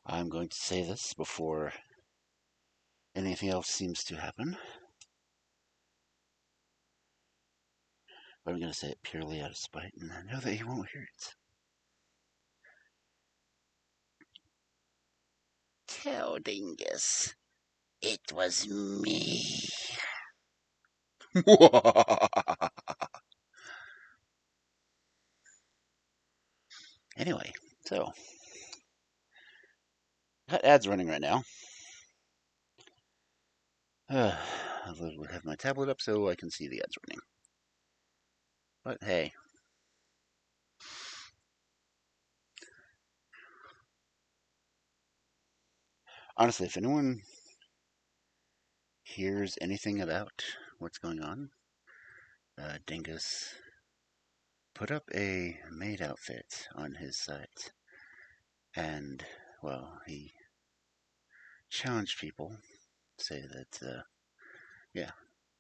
I'm going to say this before anything else seems to happen. But I'm going to say it purely out of spite, and I know that he won't hear it. Tell Dingus, it was me. Anyway, so that ad's running right now. I have my tablet up so I can see the ads running. But hey, honestly, if anyone hears anything about what's going on, Dingus put up a maid outfit on his site. And, well, he challenged people, say that, yeah,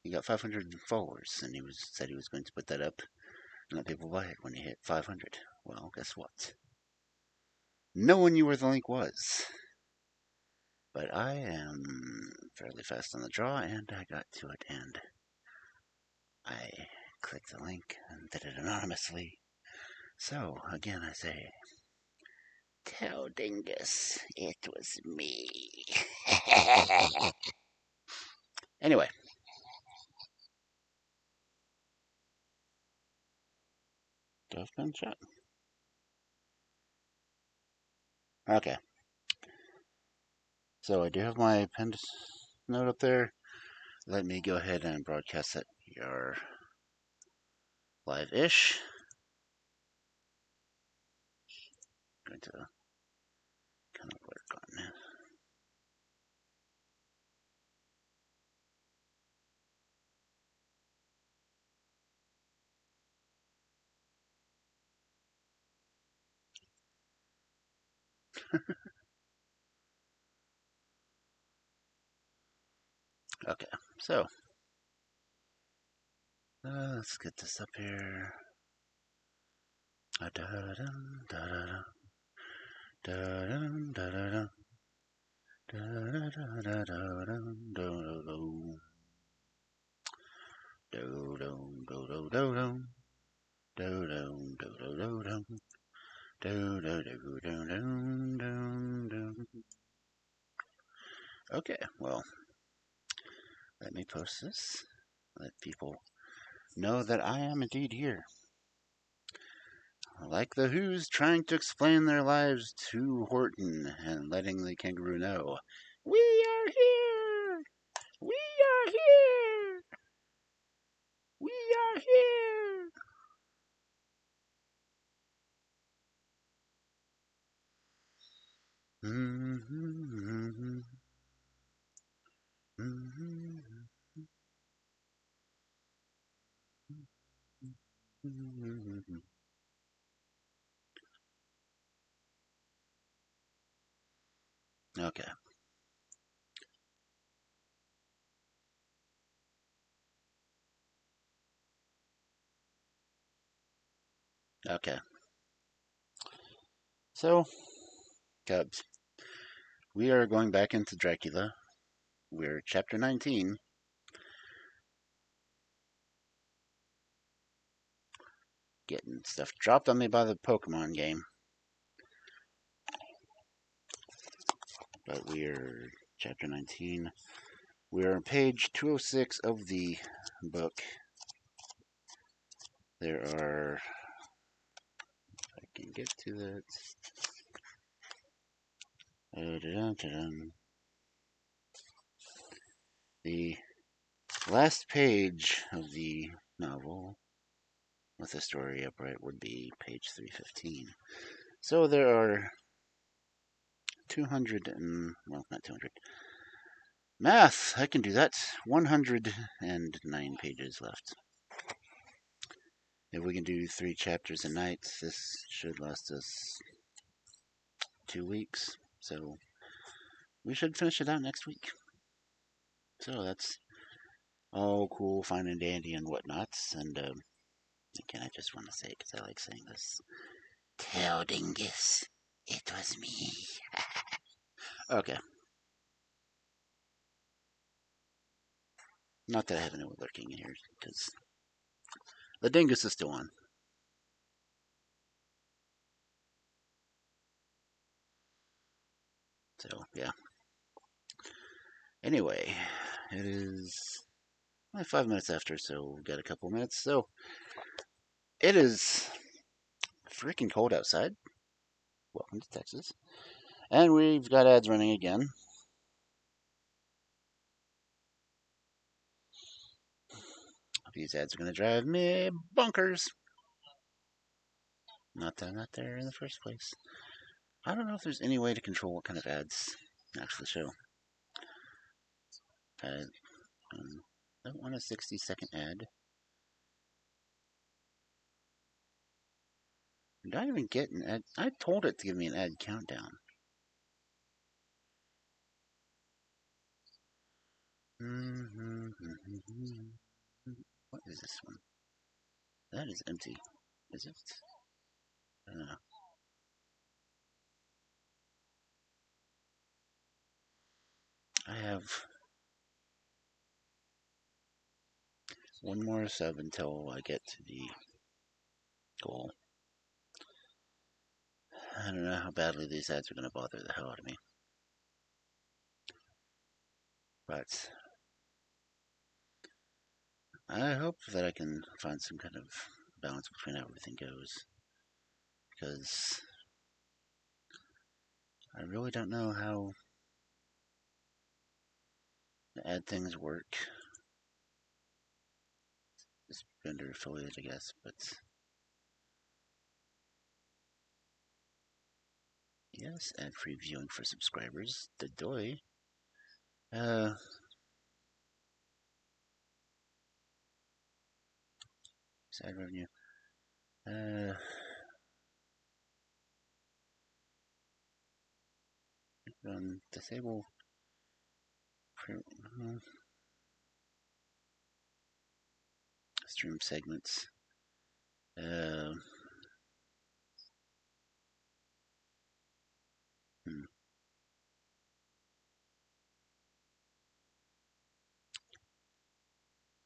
he got 500 followers, and said he was going to put that up and let people buy it when he hit 500. Well, guess what? No one knew where the link was. But I am fairly fast on the draw, and I got to it, and I clicked the link and did it anonymously. So, again, I say, tell Dingus it was me. Anyway. Just been shot. Okay. So I do have my pinned note up there. Let me go ahead and broadcast that you're live-ish. Going to kind of work on it. Okay, so let's get this up here. Okay, well, let me post this. Let people know that I am indeed here. Like the Who's trying to explain their lives to Horton and letting the kangaroo know, we are here! We are here! We are here! Mm-hmm. Mm-hmm. Mm-hmm. Okay. Okay. So, Cubs, we are going back into Dracula. We're chapter 19. Getting stuff dropped on me by the Pokemon game. But we're chapter 19. We're on page 206 of the book. There are, if I can get to that. The last page of the novel with the story upright would be page 315. So there are 200 and, well, not 200. Math, I can do that. 109 pages left. If we can do 3 chapters a night, this should last us 2 weeks. So we should finish it out next week. So that's all cool, fine and dandy and whatnot. And Again, I just want to say it because I like saying this. Tell Dingus it was me. Okay. Not that I have anyone lurking in here, because the Dingus is still on. So, yeah. Anyway, it is only 5 minutes after, so we've got a couple minutes. So, it is freaking cold outside. Welcome to Texas. And we've got ads running again. These ads are going to drive me bonkers. Not that I'm not there in the first place. I don't know if there's any way to control what kind of ads actually show. I don't want a 60-second ad. Did I even get an ad? I told it to give me an ad countdown. What is this one? That is empty. Is it? I don't know. I have one more sub until I get to the goal. I don't know how badly these ads are going to bother the hell out of me. But I hope that I can find some kind of balance between how everything goes. Because I really don't know how the ad things work. It's vendor affiliate, I guess, but yes, ad-free viewing for subscribers. The doy. Side revenue. Disable stream segments.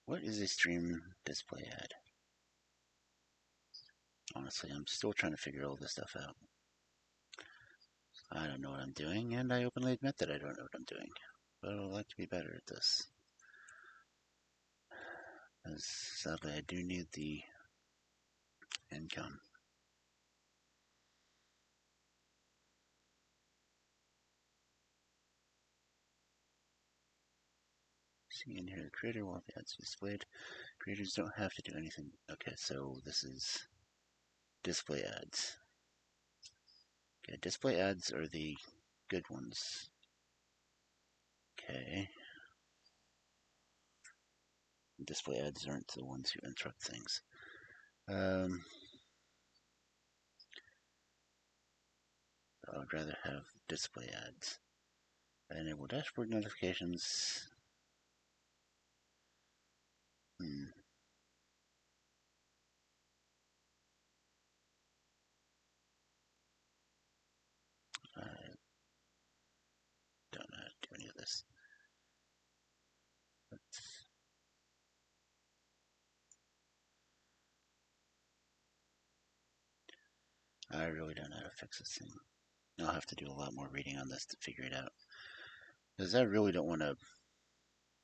What is a stream display ad? Honestly, I'm still trying to figure all this stuff out. I don't know what I'm doing, and I openly admit that I don't know what I'm doing. But I would like to be better at this. As sadly, I do need the income. See in here, the creator will have the ads displayed. Creators don't have to do anything. Okay, so this is display ads. Okay, display ads are the good ones. Okay. Display ads aren't the ones who interrupt things. I'd rather have display ads. Enable dashboard notifications. I don't know how to do any of this. I really don't know how to fix this thing. I'll have to do a lot more reading on this to figure it out. Because I really don't want to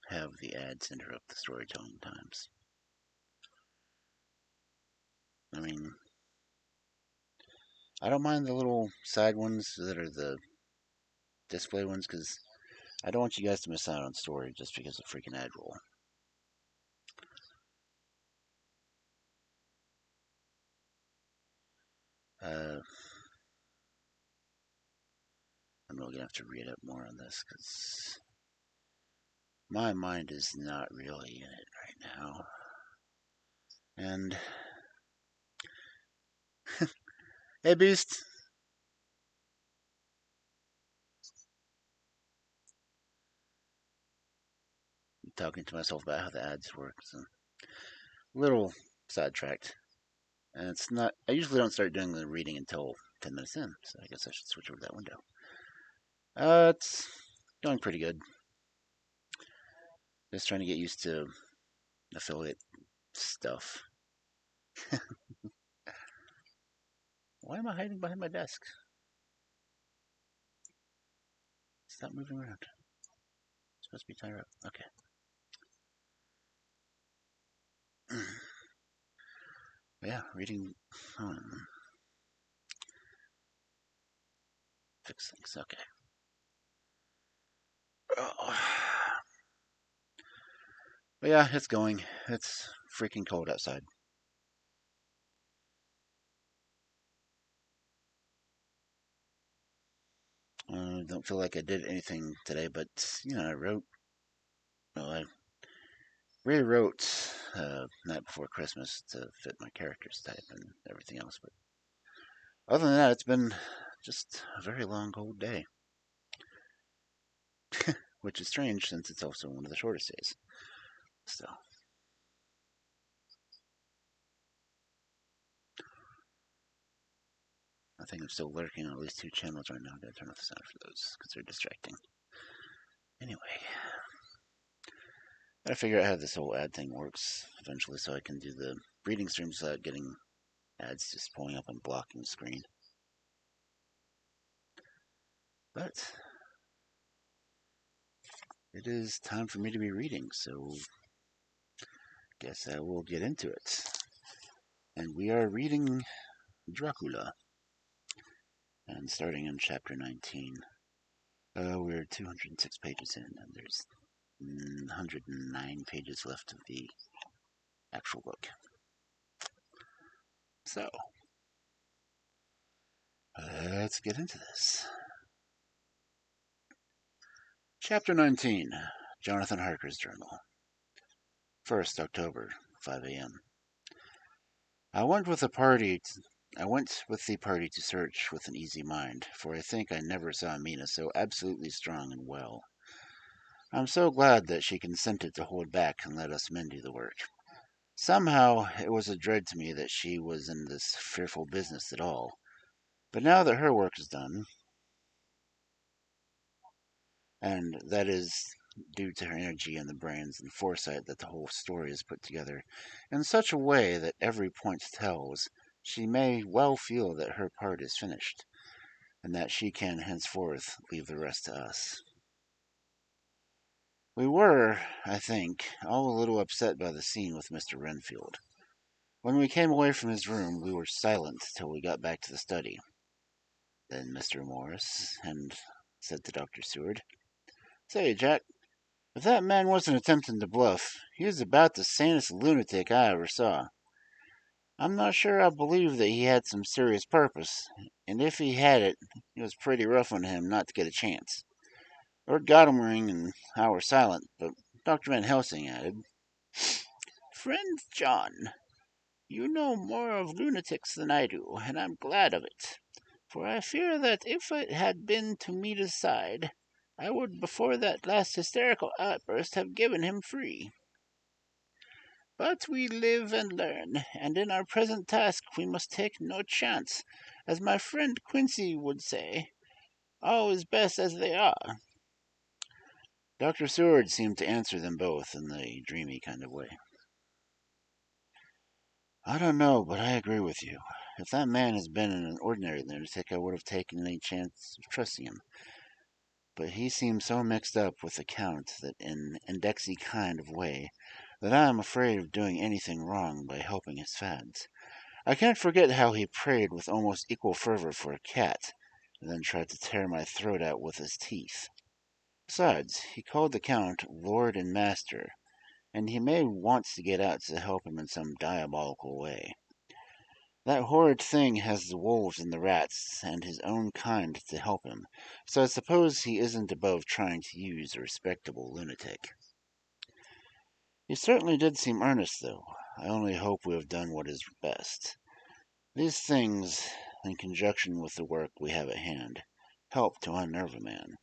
have the ads interrupt the storytelling times. I mean, I don't mind the little side ones that are the display ones because I don't want you guys to miss out on story just because of freaking ad roll. I'm really gonna have to read up more on this because my mind is not really in it right now. And hey, Beast. I'm talking to myself about how the ads work. So a little sidetracked. And it's not. I usually don't start doing the reading until 10 minutes in, so I guess I should switch over to that window. It's going pretty good. Just trying to get used to affiliate stuff. Why am I hiding behind my desk? Stop moving around. It's supposed to be tied up. Okay. Yeah, reading. Fix things. Okay. Oh. But yeah, it's going. It's freaking cold outside. Don't feel like I did anything today, but I wrote. Well, I rewrote Night Before Christmas to fit my character's type and everything else. But other than that, it's been just a very long, cold day, which is strange since it's also one of the shortest days. So, I think I'm still lurking on at least two channels right now. I gotta turn off the sound for those because they're distracting. Anyway, gotta figure out how this whole ad thing works eventually so I can do the reading streams without getting ads just pulling up and blocking the screen. But it is time for me to be reading, so guess I will get into it. And we are reading Dracula, and starting in chapter 19. We're 206 pages in, and there's 109 pages left of the actual book. So, let's get into this. Chapter 19, Jonathan Harker's Journal. 1st October, 5 a.m. I went with the party to search with an easy mind, for I think I never saw Mina so absolutely strong and well. I'm so glad that she consented to hold back and let us men do the work. Somehow it was a dread to me that she was in this fearful business at all. But now that her work is done, and that is due to her energy and the brains and foresight that the whole story is put together in such a way that every point tells, she may well feel that her part is finished, and that she can henceforth leave the rest to us. We were, I think, all a little upset by the scene with Mr. Renfield. When we came away from his room, we were silent till we got back to the study. Then Mr. Morris said to Dr. Seward, "Say, Jack, if that man wasn't attempting to bluff, he is about the sanest lunatic I ever saw. I'm not sure I believe that he had some serious purpose, and if he had it, it was pretty rough on him not to get a chance. Lord Godalming and I were silent, but Dr. Van Helsing added, 'Friend John, you know more of lunatics than I do, and I'm glad of it, for I fear that if it had been to Mita's side, I would before that last hysterical outburst have given him free. But we live and learn, and in our present task we must take no chance. As my friend Quincy would say, all is best as they are.' Dr. Seward seemed to answer them both in a dreamy kind of way. 'I don't know, but I agree with you. If that man has been an ordinary lunatic, I would have taken any chance of trusting him. But he seems so mixed up with the Count that in an indexy kind of way that I am afraid of doing anything wrong by helping his fads. I can't forget how he prayed with almost equal fervor for a cat, and then tried to tear my throat out with his teeth. Besides, he called the Count Lord and Master, and he may want to get out to help him in some diabolical way. That horrid thing has the wolves and the rats and his own kind to help him, so I suppose he isn't above trying to use a respectable lunatic. He certainly did seem earnest, though. I only hope we have done what is best. These things, in conjunction with the work we have at hand, help to unnerve a man."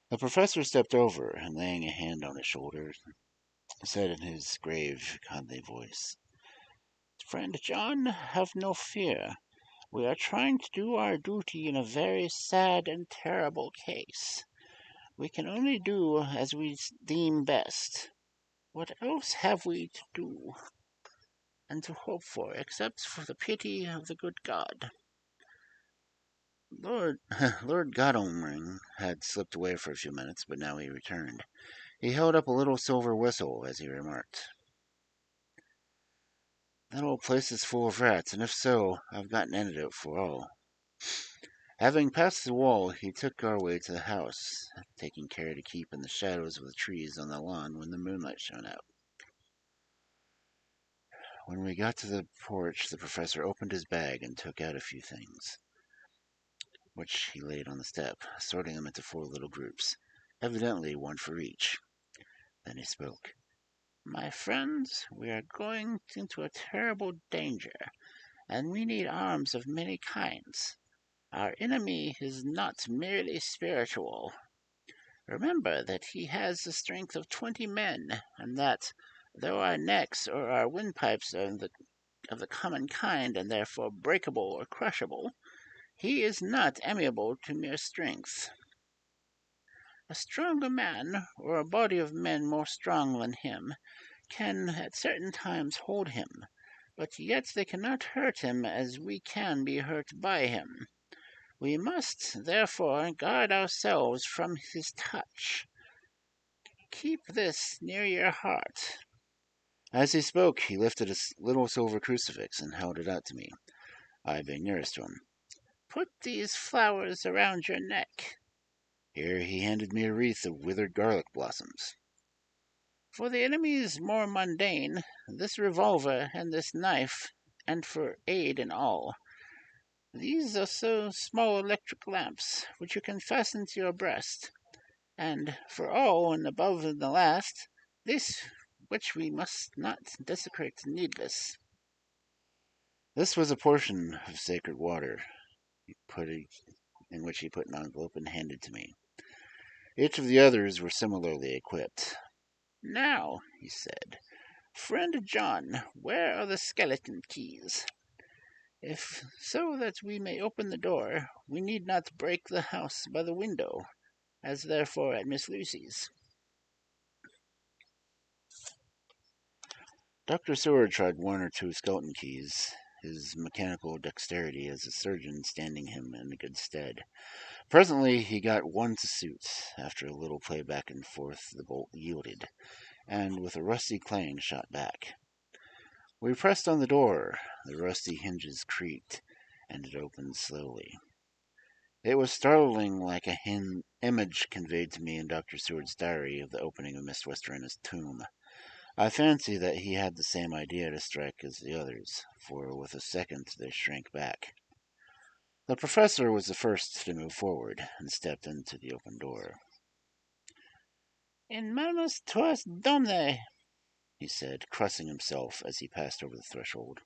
The professor stepped over and, laying a hand on his shoulder, said in his grave, kindly voice, Friend John, have no fear. We are trying to do our duty in a very sad and terrible case. We can only do as we deem best. What else have we to do and to hope for, except for the pity of the good God? Lord Godalming had slipped away for a few minutes, but now he returned. He held up a little silver whistle as he remarked, "That old place is full of rats, and if so, I've got an antidote for all." Having passed the wall, he took our way to the house, taking care to keep in the shadows of the trees on the lawn when the moonlight shone out. When we got to the porch, the professor opened his bag and took out a few things, which he laid on the step, sorting them into 4 little groups, evidently one for each. Then he spoke. My friends, we are going into a terrible danger, and we need arms of many kinds. Our enemy is not merely spiritual. Remember that he has the strength of 20 men, and that, though our necks or our windpipes are of the common kind and therefore breakable or crushable, he is not amiable to mere strength. A stronger man, or a body of men more strong than him, can at certain times hold him, but yet they cannot hurt him as we can be hurt by him. We must, therefore, guard ourselves from his touch. Keep this near your heart." As he spoke, he lifted a little silver crucifix and held it out to me, I being nearest to him. "Put these flowers around your neck." Here he handed me a wreath of withered garlic blossoms. "For the enemies more mundane, this revolver and this knife, and for aid in all. These are so small electric lamps, which you can fasten to your breast. And for all and above the last, this which we must not desecrate needless." This was a portion of sacred water, in which he put an envelope and handed to me. Each of the others were similarly equipped. "Now," he said, "friend John, where are the skeleton keys? If so that we may open the door, we need not break the house by the window, as therefore at Miss Lucy's." Dr. Seward tried 1 or 2 skeleton keys, his mechanical dexterity as a surgeon standing him in good stead. Presently he got one to suit. After a little play back and forth, the bolt yielded, and with a rusty clang shot back. We pressed on the door. The rusty hinges creaked, and it opened slowly. It was startling, like a image conveyed to me in Dr. Seward's diary of the opening of Miss Westerina's tomb. I fancy that he had the same idea to strike as the others, for with a second they shrank back. The professor was the first to move forward, and stepped into the open door. "In manus tuas, Domine," he said, crossing himself as he passed over the threshold.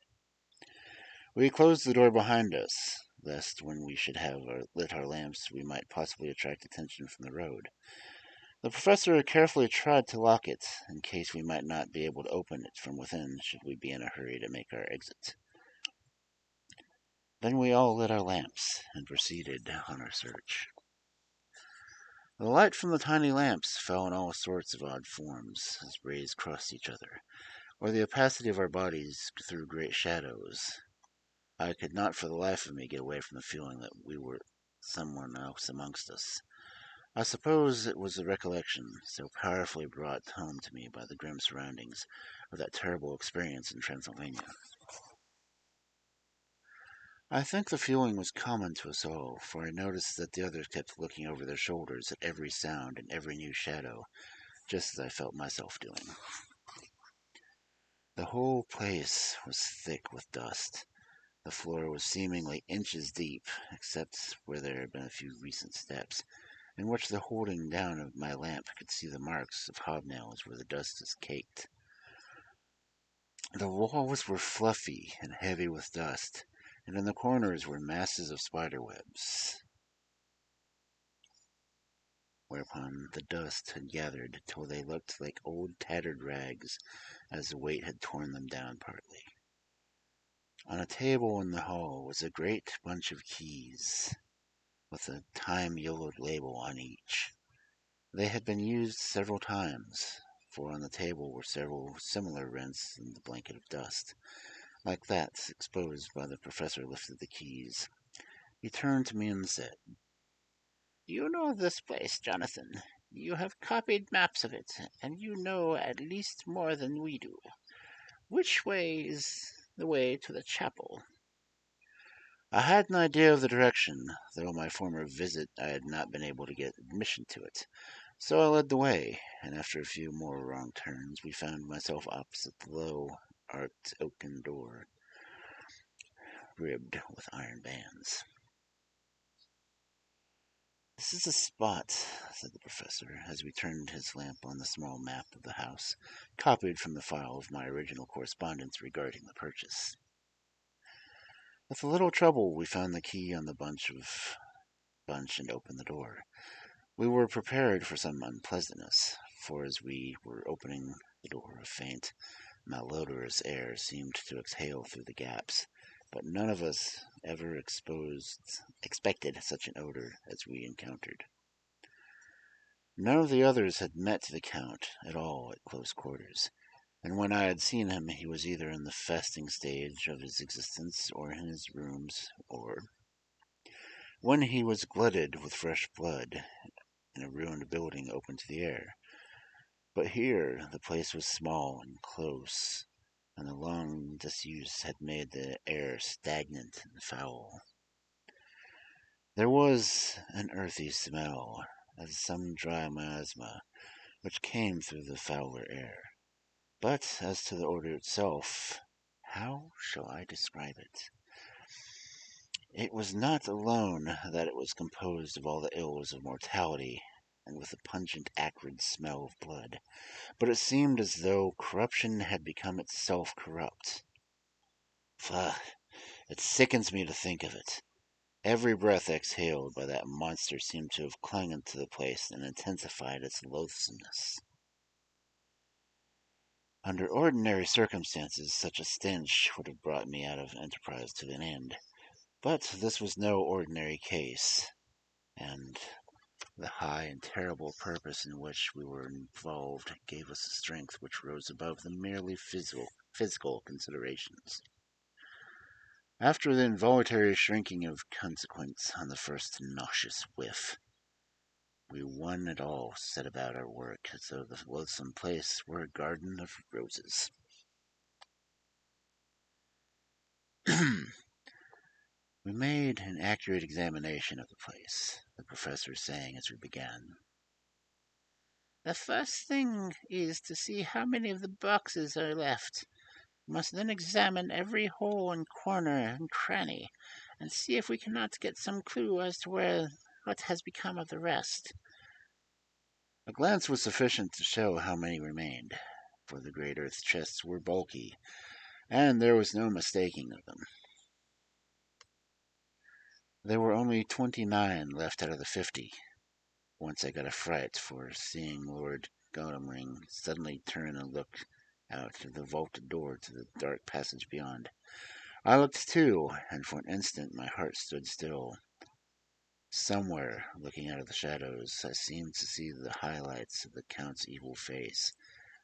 We closed the door behind us, lest when we should have lit our lamps we might possibly attract attention from the road. The professor carefully tried to lock it, in case we might not be able to open it from within should we be in a hurry to make our exit. Then we all lit our lamps, and proceeded on our search. The light from the tiny lamps fell in all sorts of odd forms, as rays crossed each other, or the opacity of our bodies threw great shadows. I could not for the life of me get away from the feeling that we were someone else amongst us. I suppose it was the recollection, so powerfully brought home to me by the grim surroundings, of that terrible experience in Transylvania. I think the feeling was common to us all, for I noticed that the others kept looking over their shoulders at every sound and every new shadow, just as I felt myself doing. The whole place was thick with dust. The floor was seemingly inches deep, except where there had been a few recent steps, in which the holding down of my lamp could see the marks of hobnails where the dust is caked. The walls were fluffy and heavy with dust, and in the corners were masses of spider webs, whereupon the dust had gathered till they looked like old tattered rags, as the weight had torn them down partly. On a table in the hall was a great bunch of keys, with a time-yellowed label on each. They had been used several times, for on the table were several similar rents in the blanket of dust, like that exposed by the professor lifted the keys. He turned to me and said, You know this place, Jonathan. You have copied maps of it, and you know at least more than we do. Which way is the way to the chapel? I had an idea of the direction, though on my former visit I had not been able to get admission to it. So I led the way, and after a few more wrong turns, we found myself opposite the low, arched oaken door, ribbed with iron bands. This is the spot, said the professor, as we turned his lamp on the small map of the house, copied from the file of my original correspondence regarding the purchase. With a little trouble, we found the key on the bunch and opened the door. We were prepared for some unpleasantness, for as we were opening the door, a faint, malodorous air seemed to exhale through the gaps, but none of us ever expected such an odor as we encountered. None of the others had met the Count at all at close quarters, and when I had seen him he was either in the fasting stage of his existence or in his rooms, or when he was glutted with fresh blood in a ruined building open to the air. But here the place was small and close, and the long disuse had made the air stagnant and foul. There was an earthy smell, as some dry miasma, which came through the fouler air. But as to the odor itself, how shall I describe it? It was not alone that it was composed of all the ills of mortality, and with a pungent, acrid smell of blood, but it seemed as though corruption had become itself corrupt. Pah! It sickens me to think of it. Every breath exhaled by that monster seemed to have clung to the place and intensified its loathsomeness. Under ordinary circumstances, such a stench would have brought me out of enterprise to an end. But this was no ordinary case, and the high and terrible purpose in which we were involved gave us a strength which rose above the merely physical considerations. After the involuntary shrinking of consequence on the first nauseous whiff, we one and all set about our work as though the loathsome place were a garden of roses. We made an accurate examination of the place, the professor saying as we began. The first thing is to see how many of the boxes are left. We must then examine every hole and corner and cranny, and see if we cannot get some clue as to what has become of the rest. A glance was sufficient to show how many remained, for the great earth chests were bulky, and there was no mistaking of them. There were only 29 left out of the 50. Once I got a fright for seeing Lord Godalming suddenly turn and look out of the vaulted door to the dark passage beyond. I looked too, and for an instant my heart stood still. Somewhere, looking out of the shadows, I seemed to see the highlights of the Count's evil face,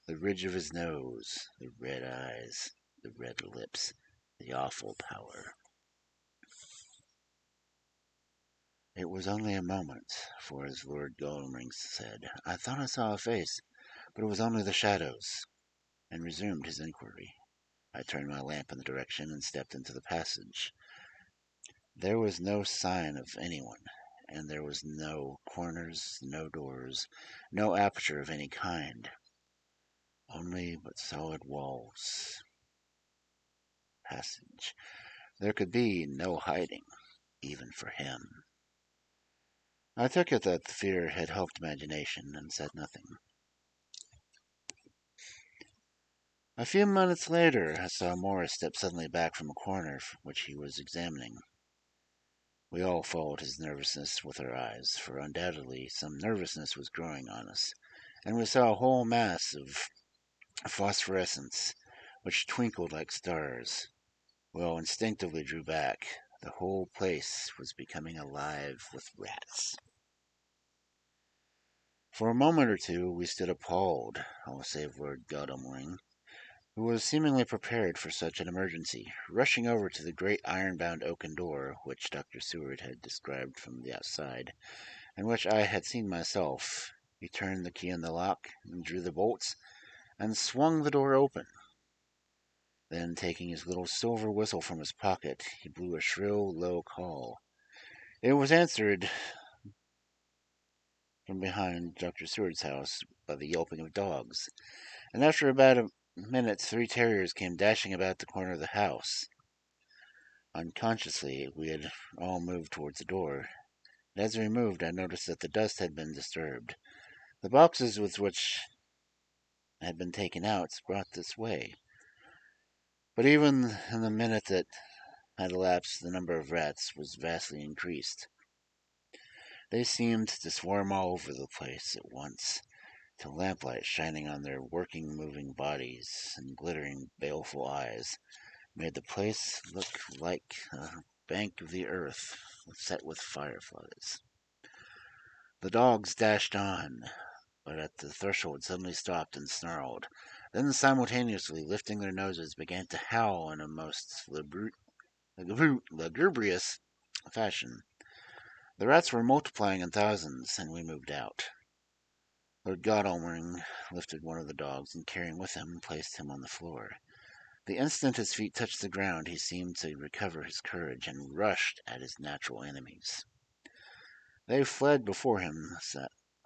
the ridge of his nose, the red eyes, the red lips, the awful power. It was only a moment, for as Lord Godalming said, I thought I saw a face, but it was only the shadows, and resumed his inquiry. I turned my lamp in the direction and stepped into the passage. There was no sign of anyone, and there was no corners, no doors, no aperture of any kind, only but solid walls. Passage. There could be no hiding, even for him. I took it that the fear had helped imagination, and said nothing. A few minutes later, I saw Morris step suddenly back from a corner which he was examining. We all followed his nervousness with our eyes, for undoubtedly some nervousness was growing on us, and we saw a whole mass of phosphorescence which twinkled like stars. We all instinctively drew back. The whole place was becoming alive with rats. For a moment or two we stood appalled, all save Lord Godalming, who was seemingly prepared for such an emergency, rushing over to the great iron-bound oaken door which Dr. Seward had described from the outside, and which I had seen myself. He turned the key in the lock and drew the bolts, and swung the door open. Then, taking his little silver whistle from his pocket, he blew a shrill, low call. It was answered from behind Dr. Seward's house by the yelping of dogs, and after about a minute 3 terriers came dashing about the corner of the house. Unconsciously, we had all moved towards the door, and as we moved, I noticed that the dust had been disturbed. The boxes with which had been taken out brought this way. But even in the minute that had elapsed, the number of rats was vastly increased. They seemed to swarm all over the place at once, till lamplight shining on their working, moving bodies and glittering, baleful eyes made the place look like a bank of the earth set with fireflies. The dogs dashed on, but at the threshold suddenly stopped and snarled. Then, simultaneously lifting their noses, began to howl in a most lugubrious fashion. The rats were multiplying in thousands, and we moved out. Lord Godalming lifted one of the dogs, and carrying with him, placed him on the floor. The instant his feet touched the ground, he seemed to recover his courage, and rushed at his natural enemies. They fled before him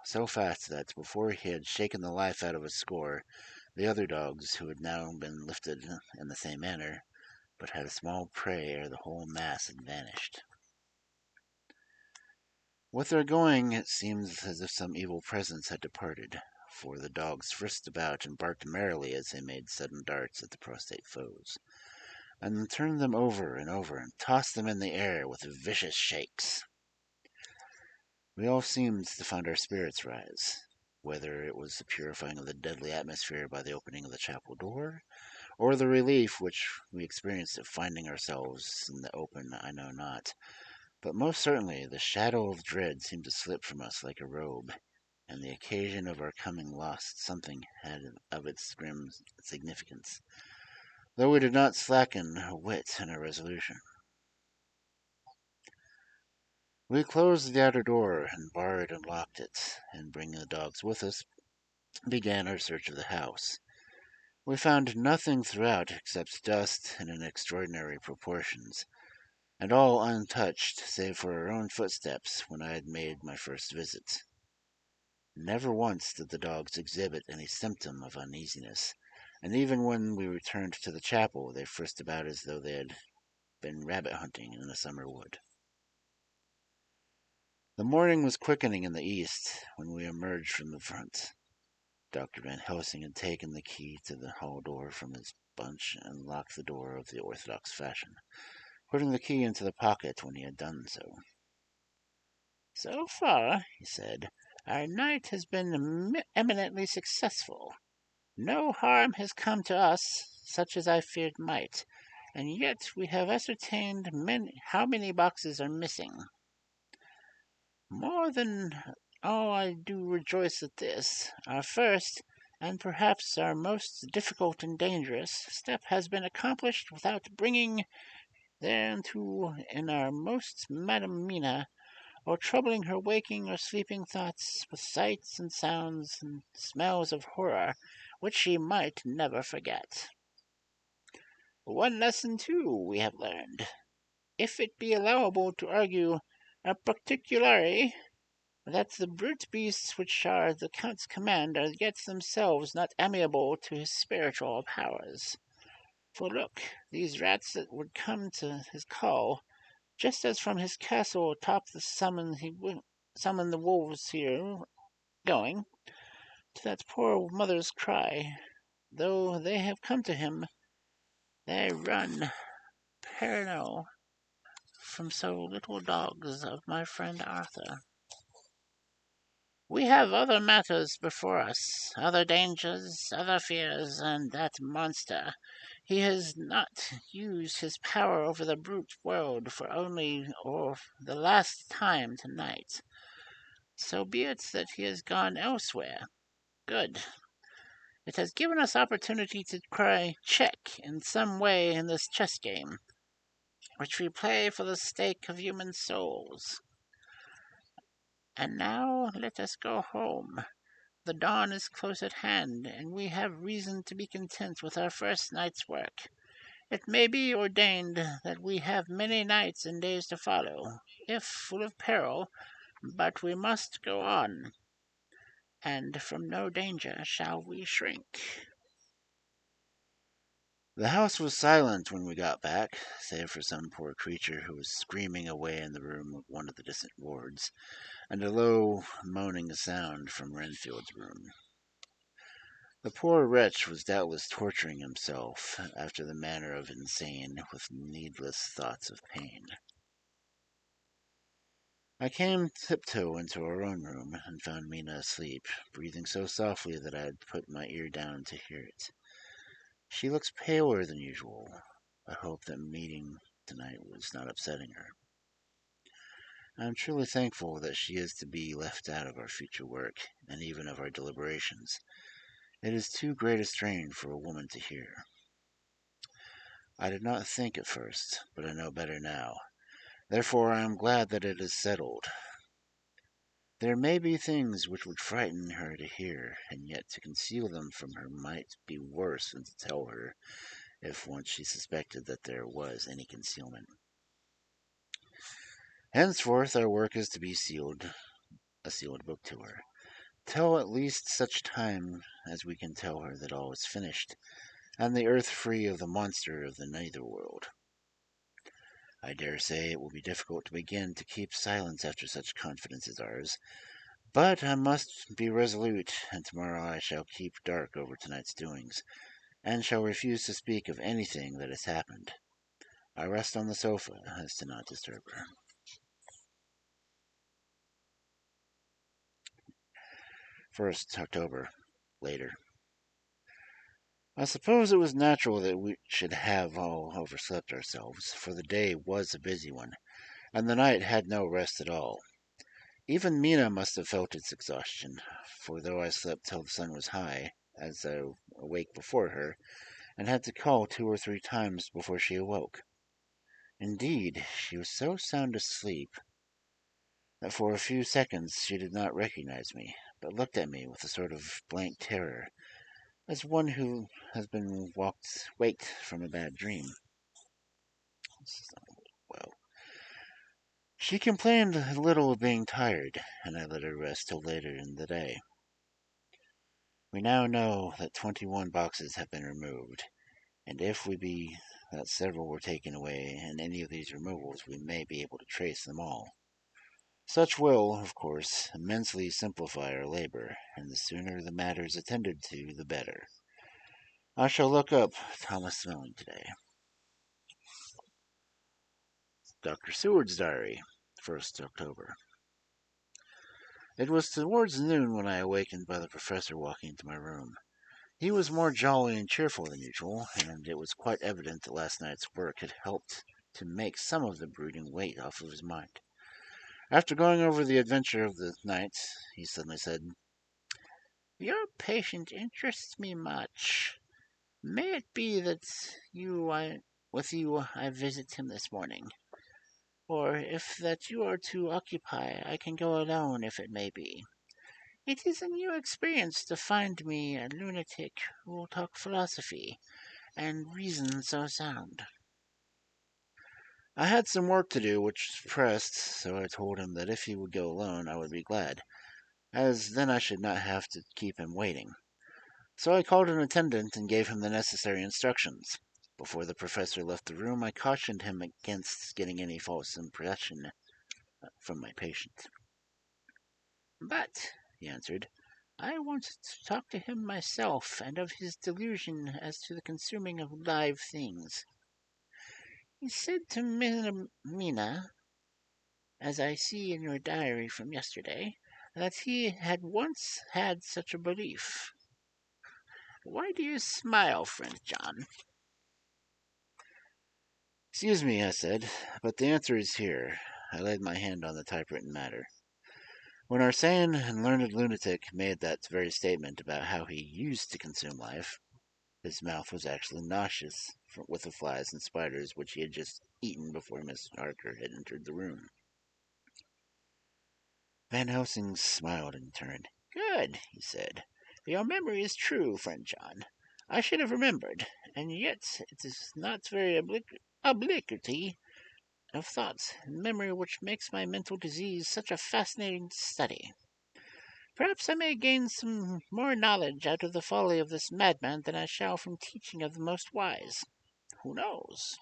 so fast that, before he had shaken the life out of a score, the other dogs, who had now been lifted in the same manner, but had a small prey ere the whole mass had vanished. With their going, it seemed as if some evil presence had departed, for the dogs frisked about and barked merrily as they made sudden darts at the prostrate foes, and turned them over and tossed them in the air with vicious shakes. We all seemed to find our spirits rise, whether it was the purifying of the deadly atmosphere by the opening of the chapel door, or the relief which we experienced at finding ourselves in the open, I know not. But most certainly the shadow of dread seemed to slip from us like a robe, and the occasion of our coming lost something of its grim significance, though we did not slacken a whit in our resolution. We closed the outer door and barred and locked it, and bringing the dogs with us, began our search of the house. We found nothing throughout except dust in extraordinary proportions, and all untouched save for our own footsteps when I had made my first visit. Never once did the dogs exhibit any symptom of uneasiness, and even when we returned to the chapel they frisked about as though they had been rabbit hunting in a summer wood. The morning was quickening in the east when we emerged from the front. Dr. Van Helsing had taken the key to the hall door from his bunch and locked the door of the orthodox fashion, putting the key into the pocket when he had done so. "So far," he said, "our night has been eminently successful. No harm has come to us, such as I feared might, and yet we have ascertained how many boxes are missing. More than all, I do rejoice at this. Our first, and perhaps our most difficult and dangerous, step has been accomplished without bringing thereunto in our most Madam Mina, or troubling her waking or sleeping thoughts with sights and sounds and smells of horror, which she might never forget. One lesson, too, we have learned, if it be allowable to argue a particularly, that the brute beasts which are the Count's command are yet themselves not amiable to his spiritual powers. For look, these rats that would come to his call, just as from his castle atop the summon he would summon the wolves here, going to that poor mother's cry, though they have come to him, they run parallel from so little dogs of my friend Arthur. We have other matters before us, other dangers, other fears, and that monster, He has not used his power over the brute world for only or the last time tonight. So be it that he has gone elsewhere. Good. It has given us opportunity to cry check in some way in this chess game, which we play for the stake of human souls. And now let us go home. The dawn is close at hand, and we have reason to be content with our first night's work. It may be ordained that we have many nights and days to follow, if full of peril, but we must go on, and from no danger shall we shrink. The house was silent when we got back, save for some poor creature who was screaming away in the room of one of the distant wards, and a low, moaning sound from Renfield's room. The poor wretch was doubtless torturing himself, after the manner of insane, with needless thoughts of pain. I came tiptoe into our own room, and found Mina asleep, breathing so softly that I had put my ear down to hear it. She looks paler than usual. I hope that meeting tonight was not upsetting her. I am truly thankful that she is to be left out of our future work, and even of our deliberations. It is too great a strain for a woman to hear. I did not think at first, but I know better now. Therefore I am glad that it is settled. There may be things which would frighten her to hear, and yet to conceal them from her might be worse than to tell her, if once she suspected that there was any concealment. Henceforth our work is to be a sealed book to her, till at least such time as we can tell her that all is finished, and the earth free of the monster of the nether world. I dare say it will be difficult to begin to keep silence after such confidence as ours, but I must be resolute, and tomorrow I shall keep dark over tonight's doings, and shall refuse to speak of anything that has happened. I rest on the sofa as to not disturb her. 1st October. Later. I suppose it was natural that we should have all overslept ourselves, for the day was a busy one, and the night had no rest at all. Even Mina must have felt its exhaustion, for though I slept till the sun was high, as I awake before her, and had to call 2 or 3 times before she awoke. Indeed, she was so sound asleep that for a few seconds she did not recognize me, but looked at me with a sort of blank terror, as one who has been waked from a bad dream. Well, she complained a little of being tired, and I let her rest till later in the day. We now know that 21 boxes have been removed, and if we be that several were taken away in any of these removals, we may be able to trace them all. Such will, of course, immensely simplify our labor, and the sooner the matter is attended to, the better. I shall look up Thomas Smelling today. Dr. Seward's Diary, 1st October. It was towards noon when I awakened by the professor walking into my room. He was more jolly and cheerful than usual, and it was quite evident that last night's work had helped to make some of the brooding weight off of his mind. After going over the adventure of the night, he suddenly said, "Your patient interests me much. May it be that with you I visit him this morning? Or if that you are too occupied, I can go alone if it may be. It is a new experience to find me a lunatic who will talk philosophy and reason so sound." I had some work to do which pressed, so I told him that if he would go alone I would be glad, as then I should not have to keep him waiting. So I called an attendant and gave him the necessary instructions. Before the professor left the room, I cautioned him against getting any false impression from my patient. "But," he answered, "I wanted to talk to him myself, and of his delusion as to the consuming of live things. He said to Mina, as I see in your diary from yesterday, that he had once had such a belief. Why do you smile, friend John?" Excuse me, I said, but the answer is here. I laid my hand on the typewritten matter. When our sane and learned lunatic made that very statement about how he used to consume life, his mouth was actually nauseous with the flies and spiders which he had just eaten before Miss Harker had entered the room. Van Helsing smiled in turn. Good, he said. Your memory is true, friend John. I should have remembered, and yet it is not very obliquity of thought and memory which makes my mental disease such a fascinating study. Perhaps I may gain some more knowledge out of the folly of this madman than I shall from teaching of the most wise. Who knows?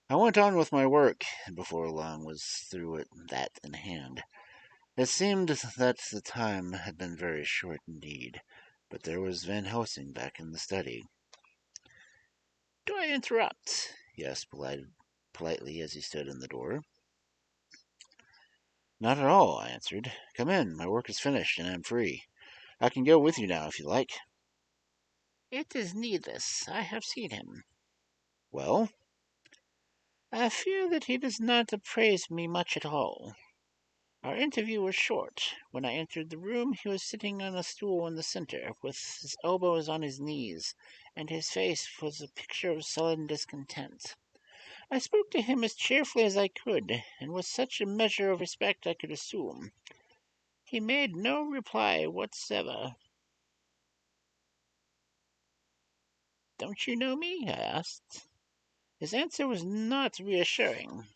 I went on with my work, and before long was through it that in hand. It seemed that the time had been very short indeed, but there was Van Helsing back in the study. Do I interrupt? He asked politely as he stood in the door. Not at all, I answered. Come in, my work is finished, and I am free. I can go with you now if you like. It is needless. I have seen him. Well? I fear that he does not appraise me much at all. Our interview was short. When I entered the room, he was sitting on a stool in the center, with his elbows on his knees, and his face was a picture of sullen discontent. I spoke to him as cheerfully as I could, and with such a measure of respect I could assume. He made no reply whatsoever. Don't you know me? I asked. His answer was not reassuring.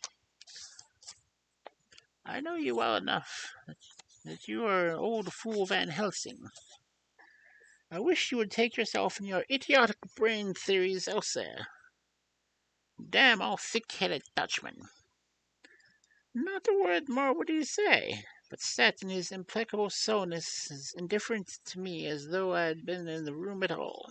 I know you well enough that you are an old fool Van Helsing. I wish you would take yourself and your idiotic brain theories elsewhere. Damn all thick-headed Dutchmen. Not a word more would he say, but sat in his implacable sulleness as indifferent to me as though I had been in the room at all.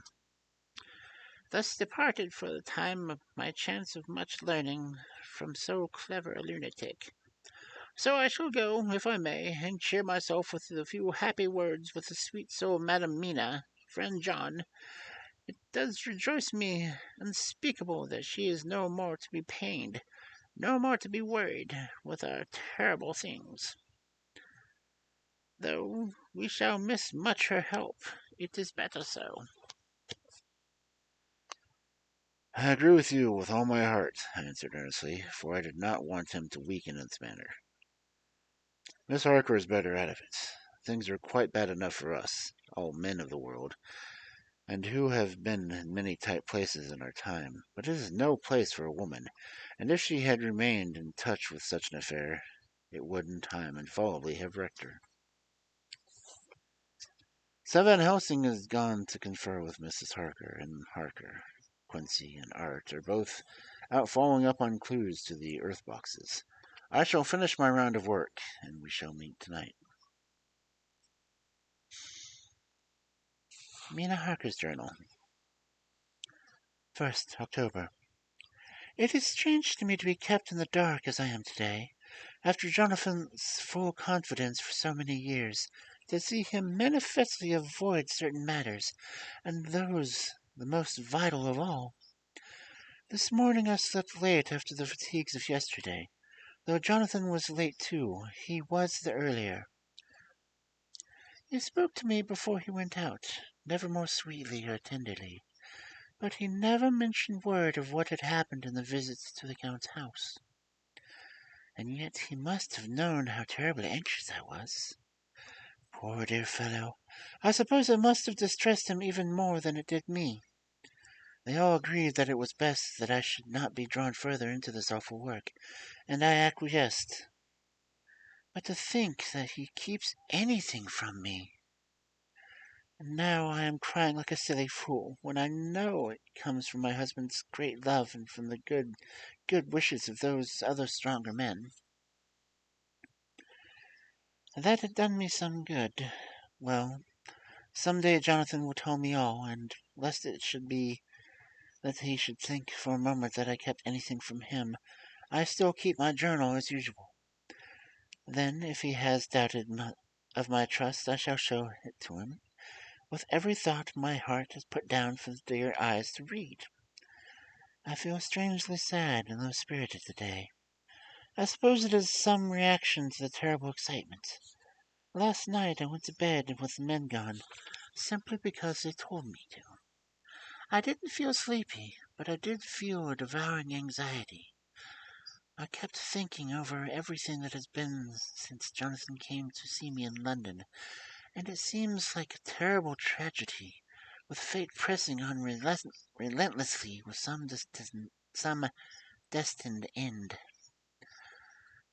Thus departed for the time my chance of much learning from so clever a lunatic. So I shall go, if I may, and cheer myself with a few happy words with the sweet soul Madam Mina, friend John. It does rejoice me unspeakable that she is no more to be pained, no more to be worried with our terrible things. Though we shall miss much her help, it is better so. I agree with you with all my heart, I answered earnestly, for I did not want him to weaken in this manner. Miss Harker is better out of it. Things are quite bad enough for us, all men of the world, and who have been in many tight places in our time, but it is no place for a woman, and if she had remained in touch with such an affair, it would in time infallibly have wrecked her. So Van Helsing has gone to confer with Mrs. Harker, and Harker, Quincy, and Art are both out following up on clues to the earth boxes. I shall finish my round of work, and we shall meet tonight. Mina Harker's journal. 1st October. It is strange to me to be kept in the dark as I am today, after Jonathan's full confidence for so many years, to see him manifestly avoid certain matters, and those the most vital of all. This morning I slept late after the fatigues of yesterday. Though Jonathan was late too, he was the earlier. He spoke to me before he went out, never more sweetly or tenderly, but he never mentioned word of what had happened in the visits to the Count's house. And yet he must have known how terribly anxious I was. Poor dear fellow! I suppose it must have distressed him even more than it did me. They all agreed that it was best that I should not be drawn further into this awful work, and I acquiesced. But to think that he keeps anything from me! And now I am crying like a silly fool, when I know it comes from my husband's great love and from the good wishes of those other stronger men. That had done me some good. Well, some day Jonathan will tell me all, and lest it should be that he should think for a moment that I kept anything from him, I still keep my journal as usual. Then, if he has doubted of my trust, I shall show it to him, with every thought my heart has put down for the dear eyes to read. I feel strangely sad and low-spirited today. I suppose it is some reaction to the terrible excitement. Last night I went to bed with the men gone, simply because they told me to. I didn't feel sleepy, but I did feel a devouring anxiety. I kept thinking over everything that has been since Jonathan came to see me in London, and it seems like a terrible tragedy, with fate pressing on relentlessly with some destined end.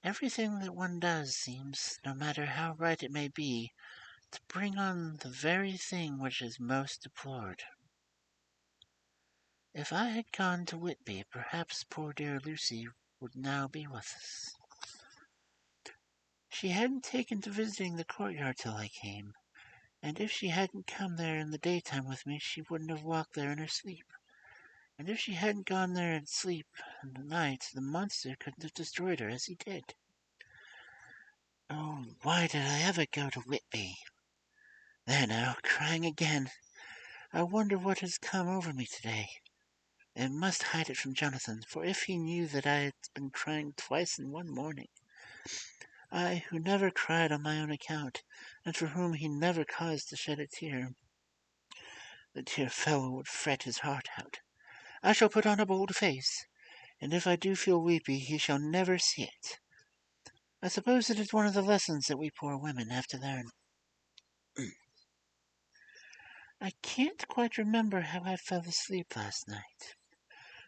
Everything that one does seems, no matter how right it may be, to bring on the very thing which is most deplored. If I had gone to Whitby, perhaps poor dear Lucy would now be with us. She hadn't taken to visiting the courtyard till I came, and if she hadn't come there in the daytime with me, she wouldn't have walked there in her sleep. And if she hadn't gone there in sleep in the night, the monster couldn't have destroyed her as he did. Oh, why did I ever go to Whitby? There now, crying again. I wonder what has come over me today. I must hide it from Jonathan, for if he knew that I had been crying twice in one morning, I, who never cried on my own account, and for whom he never caused to shed a tear, the dear fellow would fret his heart out. I shall put on a bold face, and if I do feel weepy, he shall never see it. I suppose it is one of the lessons that we poor women have to learn. I can't quite remember how I fell asleep last night.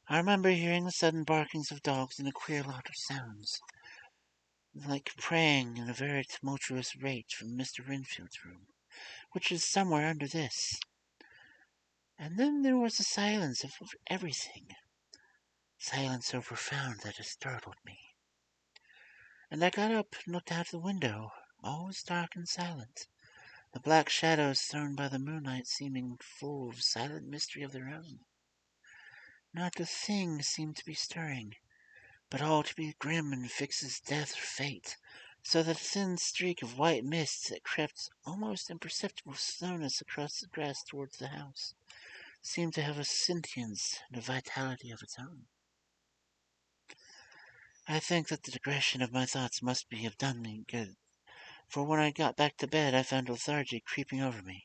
I remember hearing the sudden barkings of dogs and a queer lot of sounds, like praying in a very tumultuous rate from Mr. Renfield's room, which is somewhere under this. And then there was a silence of everything, silence so profound that it startled me. And I got up and looked out of the window. All was dark and silent, the black shadows thrown by the moonlight seeming full of silent mystery of their own. Not a thing seemed to be stirring, but all to be grim and fixed as death or fate, so that a thin streak of white mist that crept almost imperceptible slowness across the grass towards the house seemed to have a sentience and a vitality of its own. I think that the digression of my thoughts must have done me good, for when I got back to bed I found lethargy creeping over me.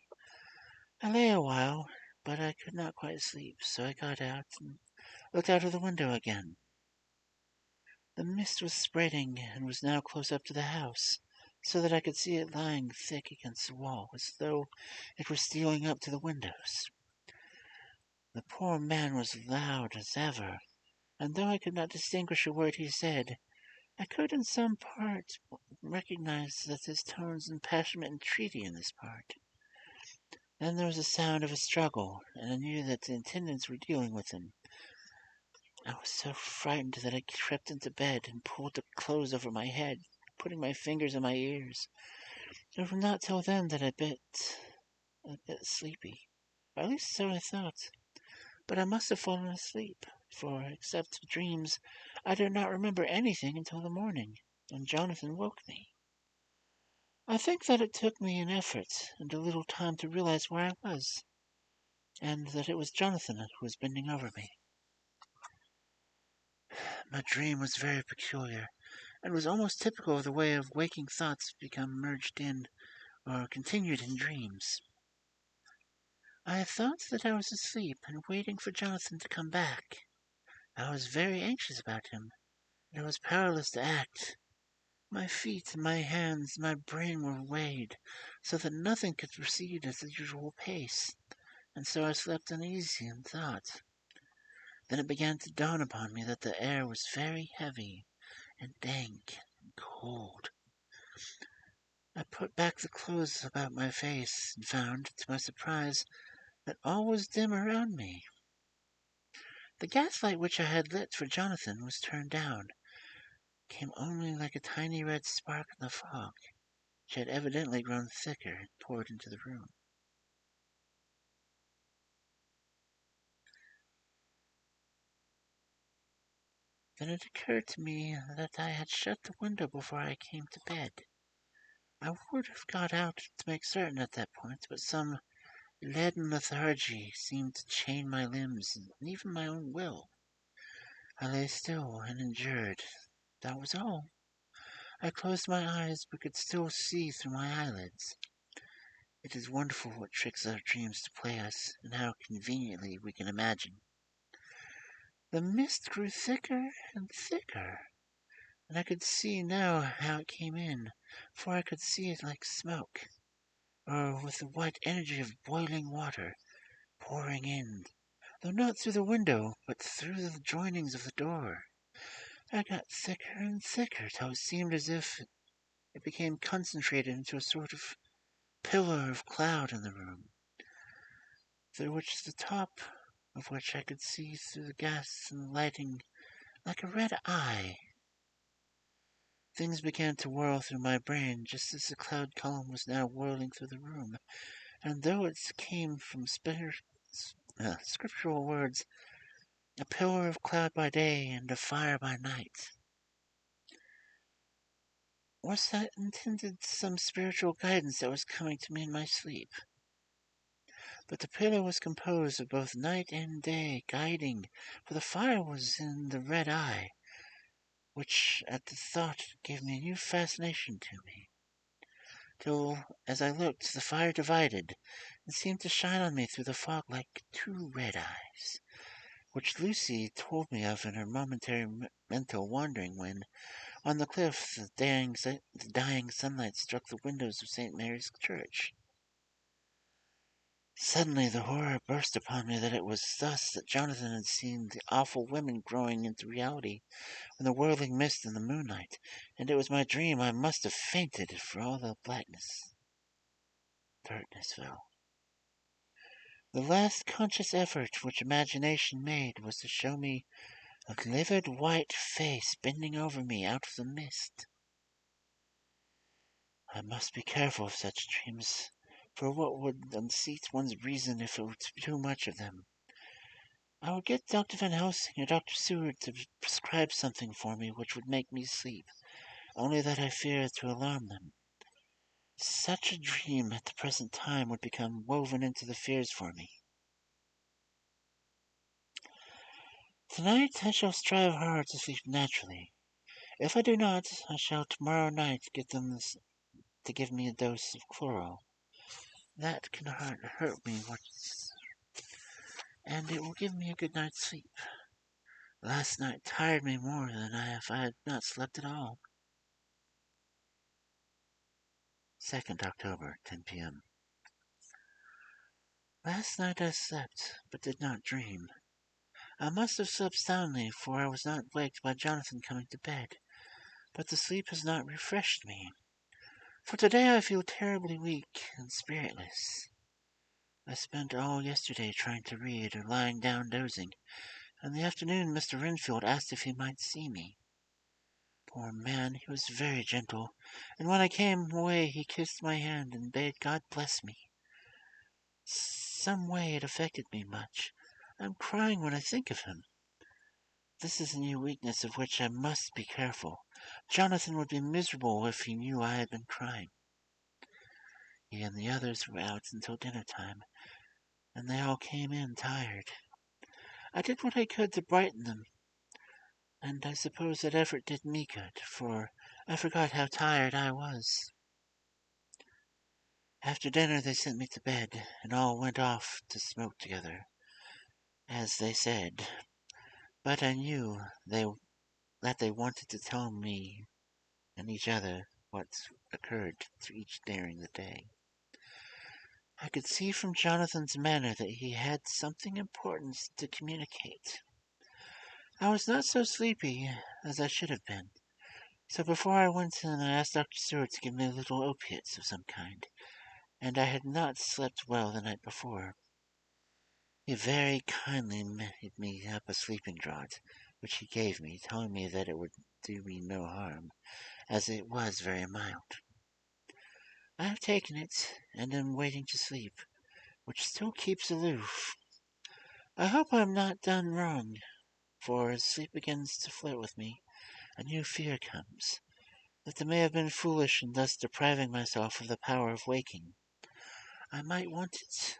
I lay a while, but I could not quite sleep, so I got out and looked out of the window again. The mist was spreading and was now close up to the house, so that I could see it lying thick against the wall, as though it were stealing up to the windows. The poor man was loud as ever, and though I could not distinguish a word he said, I could in some part recognize that his tones and passionate entreaty in this part. Then there was a sound of a struggle, and I knew that the attendants were dealing with him. I was so frightened that I crept into bed and pulled the clothes over my head, putting my fingers in my ears. It was not till then that I a bit sleepy. Or at least so I thought. But I must have fallen asleep, for except dreams, I did not remember anything until the morning, when Jonathan woke me. I think that it took me an effort and a little time to realize where I was, and that it was Jonathan who was bending over me. My dream was very peculiar, and was almost typical of the way of waking thoughts become merged in or continued in dreams. I thought that I was asleep and waiting for Jonathan to come back. I was very anxious about him, and I was powerless to act. My feet, my hands, my brain were weighed, so that nothing could proceed at the usual pace, and so I slept uneasy in thought. Then it began to dawn upon me that the air was very heavy and dank and cold. I put back the clothes about my face and found, to my surprise, that all was dim around me. The gaslight which I had lit for Jonathan was turned down, came only like a tiny red spark in the fog, which had evidently grown thicker and poured into the room. Then it occurred to me that I had shut the window before I came to bed. I would have got out to make certain at that point, but some leaden lethargy seemed to chain my limbs and even my own will. I lay still and endured. That was all. I closed my eyes but could still see through my eyelids. It is wonderful what tricks our dreams to play us, and how conveniently we can imagine. The mist grew thicker and thicker, and I could see now how it came in, for I could see it like smoke, or with the white energy of boiling water pouring in, though not through the window, but through the joinings of the door. I got thicker and thicker till it seemed as if it became concentrated into a sort of pillar of cloud in the room, through which the top of which I could see through the gas and lighting like a red eye. Things began to whirl through my brain just as the cloud column was now whirling through the room, and though it came from scriptural words, a pillar of cloud by day and of fire by night, was that intended some spiritual guidance that was coming to me in my sleep? But the pillar was composed of both night and day guiding, for the fire was in the red eye, which at the thought gave me a new fascination to me, till as I looked the fire divided, and seemed to shine on me through the fog like two red eyes, which Lucy told me of in her momentary mental wandering when, on the cliff, the dying sunlight struck the windows of St. Mary's Church. Suddenly the horror burst upon me that it was thus that Jonathan had seen the awful women growing into reality in the whirling mist and the moonlight, and it was my dream. I must have fainted for all the blackness. Darkness fell. The last conscious effort which imagination made was to show me a livid white face bending over me out of the mist. I must be careful of such dreams, for what would unseat one's reason if it were too much of them? I would get Dr. Van Helsing or Dr. Seward to prescribe something for me which would make me sleep, only that I feared to alarm them. Such a dream at the present time would become woven into the fears for me. Tonight I shall strive hard to sleep naturally. If I do not, I shall tomorrow night get them to give me a dose of chloral. That can hurt me once, and it will give me a good night's sleep. Last night tired me more than if I had not slept at all. 2nd October, 10 p.m. Last night I slept, but did not dream. I must have slept soundly, for I was not waked by Jonathan coming to bed, but the sleep has not refreshed me. For today I feel terribly weak and spiritless. I spent all yesterday trying to read or lying down dozing. In the afternoon Mr. Renfield asked if he might see me. Poor man, he was very gentle, and when I came away he kissed my hand and bade God bless me. Some way it affected me much. I'm crying when I think of him. This is a new weakness of which I must be careful. Jonathan would be miserable if he knew I had been crying. He and the others were out until dinner time, and they all came in tired. I did what I could to brighten them, and I suppose that effort did me good, for I forgot how tired I was. After dinner they sent me to bed, and all went off to smoke together, as they said, but I knew that they wanted to tell me and each other what occurred to each during the day. I could see from Jonathan's manner that he had something important to communicate. I was not so sleepy as I should have been, so before I went in I asked Dr. Seward to give me a little opiates of some kind, and I had not slept well the night before. He very kindly made me up a sleeping draught, which he gave me, telling me that it would do me no harm, as it was very mild. I have taken it, and am waiting to sleep, which still keeps aloof. I hope I am not done wrong, for as sleep begins to flirt with me, a new fear comes, that I may have been foolish in thus depriving myself of the power of waking. I might want it.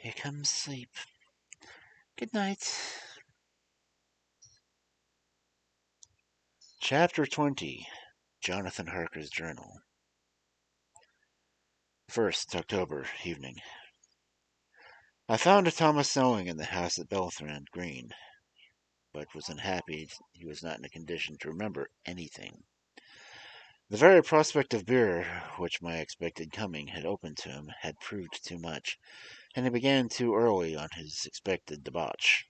Here comes sleep. Good night. Chapter 20 Jonathan Harker's Journal. 1st October evening. I found Thomas sewing in the house at Belthrand Green, but was unhappy he was not in a condition to remember anything. The very prospect of beer, which my expected coming had opened to him, had proved too much, and he began too early on his expected debauch.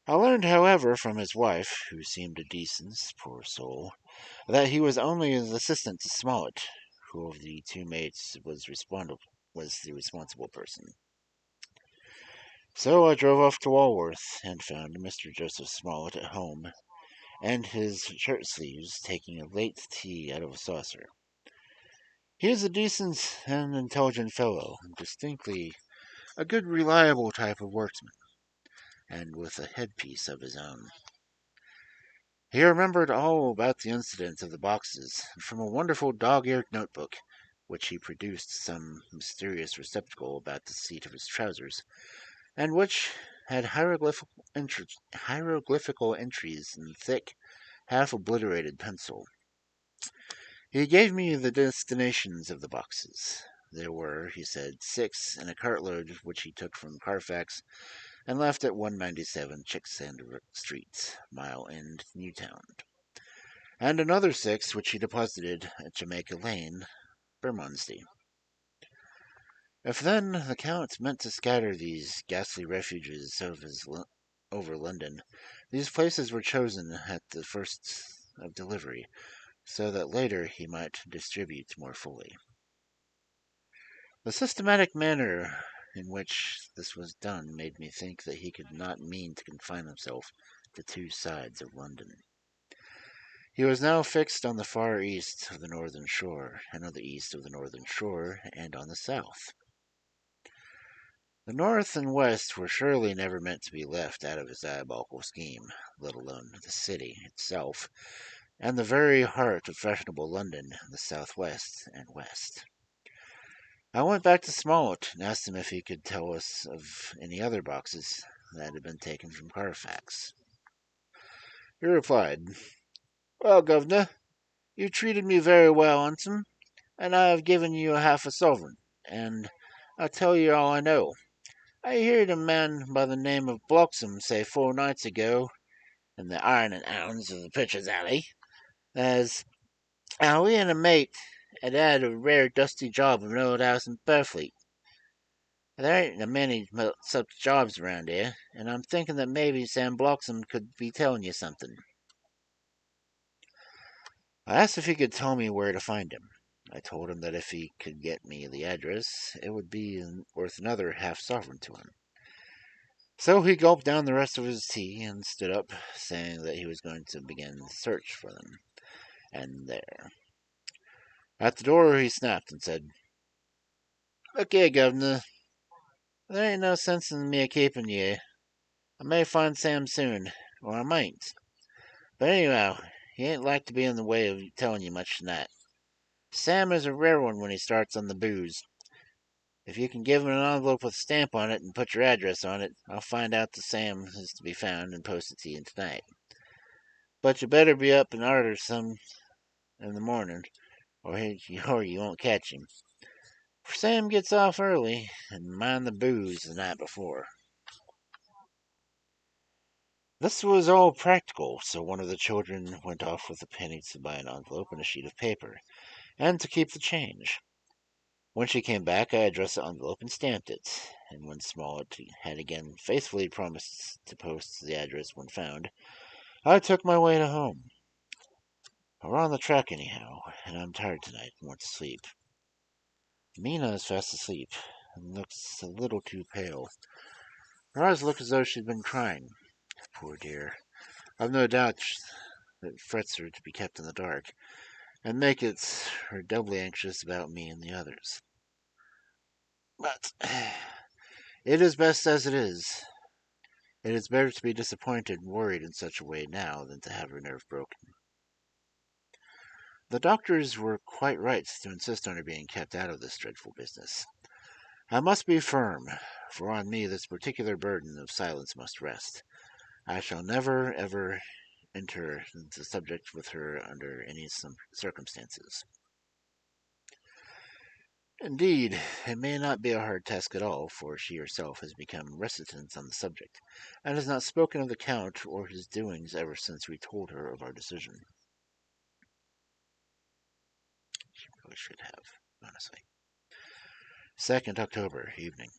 I learned, however, from his wife, who seemed a decent, poor soul, that he was only an assistant to Smollett, who of the two mates was the responsible person. So I drove off to Walworth, and found Mr. Joseph Smollett at home, and his shirt sleeves taking a late tea out of a saucer. He is a decent and intelligent fellow, distinctly a good reliable type of workman, and with a headpiece of his own. He remembered all about the incident of the boxes from a wonderful dog-eared notebook, which he produced some mysterious receptacle about the seat of his trousers, and which had hieroglyphical entries in thick, half-obliterated pencil. He gave me the destinations of the boxes. There were, he said, 6 in a cartload which he took from Carfax and left at 197 Chicksand Street, Mile End, Newtown, and another 6 which he deposited at Jamaica Lane, Bermondsey. If then the Count meant to scatter these ghastly refuges over London, these places were chosen at the first of delivery, so that later he might distribute more fully. The systematic manner in which this was done made me think that he could not mean to confine himself to 2 sides of London. He was now fixed on the far east of the northern shore, and on the east of the northern shore, and on the south. The north and west were surely never meant to be left out of his diabolical scheme, let alone the city itself, and the very heart of fashionable London, the southwest and west. I went back to Smollett and asked him if he could tell us of any other boxes that had been taken from Carfax. He replied, "Well, governor, you treated me very well on 'em, and I have given you half a sovereign, and I'll tell you all I know. I heard a man by the name of Bloxham say 4 nights ago, in the Iron and Hounds of the Pitcher's Alley, as how he and a mate had a rare dusty job of an old house in Burfleet. There ain't a many such jobs around here, and I'm thinking that maybe Sam Bloxham could be telling you something." I asked if he could tell me where to find him. I told him that if he could get me the address, it would be worth another half sovereign to him. So he gulped down the rest of his tea and stood up, saying that he was going to begin the search for them. And there. At the door he snapped and said, "Look here, governor. There ain't no sense in me keeping you. I may find Sam soon, or I mayn't. But anyhow, he ain't like to be in the way of telling you much tonight. Sam is a rare one when he starts on the booze. If you can give him an envelope with a stamp on it and put your address on it, I'll find out that Sam is to be found and post it to you tonight. But you better be up and arter some in the morning, or you won't catch him. For Sam gets off early, and mind the booze the night before." This was all practical, so one of the children went off with a penny to buy an envelope and a sheet of paper, and to keep the change. When she came back, I addressed the envelope and stamped it, and when Smollett had again faithfully promised to post the address when found, I took my way to home. We're on the track anyhow, and I'm tired tonight and want to sleep. Mina is fast asleep, and looks a little too pale. Her eyes look as though she'd been crying. Poor dear. I've no doubt that it frets her to be kept in the dark, and makes her doubly anxious about me and the others. But it is best as it is. It is better to be disappointed and worried in such a way now than to have her nerve broken. The doctors were quite right to insist on her being kept out of this dreadful business. I must be firm, for on me this particular burden of silence must rest. I shall never, ever enter the subject with her under any circumstances. Indeed, it may not be a hard task at all, for she herself has become reticent on the subject, and has not spoken of the Count or his doings ever since we told her of our decision. She really should have, honestly. 2nd October, evening.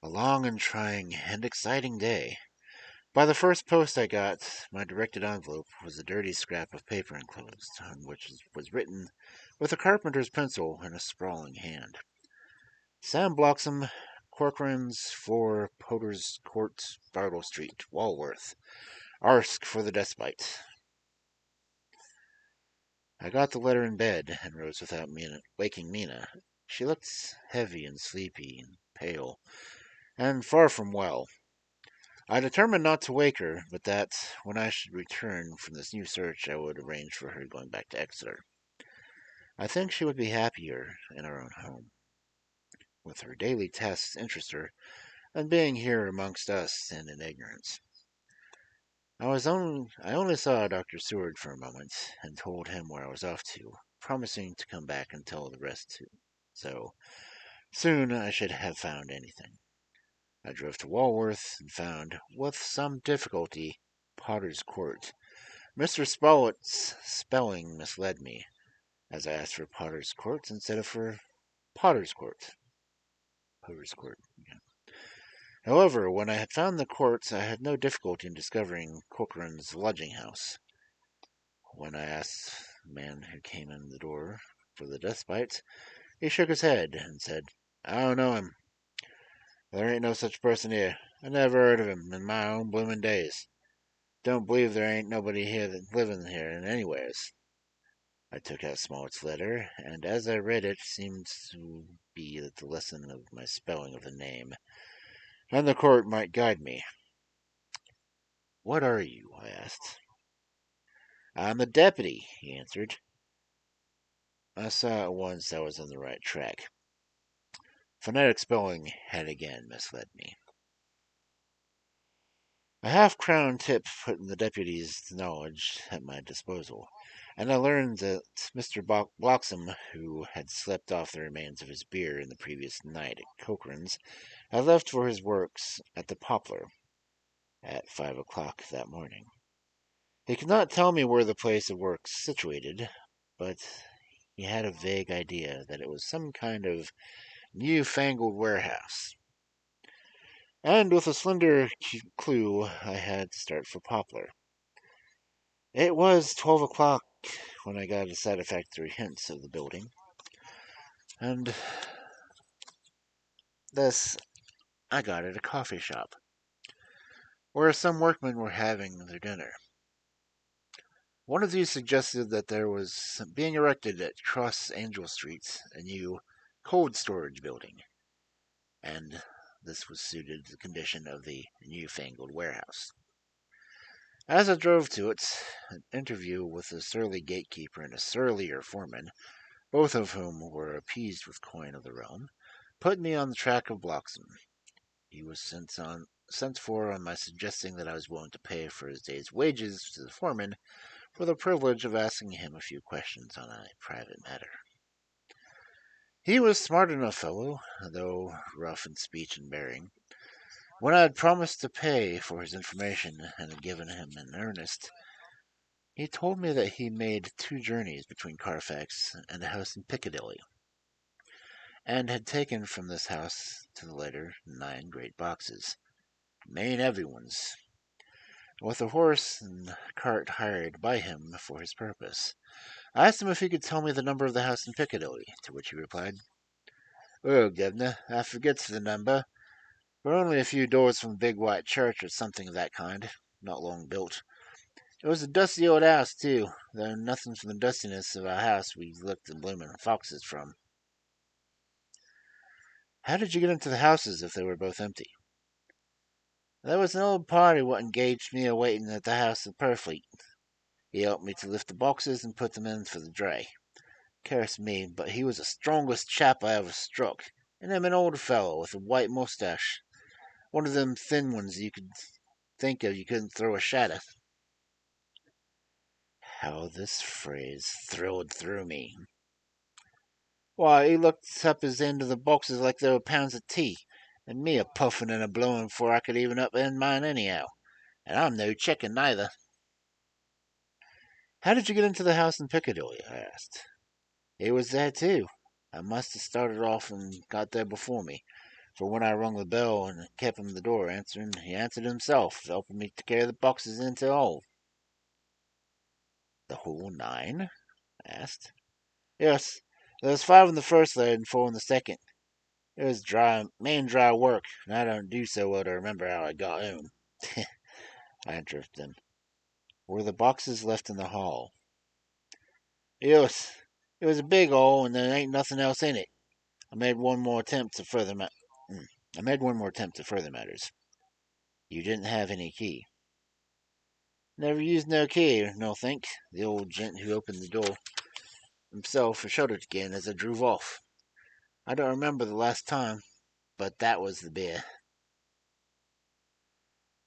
A long and trying and exciting day. By the first post I got, my directed envelope was a dirty scrap of paper enclosed, on which was written, with a carpenter's pencil in a sprawling hand, Sam Bloxham, Corcoran's Floor, Potter's Court, Bartle Street, Walworth. Arsk for the despite. I got the letter in bed and rose without waking Mina. She looked heavy and sleepy and pale, and far from well. I determined not to wake her, but that when I should return from this new search I would arrange for her going back to Exeter. I think she would be happier in her own home, with her daily tasks interest her, than being here amongst us and in ignorance. I only saw Dr. Seward for a moment, and told him where I was off to, promising to come back and tell the rest too. So soon I should have found anything. I drove to Walworth and found, with some difficulty, Potter's Court. Mr. Spollett's spelling misled me, as I asked for Potter's Court instead of for Potter's Court. Potter's Court. Yeah. However, when I had found the courts, I had no difficulty in discovering Corcoran's lodging house. When I asked the man who came in the door for the despite, he shook his head and said, I don't know him. There ain't no such person here. I never heard of him in my own bloomin' days. Don't believe there ain't nobody here that livin' here in anywheres. I took out Smollett's letter, and as I read it seemed to be that the lesson of my spelling of the name and the court might guide me. What are you? I asked. I'm the deputy, he answered. I saw at once I was on the right track. Phonetic spelling had again misled me. A half-crown tip put the deputy's knowledge at my disposal, and I learned that Mr. Bloxham, who had slept off the remains of his beer in the previous night at Cochrane's, had left for his works at the Poplar at 5 o'clock that morning. He could not tell me where the place of work situated, but he had a vague idea that it was some kind of new-fangled warehouse. And with a slender clue, I had to start for Poplar. It was 12 o'clock when I got a satisfactory hint of the building, and thus I got at a coffee shop, where some workmen were having their dinner. One of these suggested that there was being erected at Cross Angel Street a new cold storage building, and this was suited the condition of the newfangled warehouse. As I drove to it, an interview with a surly gatekeeper and a surlier foreman, both of whom were appeased with coin of the realm, put me on the track of Bloxham. He was sent for on my suggesting that I was willing to pay for his day's wages to the foreman for the privilege of asking him a few questions on a private matter. He was a smart enough fellow, though rough in speech and bearing. When I had promised to pay for his information and had given him an earnest, he told me that he made 2 journeys between Carfax and a house in Piccadilly, and had taken from this house to the latter 9 great boxes, main heavy ones, with a horse and cart hired by him for his purpose. I asked him if he could tell me the number of the house in Piccadilly, to which he replied, "Oh, governor, I forgets the number. We're only a few doors from the big white church or something of that kind, not long built. It was a dusty old house, too, though nothing from the dustiness of our house we looked the bloomin' foxes from." How did you get into the houses if they were both empty? There was an old party what engaged me a waiting at the house of Purfleet. He helped me to lift the boxes and put them in for the dray. Curse me, but he was the strongest chap I ever struck, and him an old fellow with a white moustache, one of them thin ones you could think of you couldn't throw a shadder. How this phrase thrilled through me. Why, he looked up his end of the boxes like they were pounds of tea, and me a puffing and a blowing before I could even upend mine anyhow. And I'm no chicken neither. How did you get into the house in Piccadilly? I asked. He was there too. I must have started off and got there before me, for when I rung the bell and kept him the door answering, he answered himself, helping me to carry the boxes into all. The whole 9? I asked. Yes, there was 5 in the first layer and 4 in the second. It was dry work, and I don't do so well to remember how I got home. I interrupted him. Were the boxes left in the hall? Yes, it was a big hole, and there ain't nothing else in it. I made one more attempt to further matters. You didn't have any key. Never used no key, no think. The old gent who opened the door himself shut it again as I drove off. I don't remember the last time, but that was the beer.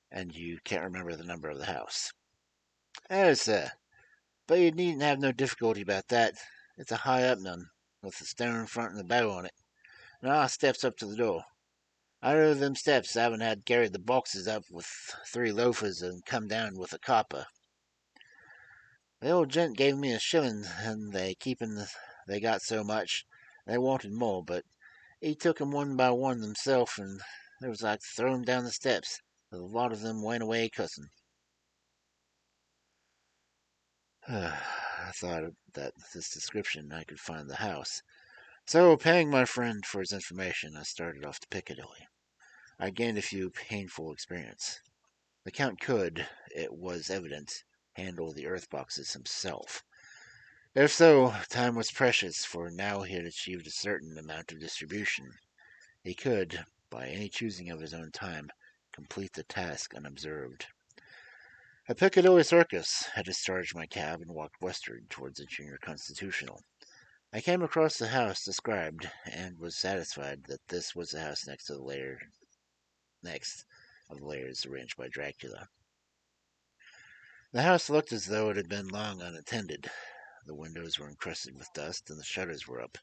And you can't remember the number of the house. No, sir. But you needn't have no difficulty about that. It's a high up one, with a stone front and a bow on it. And our steps up to the door. I know them steps. I haven't had carried the boxes up with 3 loafers and come down with a copper. The old gent gave me a shilling, and they got so much, they wanted more, but he took 'em one by one himself, and it was like throw 'em down the steps. A lot of them went away cussin'. I thought that this description I could find the house. So, paying my friend for his information, I started off to Piccadilly. I gained a few painful experience. The Count could, it was evident, handle the earth boxes himself. If so, time was precious, for now he had achieved a certain amount of distribution. He could, by any choosing of his own time, complete the task unobserved. At Piccadilly Circus, I discharged my cab and walked westward towards the Junior Constitutional. I came across the house described, and was satisfied that this was the house next of the layers arranged by Dracula. The house looked as though it had been long unattended. The windows were encrusted with dust, and the shutters were up,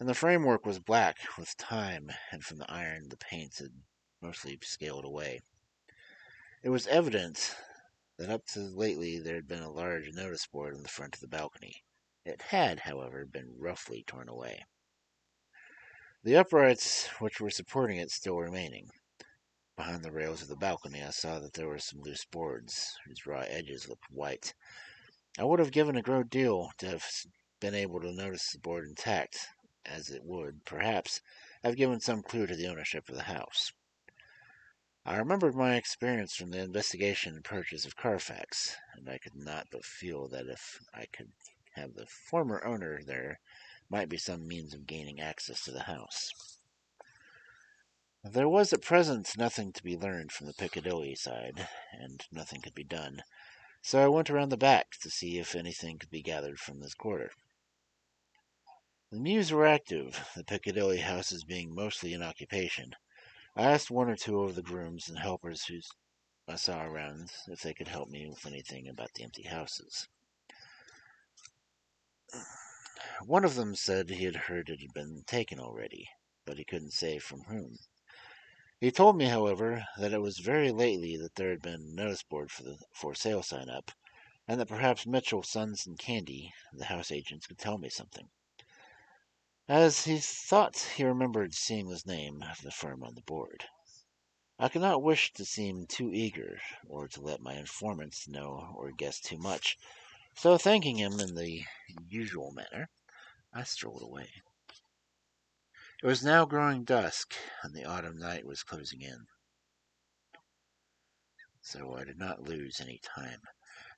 and the framework was black with time, and from the iron the paint had mostly scaled away. It was evident that up to lately there had been a large notice board on the front of the balcony. It had, however, been roughly torn away. The uprights which were supporting it still remaining. Behind the rails of the balcony I saw that there were some loose boards, whose raw edges looked white. I would have given a great deal to have been able to notice the board intact, as it would, perhaps, have given some clue to the ownership of the house. I remembered my experience from the investigation and purchase of Carfax, and I could not but feel that if I could have the former owner there might be some means of gaining access to the house. There was at present nothing to be learned from the Piccadilly side, and nothing could be done, so I went around the back to see if anything could be gathered from this quarter. The mews were active, the Piccadilly houses being mostly in occupation. I asked 1 or 2 of the grooms and helpers who I saw around if they could help me with anything about the empty houses. One of them said he had heard it had been taken already, but he couldn't say from whom. He told me, however, that it was very lately that there had been a notice board for the for sale sign up, and that perhaps Mitchell, Sons and Candy, the house agents, could tell me something, as he thought he remembered seeing the name of the firm on the board. I could not wish to seem too eager, or to let my informants know or guess too much, so thanking him in the usual manner, I strolled away. It was now growing dusk, and the autumn night was closing in, so I did not lose any time.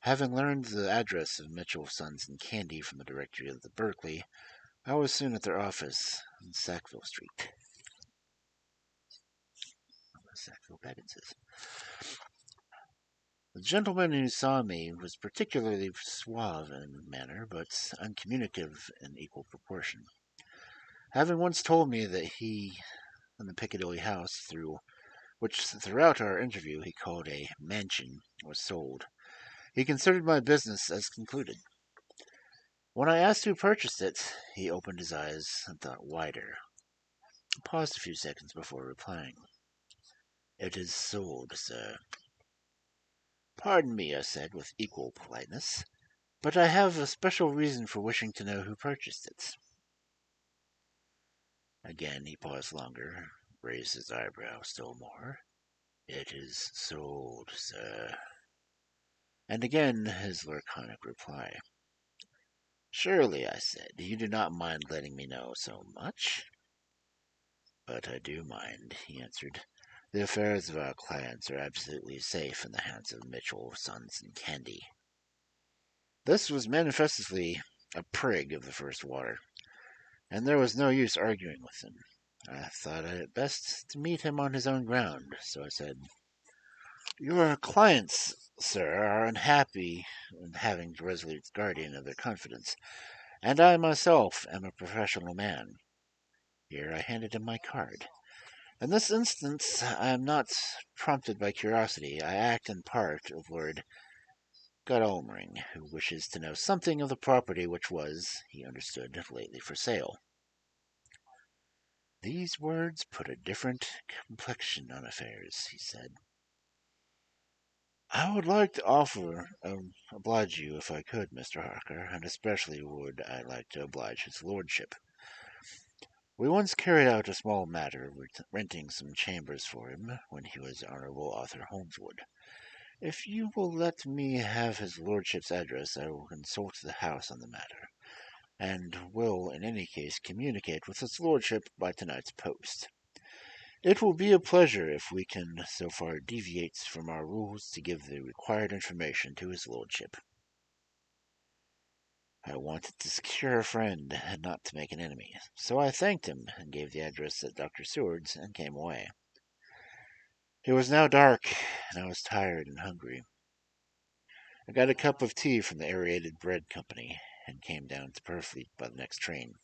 Having learned the address of Mitchell, Sons and Candy from the directory of the Berkeley, I was soon at their office on Sackville Street. Sackville Bagginses. The gentleman who saw me was particularly suave in manner, but uncommunicative in equal proportion. Having once told me that he and the Piccadilly house, which throughout our interview he called a mansion, was sold, He considered my business as concluded. When I asked who purchased it, he opened his eyes and thought wider. He paused a few seconds before replying. It is sold, sir. Pardon me, I said with equal politeness, but I have a special reason for wishing to know who purchased it. Again he paused longer, raised his eyebrow still more. It is sold, sir. And again his laconic reply. Surely, I said, you do not mind letting me know so much? But I do mind, he answered. The affairs of our clients are absolutely safe in the hands of Mitchell, Sons, and Candy. This was manifestly a prig of the first water, and there was no use arguing with him. I thought it best to meet him on his own ground, so I said, Your clients, sir, are unhappy in having the resolute guardian of their confidence, and I myself am a professional man. Here I handed him my card. In this instance, I am not prompted by curiosity. I act in part of Lord Godalming, who wishes to know something of the property which was, he understood, lately for sale. These words put a different complexion on affairs, he said. I would like to oblige you if I could, Mr. Harker, and especially would I like to oblige his lordship. We once carried out a small matter, renting some chambers for him when he was Honorable Arthur Holmeswood. If you will let me have his lordship's address, I will consult the house on the matter, and will, in any case, communicate with his lordship by tonight's post. It will be a pleasure if we can so far deviate from our rules to give the required information to his lordship. I wanted to secure a friend and not to make an enemy, so I thanked him and gave the address at Dr. Seward's and came away. It was now dark, and I was tired and hungry. I got a cup of tea from the Aerated Bread Company and came down to Purfleet by the next train.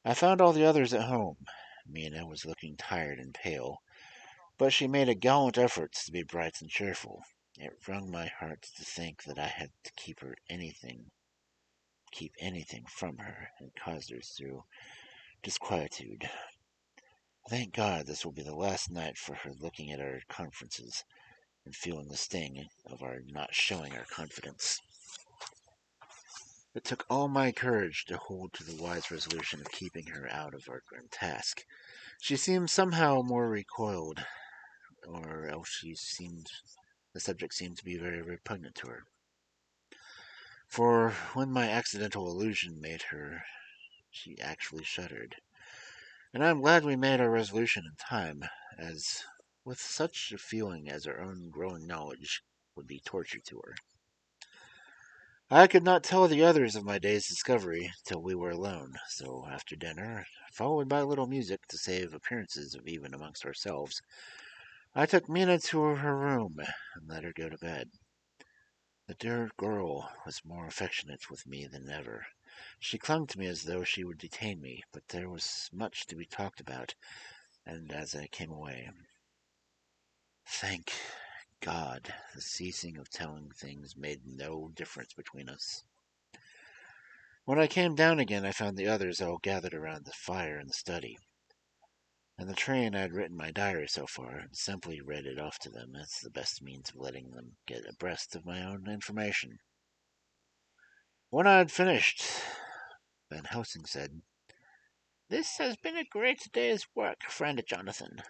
I found all the others at home. Mina was looking tired and pale, but she made a gallant effort to be bright and cheerful. It wrung my heart to think that I had to keep anything from her, and caused her through disquietude. Thank God this will be the last night for her looking at our conferences and feeling the sting of our not showing our confidence. It took all my courage to hold to the wise resolution of keeping her out of our grim task. She seemed somehow more recoiled, or else the subject seemed to be very repugnant to her. For when my accidental allusion made her, she actually shuddered. And I am glad we made our resolution in time, as with such a feeling as our own growing knowledge would be torture to her. I could not tell the others of my day's discovery till we were alone, so after dinner, followed by a little music to save appearances of even amongst ourselves, I took Mina to her room and let her go to bed. The dear girl was more affectionate with me than ever. She clung to me as though she would detain me, but there was much to be talked about, and as I came away, thank God, the ceasing of telling things made no difference between us. When I came down again, I found the others all gathered around the fire in the study. In the train, I had written my diary so far, and simply read it off to them as the best means of letting them get abreast of my own information. When I had finished, Van Helsing said, This has been a great day's work, friend Jonathan.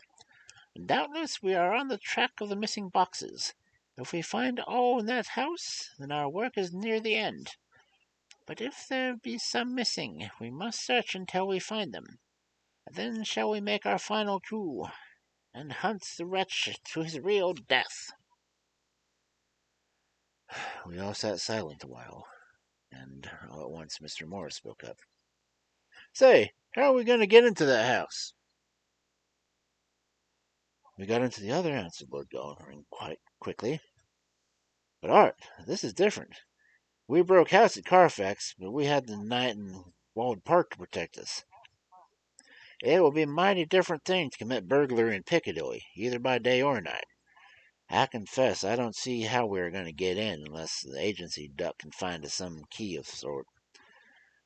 Doubtless we are on the track of the missing boxes. If we find all in that house, then our work is near the end. But if there be some missing, we must search until we find them. Then shall we make our final coup, and hunt the wretch to his real death. We all sat silent a while, and all at once Mr. Morris spoke up. Say, how are we going to get into that house? We got into the other, answered Lord Goldring quite quickly. But Art, this is different. We broke house at Carfax, but we had the night in Walled Park to protect us. It will be a mighty different thing to commit burglary in Piccadilly, either by day or night. I confess I don't see how we're going to get in unless the agency duck can find us some key of sort.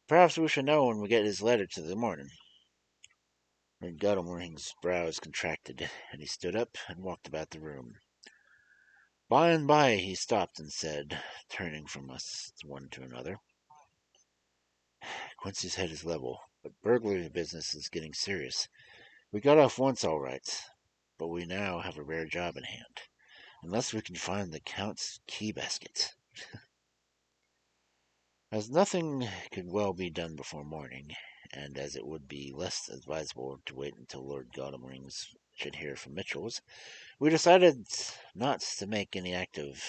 Perhaps we shall know when we get his letter to the morning. And Godalming's brows contracted, and he stood up and walked about the room. By and by he stopped and said, turning from us one to another, Quincy's head is level, but burglary business is getting serious. We got off once all right, but we now have a rare job in hand. Unless we can find the Count's key basket. As nothing could well be done before morning, and as it would be less advisable to wait until Lord Godalming's should hear from Mitchell's, we decided not to make any active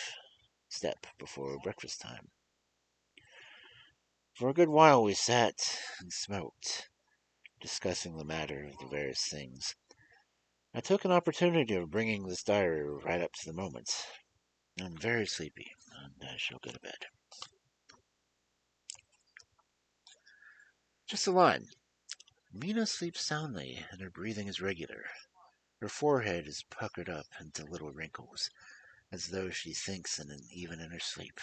step before breakfast time. For a good while we sat and smoked, discussing the matter of the various things. I took an opportunity of bringing this diary right up to the moment. I'm very sleepy, and I shall go to bed. Just a line. Mina sleeps soundly, and her breathing is regular. Her forehead is puckered up into little wrinkles, as though she thinks even in her sleep.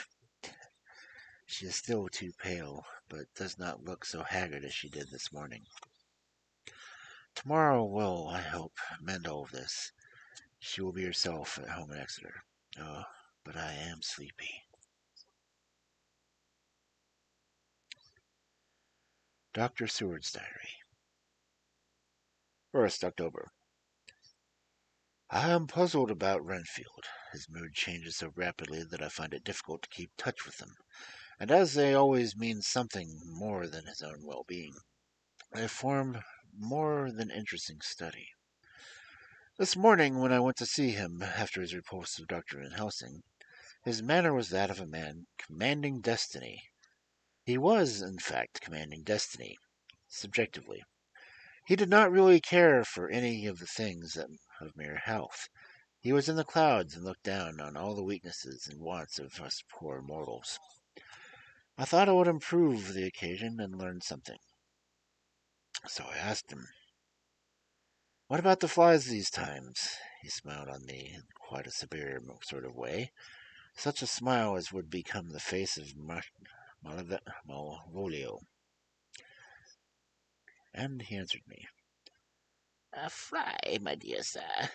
She is still too pale, but does not look so haggard as she did this morning. Tomorrow will, I hope, mend all of this. She will be herself at home in Exeter. Oh, but I am sleepy. Dr. Seward's Diary. 1st October. I am puzzled about Renfield. His mood changes so rapidly that I find it difficult to keep touch with him, and as they always mean something more than his own well-being, they form more than interesting study. This morning, when I went to see him after his repulsive doctor in Helsing, his manner was that of a man commanding destiny. He was, in fact, commanding destiny, subjectively. He did not really care for any of the things of mere health. He was in the clouds and looked down on all the weaknesses and wants of us poor mortals. I thought I would improve the occasion and learn something. So I asked him, What about the flies these times? He smiled on me in quite a severe sort of way, such a smile as would become the face of Malvolio. And he answered me. A fly, my dear sir,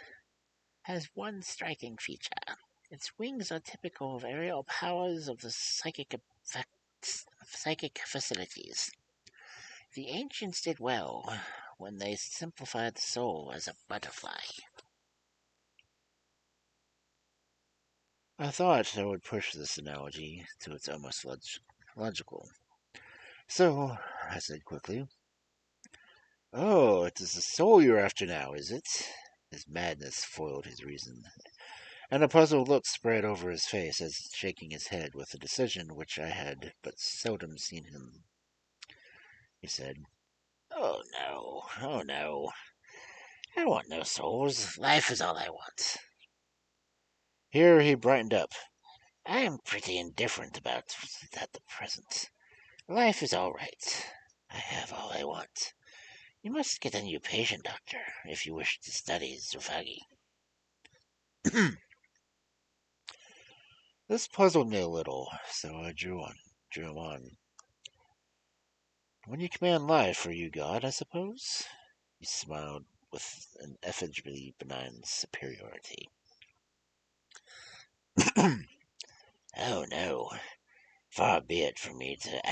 has one striking feature. Its wings are typical of aerial powers of the psychic facilities. The ancients did well when they simplified the soul as a butterfly. I thought I would push this analogy to its almost logical. So I said quickly, Oh, it is the soul you're after now, is it? His madness foiled his reason, and a puzzled look spread over his face as shaking his head with a decision which I had but seldom seen him. He said, Oh no, oh no. I want no souls. Life is all I want. Here he brightened up. I am pretty indifferent about it at the present. Life is all right. I have all I want. You must get a new patient, doctor, if you wish to study zoophagy. This puzzled me a little, so I drew him on. When you command life, are you God, I suppose? He smiled with an effably benign superiority. Oh no, far be it from me to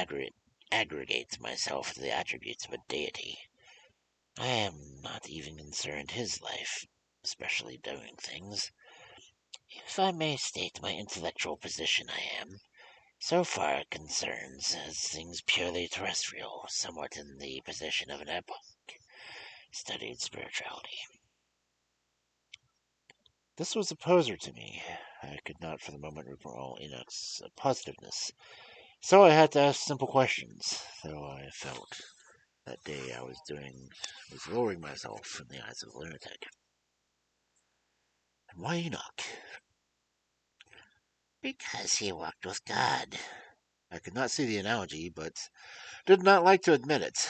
aggregate myself to the attributes of a deity. I am not even concerned his life, especially doing things. If I may state my intellectual position, I am, so far it concerns as things purely terrestrial, somewhat in the position of an epoch, studied spirituality. This was a poser to me. I could not for the moment recall Enoch's positiveness, so I had to ask simple questions, though I felt that day I was lowering myself in the eyes of a lunatic. And why Enoch? Because he walked with God. I could not see the analogy, but did not like to admit it,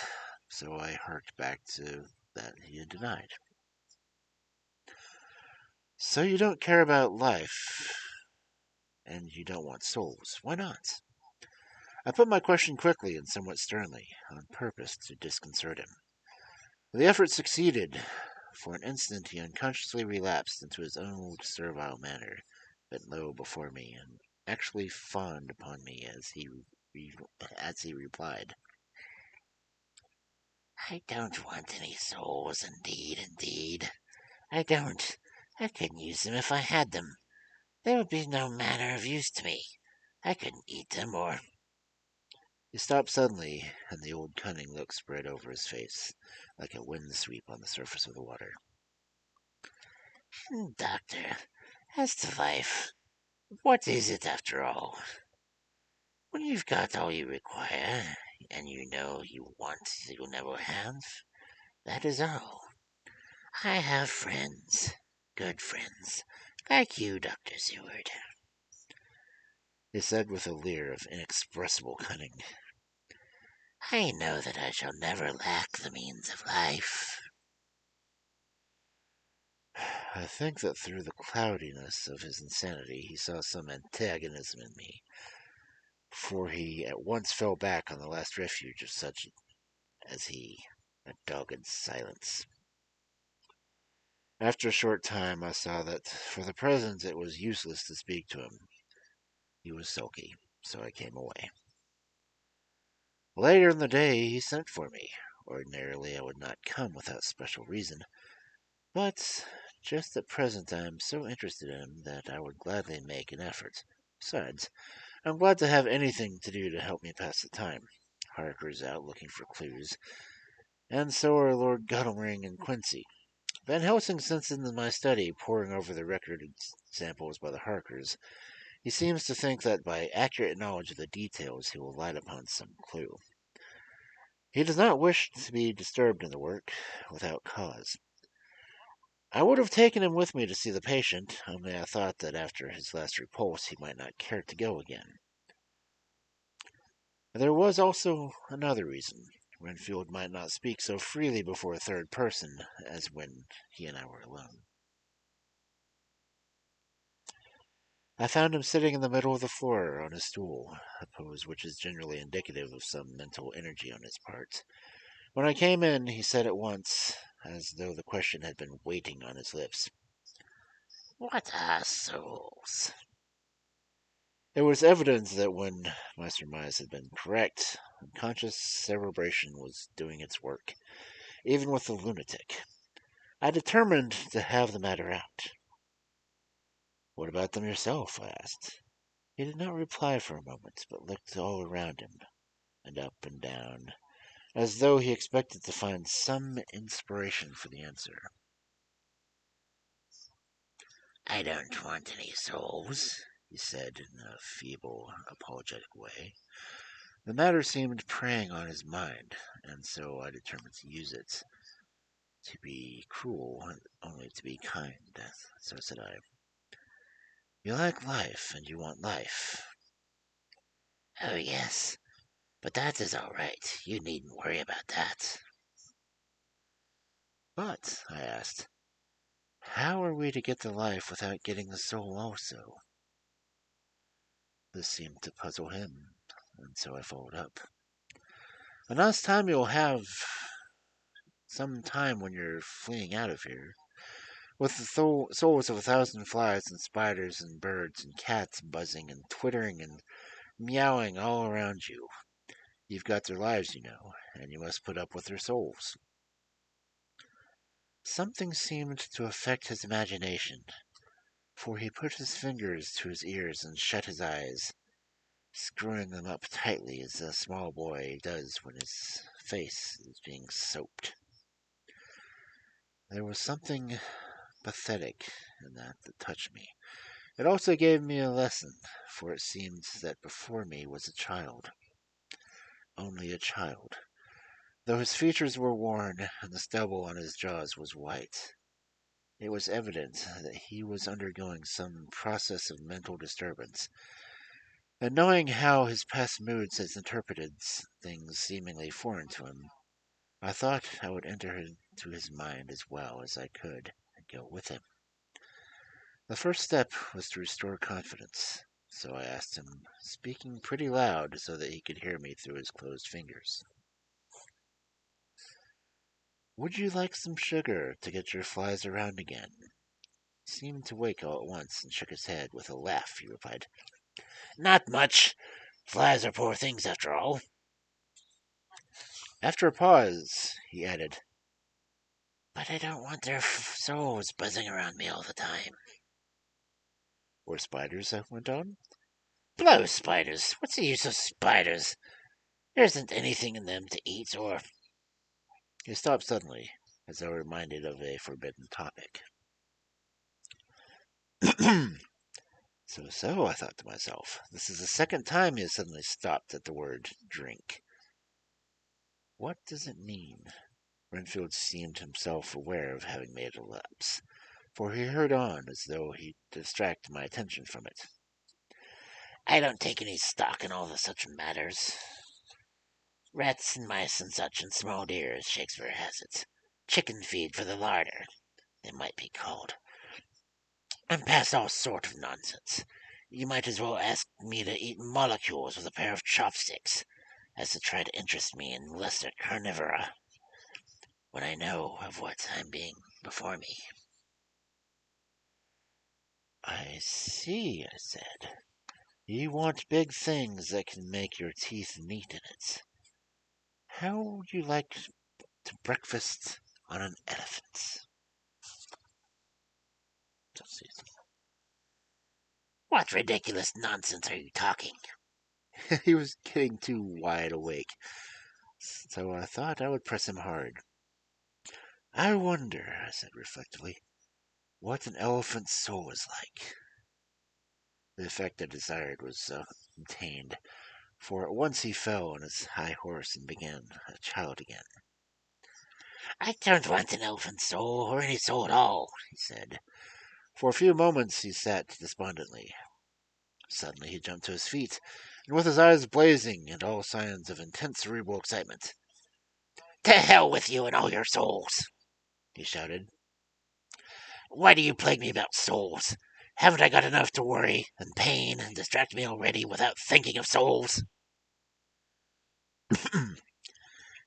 so I harked back to that he had denied. So you don't care about life, and you don't want souls. Why not? I put my question quickly and somewhat sternly, on purpose to disconcert him. The effort succeeded. For an instant he unconsciously relapsed into his old servile manner, bent low before me, and actually fawned upon me as he replied, "I don't want any souls, indeed, indeed. I don't. I couldn't use them if I had them. They would be no manner of use to me. I couldn't eat them or—" He stopped suddenly, and the old cunning look spread over his face, like a wind sweep on the surface of the water. "Doctor, as to life, what is it after all? When you've got all you require, and you know you want you'll never have, that is all. I have friends, good friends, like you, Dr. Seward," he said with a leer of inexpressible cunning. "I know that I shall never lack the means of life." I think that through the cloudiness of his insanity he saw some antagonism in me, for he at once fell back on the last refuge of such as he, a dogged silence. After a short time I saw that for the present it was useless to speak to him. He was sulky, so I came away. Later in the day he sent for me. Ordinarily I would not come without special reason, but just at present I am so interested in him that I would gladly make an effort. Besides, I'm glad to have anything to do to help me pass the time. Harker's out looking for clues, and so are Lord Godalming and Quincy. Van Helsing sits in my study, poring over the record samples by the Harkers. He seems to think that by accurate knowledge of the details he will light upon some clue. He does not wish to be disturbed in the work without cause. I would have taken him with me to see the patient, only I thought that after his last repulse he might not care to go again. There was also another reason. Renfield might not speak so freely before a third person as when he and I were alone. I found him sitting in the middle of the floor on his stool, a pose which is generally indicative of some mental energy on his part. When I came in, he said at once, as though the question had been waiting on his lips, "What are souls?" It was evident that when my surmise had been correct, unconscious cerebration was doing its work, even with the lunatic. I determined to have the matter out. "What about them yourself?" I asked. He did not reply for a moment, but looked all around him, and up and down, as though he expected to find some inspiration for the answer. "I don't want any souls," he said in a feeble, apologetic way. The matter seemed preying on his mind, and so I determined to use it. To be cruel, only to be kind. So said I, "You like life, and you want life." "Oh, yes, but that is all right. You needn't worry about that." "But," I asked, "how are we to get the life without getting the soul also?" This seemed to puzzle him, and so I followed up. "The last time you'll have some time when you're fleeing out of here, with the souls of 1,000 flies and spiders and birds and cats buzzing and twittering and meowing all around you. You've got their lives, you know, and you must put up with their souls." Something seemed to affect his imagination, for he put his fingers to his ears and shut his eyes, screwing them up tightly as a small boy does when his face is being soaped. There was something pathetic in that touched me. It also gave me a lesson, for it seemed that before me was a child. Only a child, though his features were worn and the stubble on his jaws was white. It was evident that he was undergoing some process of mental disturbance, and knowing how his past moods had interpreted things seemingly foreign to him, I thought I would enter into his mind as well as I could and go with him. The first step was to restore confidence, so I asked him, speaking pretty loud so that he could hear me through his closed fingers. Would you like some sugar to get your flies around again? He seemed to wake all at once and shook his head. With a laugh, he replied, Not much. Flies are poor things after all. After a pause, he added, But I don't want their souls buzzing around me all the time. or spiders, I went on. Blow spiders. What's the use of spiders? There isn't anything in them to eat or... He stopped suddenly, as though reminded of a forbidden topic. So, I thought to myself. This is the second time he has suddenly stopped at the word drink. What does it mean? Renfield seemed himself aware of having made a lapse, for he hurried on as though he distracted my attention from it. I don't take any stock in all the such matters. Rats and mice and such, and small deer, as Shakespeare has it. Chicken feed for the larder, they might be called. I'm past all sort of nonsense. You might as well ask me to eat molecules with a pair of chopsticks as to try to interest me in lesser carnivora when I know of what I'm being before me. I see, I said. You want big things that can make your teeth meet in it. How would you like to breakfast on an elephant? What ridiculous nonsense are you talking? He was getting too wide awake, so I thought I would press him hard. I wonder, I said reflectively, what an elephant's soul is like. The effect I desired was obtained, for at once he fell on his high horse and began a child again. I don't want an elephant's soul, or any soul at all, he said. For a few moments he sat despondently. Suddenly he jumped to his feet, and with his eyes blazing and all signs of intense cerebral excitement, To hell with you and all your souls, he shouted. Why do you plague me about souls? Haven't I got enough to worry and pain and distract me already without thinking of souls?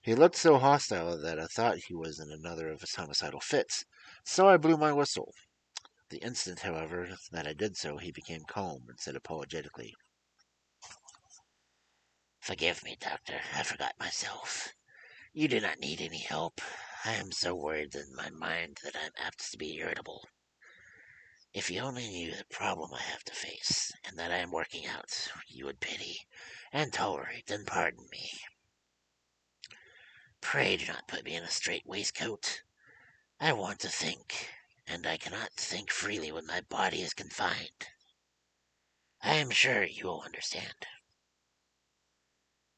He looked so hostile that I thought he was in another of his homicidal fits, so I blew my whistle. The instant, however, that I did so, he became calm and said apologetically, Forgive me, Doctor. I forgot myself. You do not need any help. I am so worried in my mind that I am apt to be irritable. If you only knew the problem I have to face, and that I am working out, you would pity, and tolerate, and pardon me. Pray do not put me in a strait waistcoat. I want to think, and I cannot think freely when my body is confined. I am sure you will understand.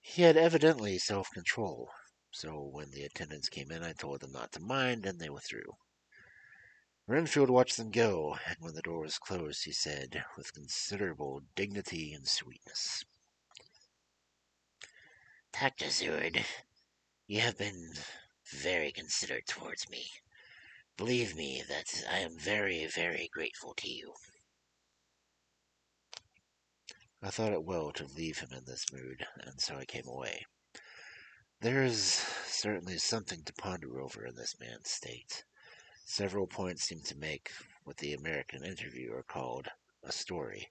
He had evidently self-control, so when the attendants came in I told them not to mind, and they withdrew. Renfield watched them go, and when the door was closed he said, with considerable dignity and sweetness, Dr. Seward, you have been very considerate towards me. Believe me that I am very, very grateful to you. I thought it well to leave him in this mood, and so I came away. There is certainly something to ponder over in this man's state. Several points seem to make what the American interviewer called a story.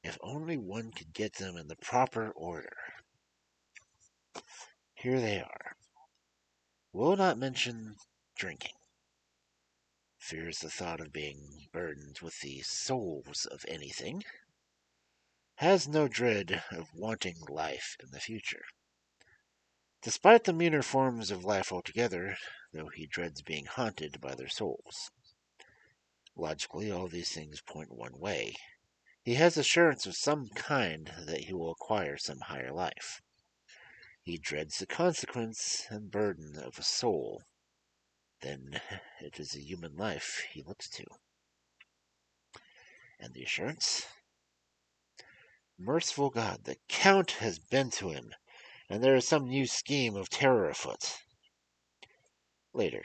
If only one could get them in the proper order. Here they are. Will not mention drinking. Fears the thought of being burdened with the souls of anything. Has no dread of wanting life in the future. Despite the meaner forms of life altogether, though he dreads being haunted by their souls. Logically, all these things point one way. He has assurance of some kind that he will acquire some higher life. He dreads the consequence and burden of a soul. Then it is a human life he looks to. And the assurance? Merciful God, the Count has been to him, and there is some new scheme of terror afoot. Later,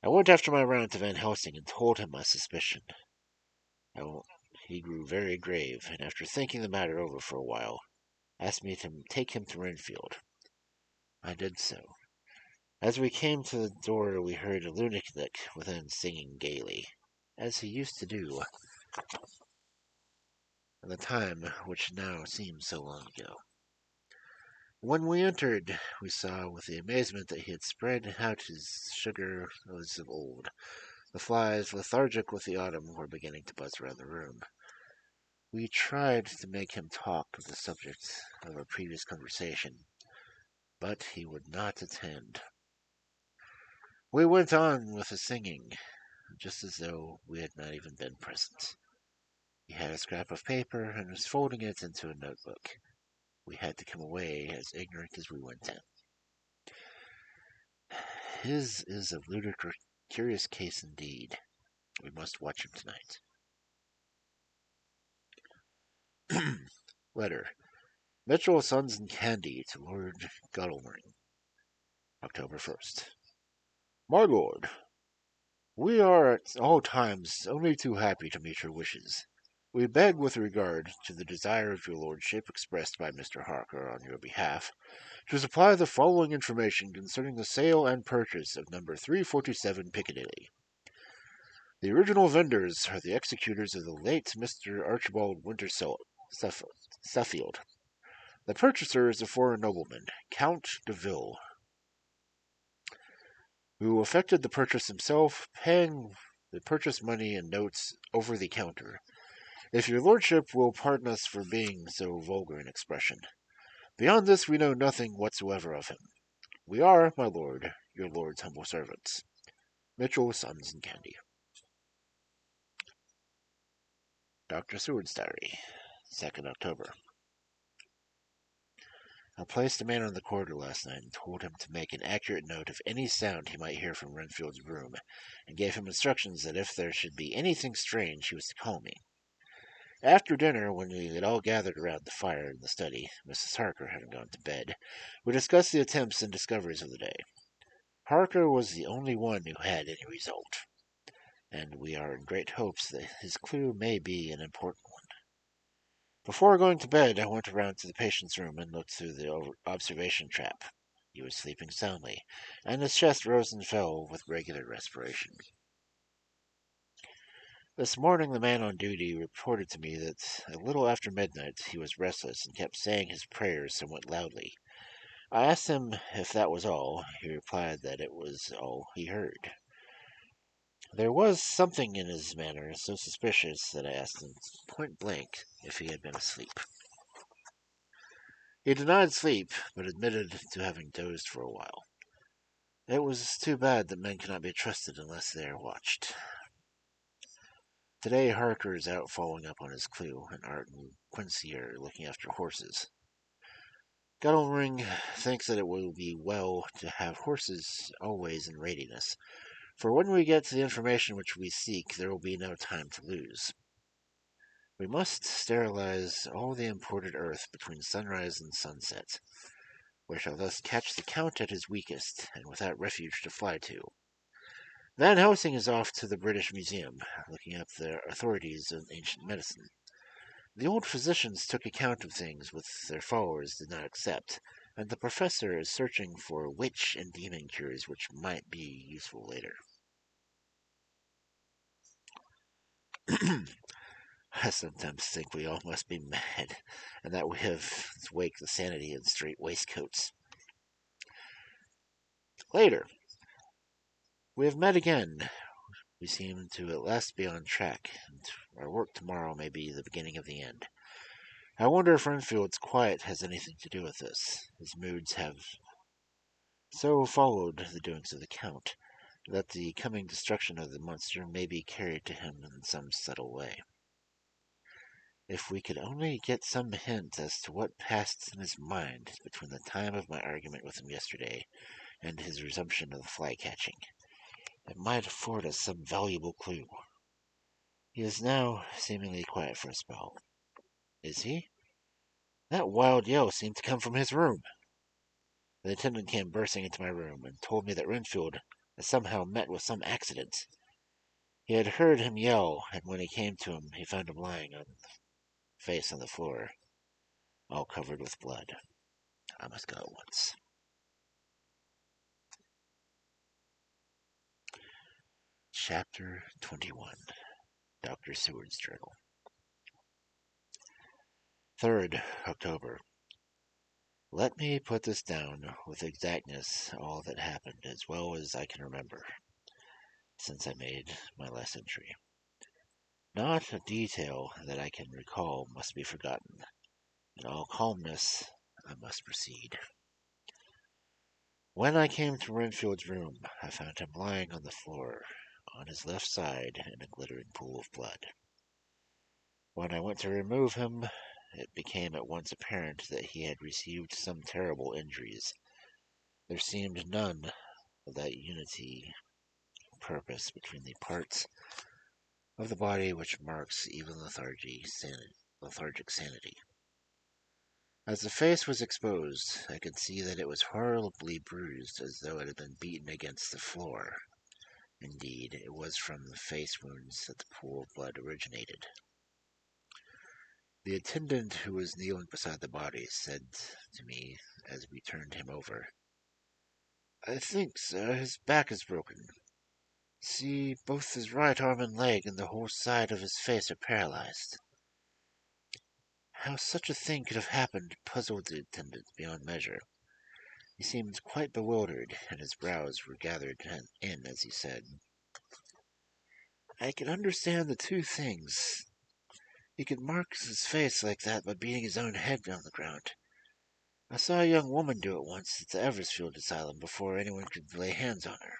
I went after my round to Van Helsing and told him my suspicion. He grew very grave, and after thinking the matter over for a while, asked me to take him to Renfield. I did so. As we came to the door, we heard a lunatic within singing gaily, as he used to do at the time which now seems so long ago. When we entered, we saw with the amazement that he had spread out his sugar as of old. The flies, lethargic with the autumn, were beginning to buzz around the room. We tried to make him talk of the subject of our previous conversation, but he would not attend. We went on with the singing, just as though we had not even been present. He had a scrap of paper and was folding it into a notebook. We had to come away as ignorant as we went in. His is a ludicrous, curious case indeed. We must watch him tonight. Letter. Mitchell, Sons and Candy to Lord Godalming. October 1st. My lord, we are at all times only too happy to meet your wishes. We beg with regard to the desire of your lordship expressed by Mr. Harker on your behalf, to supply the following information concerning the sale and purchase of number 347 Piccadilly. The original vendors are the executors of the late Mr. Archibald Suffield. The purchaser is a foreign nobleman, Count de Ville, who effected the purchase himself, paying the purchase money in notes over the counter. If your lordship will pardon us for being so vulgar in expression. Beyond this we know nothing whatsoever of him. We are, my lord, your lord's humble servants. Mitchell, Sons and Candy. Dr. Seward's Diary, 2nd October. I placed a man on the corridor last night and told him to make an accurate note of any sound he might hear from Renfield's room, and gave him instructions that if there should be anything strange he was to call me. After dinner, when we had all gathered around the fire in the study, Mrs. Harker having gone to bed, we discussed the attempts and discoveries of the day. Harker was the only one who had any result, and we are in great hopes that his clue may be an important one. Before going to bed, I went around to the patient's room and looked through the observation trap. He was sleeping soundly, and his chest rose and fell with regular respiration. This morning the man on duty reported to me that a little after midnight he was restless and kept saying his prayers somewhat loudly. I asked him if that was all. He replied that it was all he heard. There was something in his manner so suspicious that I asked him point blank if he had been asleep. He denied sleep, but admitted to having dozed for a while. It was too bad that men cannot be trusted unless they are watched. Today Harker is out following up on his clue, and Art and Quincy are looking after horses. Godalming thinks that it will be well to have horses always in readiness, for when we get to the information which we seek, there will be no time to lose. We must sterilize all the imported earth between sunrise and sunset. We shall thus catch the Count at his weakest, and without refuge to fly to. Van Helsing is off to the British Museum, looking up the authorities of ancient medicine. The old physicians took account of things which their followers did not accept, and the professor is searching for witch and demon cures which might be useful later. I sometimes think we all must be mad, and that we have waked the sanity in straight waistcoats. Later. We have met again. We seem to at last be on track, and our work tomorrow may be the beginning of the end. I wonder if Renfield's quiet has anything to do with this. His moods have so followed the doings of the Count, that the coming destruction of the monster may be carried to him in some subtle way. If we could only get some hint as to what passed in his mind between the time of my argument with him yesterday and his resumption of the fly-catching, it might afford us some valuable clue. He is now seemingly quiet for a spell. Is he? That wild yell seemed to come from his room. The attendant came bursting into my room and told me that Renfield had somehow met with some accident. He had heard him yell, and when he came to him, he found him lying on face on the floor, all covered with blood. I must go at once. Chapter 21. Dr. Seward's Journal. 3rd October. Let me put this down with exactness, all that happened, as well as I can remember, since I made my last entry. Not a detail that I can recall must be forgotten. In all calmness, I must proceed. When I came to Renfield's room, I found him lying on the floor, on his left side, in a glittering pool of blood. When I went to remove him, it became at once apparent that he had received some terrible injuries. There seemed none of that unity of purpose between the parts of the body which marks even lethargic sanity. As the face was exposed, I could see that it was horribly bruised, as though it had been beaten against the floor. Indeed, it was from the face wounds that the pool of blood originated. The attendant who was kneeling beside the body said to me as we turned him over, "I think, sir, his back is broken. See, both his right arm and leg and the whole side of his face are paralyzed." How such a thing could have happened puzzled the attendant beyond measure. He seemed quite bewildered, and his brows were gathered in as he said, "I can understand the two things. He could mark his face like that by beating his own head on the ground. I saw a young woman do it once at the Eversfield Asylum before anyone could lay hands on her.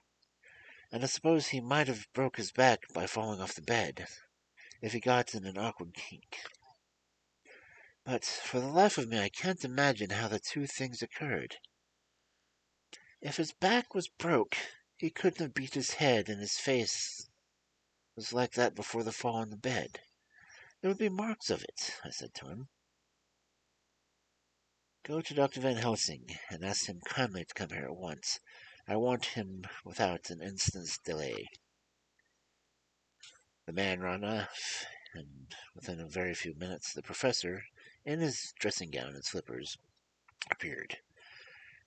And I suppose he might have broke his back by falling off the bed, if he got in an awkward kink. But for the life of me, I can't imagine how the two things occurred. If his back was broke, he couldn't have beat his head, and his face was like that before the fall on the bed. There would be marks of it," I said to him. "Go to Dr. Van Helsing, and ask him kindly to come here at once. I want him without an instant's delay." The man ran off, and within a very few minutes the professor, in his dressing gown and slippers, appeared.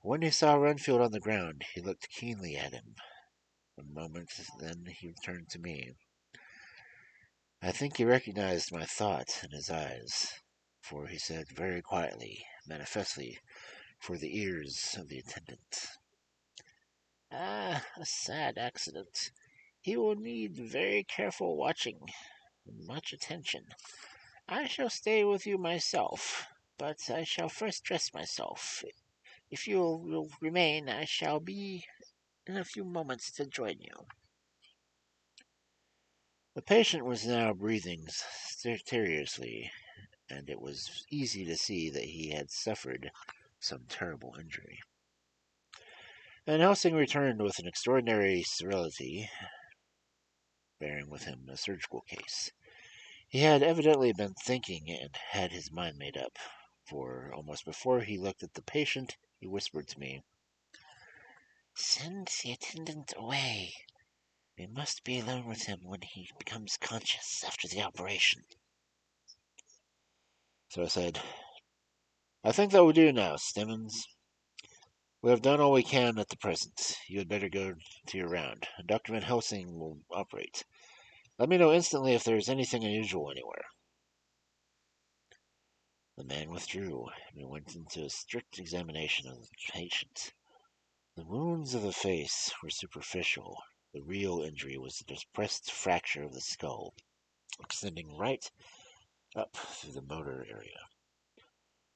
When he saw Renfield on the ground, he looked keenly at him. A moment, then he turned to me. I think he recognized my thought in his eyes, for he said very quietly, manifestly for the ears of the attendant, "Ah, a sad accident. He will need very careful watching and much attention. I shall stay with you myself, but I shall first dress myself. If you will remain, I shall be in a few moments to join you." The patient was now breathing stertorously, and it was easy to see that he had suffered some terrible injury. Van Helsing returned with an extraordinary celerity, bearing with him a surgical case. He had evidently been thinking and had his mind made up, for almost before he looked at the patient, he whispered to me, "Send the attendant away. We must be alone with him when he becomes conscious after the operation." So I said, "I think that will do now, Stemmons. We have done all we can at the present. You had better go to your round. Dr. Van Helsing will operate. Let me know instantly if there is anything unusual anywhere." The man withdrew, and we went into a strict examination of the patient. The wounds of the face were superficial. The real injury was a depressed fracture of the skull, extending right up through the motor area.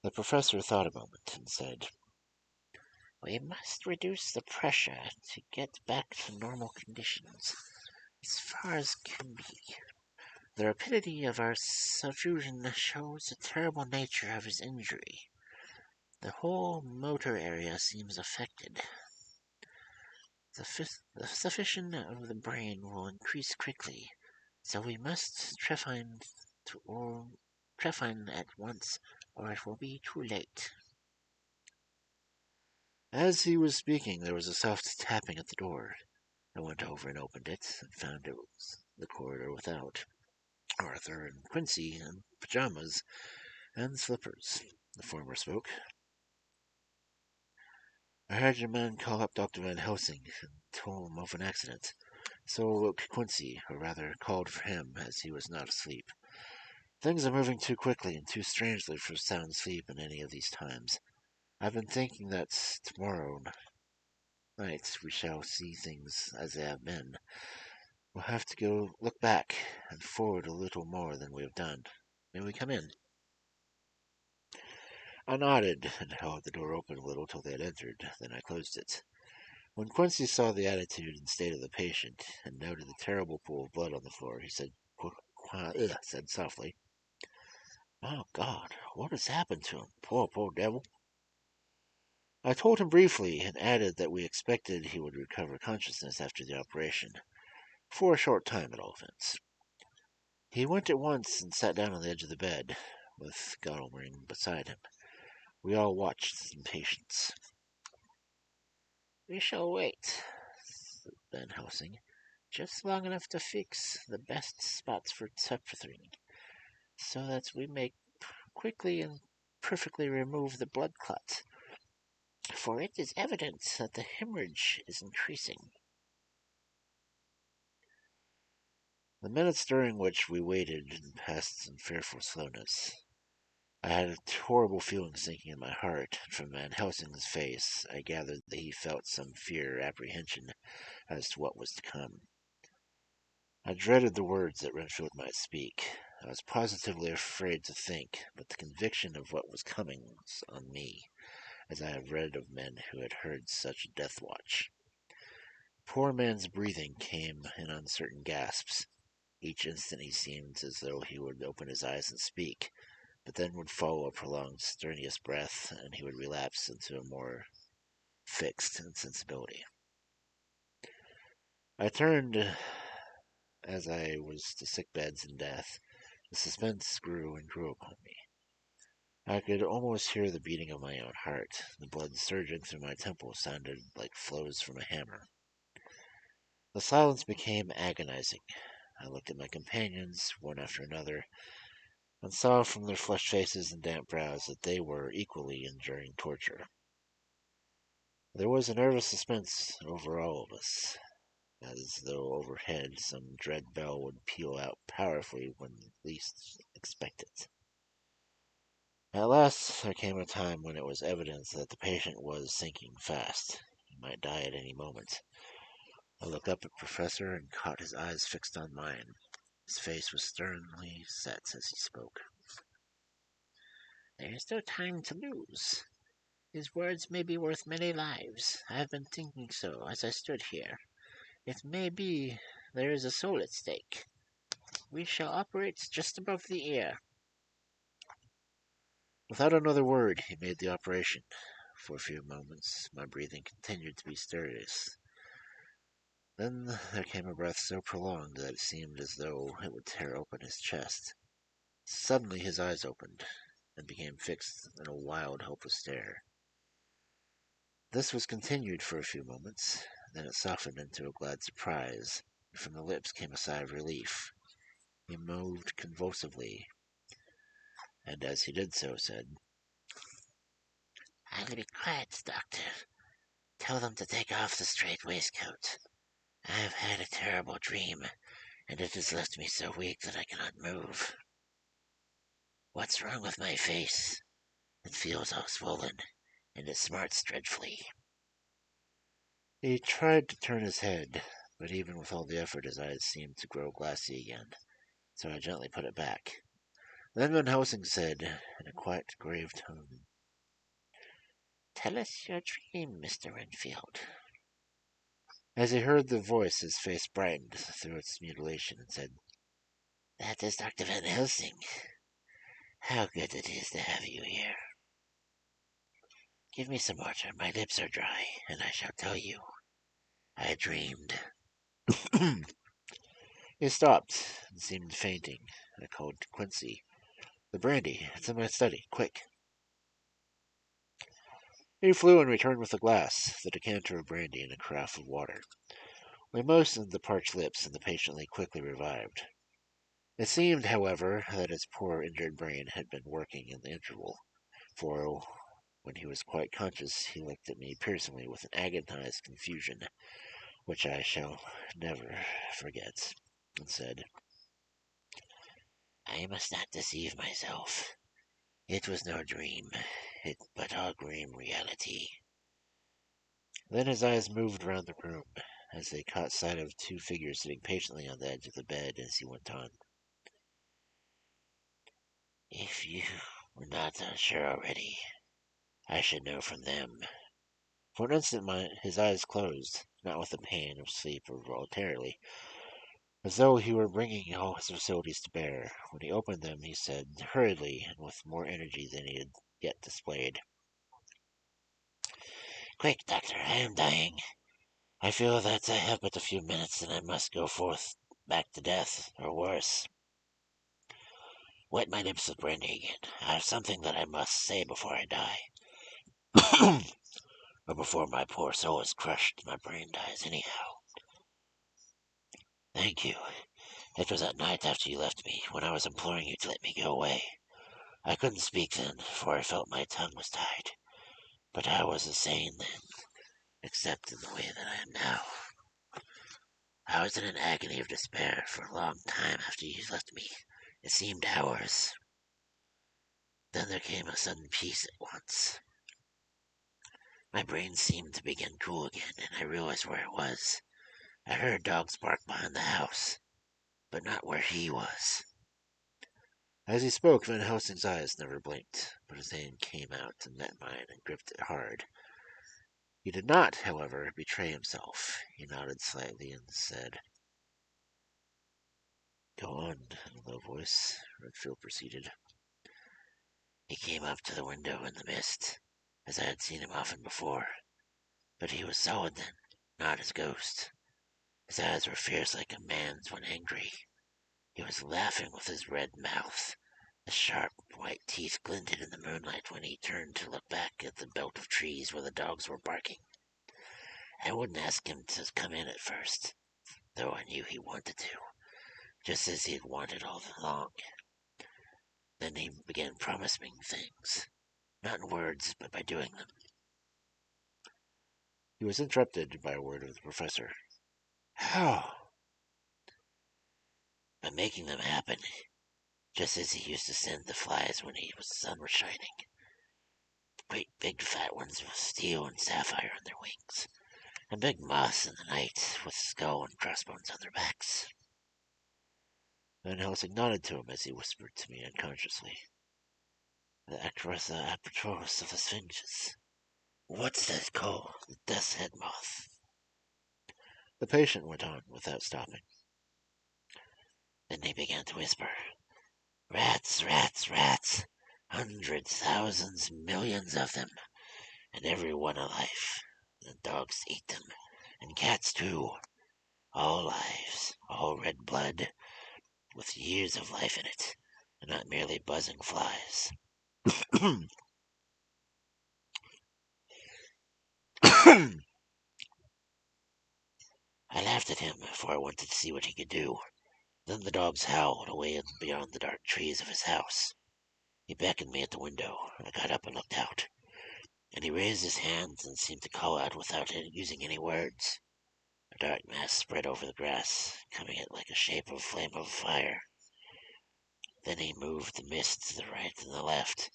The professor thought a moment and said, "We must reduce the pressure to get back to normal conditions as far as can be. The rapidity of our suffusion shows the terrible nature of his injury. The whole motor area seems affected. The suffusion of the brain will increase quickly, so we must trephine at once, or it will be too late." As he was speaking, there was a soft tapping at the door. I went over and opened it, and found it the corridor without. Arthur and Quincy in pajamas and slippers. The former spoke. I heard your man call up Dr. Van Helsing and told him of an accident. So woke Quincy, or rather called for him, as he was not asleep. Things are moving too quickly and too strangely for sound sleep in any of these times. I've been thinking that tomorrow night we shall see things as they have been. We'll have to go look back and forward a little more than we have done. May we come in? I nodded and held the door open a little till they had entered, then I closed it. When Quincy saw the attitude and state of the patient, and noted the terrible pool of blood on the floor, he said softly, "Oh, God, what has happened to him? Poor devil." I told him briefly, and added that we expected he would recover consciousness after the operation, for a short time at all events. He went at once and sat down on the edge of the bed, with Godalming beside him. We all watched in patience. "We shall wait," said Van Helsing, "just long enough to fix the best spots for suffering, so that we may quickly and perfectly remove the blood clot, for it is evident that the hemorrhage is increasing." The minutes during which we waited passed in fearful slowness. I had a horrible feeling sinking in my heart, and from Van Helsing's face I gathered that he felt some fear or apprehension as to what was to come. I dreaded the words that Renfield might speak. I was positively afraid to think, but the conviction of what was coming was on me, as I have read of men who had heard such a death watch. The poor man's breathing came in uncertain gasps. Each instant he seemed as though he would open his eyes and speak, but then would follow a prolonged strenuous breath, and he would relapse into a more fixed insensibility. I turned as I was to sick beds and death. The suspense grew and grew upon me. I could almost hear the beating of my own heart. The blood surging through my temples sounded like flows from a hammer. The silence became agonizing. I looked at my companions, one after another, and saw from their flushed faces and damp brows that they were equally enduring torture. There was a nervous suspense over all of us, as though overhead some dread bell would peal out powerfully when least expected. At last there came a time when it was evident that the patient was sinking fast. He might die at any moment. I looked up at Professor and caught his eyes fixed on mine. His face was sternly set as he spoke. "There is no time to lose. His words may be worth many lives. I have been thinking so as I stood here. It may be there is a soul at stake. We shall operate just above the ear." Without another word, he made the operation. For a few moments, my breathing continued to be stertorous. Then there came a breath so prolonged that it seemed as though it would tear open his chest. Suddenly his eyes opened, and became fixed in a wild, hopeless stare. This was continued for a few moments, then it softened into a glad surprise, and from the lips came a sigh of relief. He moved convulsively, and as he did so said, "I'll be quiet, Doctor. Tell them to take off the strait waistcoat. I have had a terrible dream, and it has left me so weak that I cannot move. What's wrong with my face? It feels all swollen, and it smarts dreadfully." He tried to turn his head, but even with all the effort his eyes seemed to grow glassy again, so I gently put it back. Then Van Helsing said, in a quiet, grave tone, "Tell us your dream, Mr. Renfield." As he heard the voice, his face brightened through its mutilation, and said, "That is Dr. Van Helsing. How good it is to have you here. Give me some water. My lips are dry, and I shall tell you. I dreamed." He stopped and seemed fainting. I called to Quincy. "The brandy. It's in my study. Quick." He flew and returned with a glass, the decanter of brandy, and a carafe of water. We moistened the parched lips, and the patient lay quickly revived. It seemed, however, that his poor injured brain had been working in the interval, for when he was quite conscious he looked at me piercingly with an agonized confusion, which I shall never forget, and said, "I must not deceive myself. It was no dream, but all grim reality." Then his eyes moved round the room, as they caught sight of two figures sitting patiently on the edge of the bed as he went on. "If you were not sure already, I should know from them." For an instant his eyes closed, not with the pain of sleep or voluntarily, as though he were bringing all his faculties to bear. When he opened them, he said, hurriedly, and with more energy than he had yet displayed, "Quick, doctor, I am dying. I feel that I have but a few minutes, and I must go forth back to death, or worse. Wet my lips with brandy again. I have something that I must say before I die. Or before my poor soul is crushed and my brain dies anyhow. Thank you. It was that night after you left me, when I was imploring you to let me go away. I couldn't speak then, for I felt my tongue was tied. But I was insane then, except in the way that I am now. I was in an agony of despair for a long time after you left me. It seemed hours. Then there came a sudden peace at once. My brain seemed to begin cool again, and I realized where I was. I heard dogs bark behind the house, but not where he was." As he spoke, Van Helsing's eyes never blinked, but his hand came out and met mine and gripped it hard. He did not, however, betray himself. He nodded slightly and said, "Go on," in a low voice. Redfield proceeded. "He came up to the window in the mist, as I had seen him often before. But he was solid then, not his ghost. His eyes were fierce like a man's when angry. He was laughing with his red mouth. The sharp white teeth glinted in the moonlight when he turned to look back at the belt of trees where the dogs were barking. I wouldn't ask him to come in at first, though I knew he wanted to, just as he had wanted all along. Then he began promising things, not in words, but by doing them." He was interrupted by a word of the professor. "How?" "By making them happen, just as he used to send the flies when the sun was shining. Great big fat ones with steel and sapphire on their wings, and big moths in the night with skull and crossbones on their backs." Van Helsing nodded to him as he whispered to me unconsciously, "The Acrotha apatros of the Sphinxes. What's that called? The death's head moth." The patient went on without stopping. "Then he began to whisper, 'Rats, rats, rats. Hundreds, thousands, millions of them, and every one alive. The dogs eat them, and cats too. All lives, all red blood, with years of life in it, and not merely buzzing flies.'" I laughed at him, for I wanted to see what he could do. Then the dogs howled away beyond the dark trees of his house. He beckoned me at the window. I got up and looked out, and he raised his hands and seemed to call out without using any words. A dark mass spread over the grass, coming at like a shape of flame of fire. Then he moved the mist to the right and the left,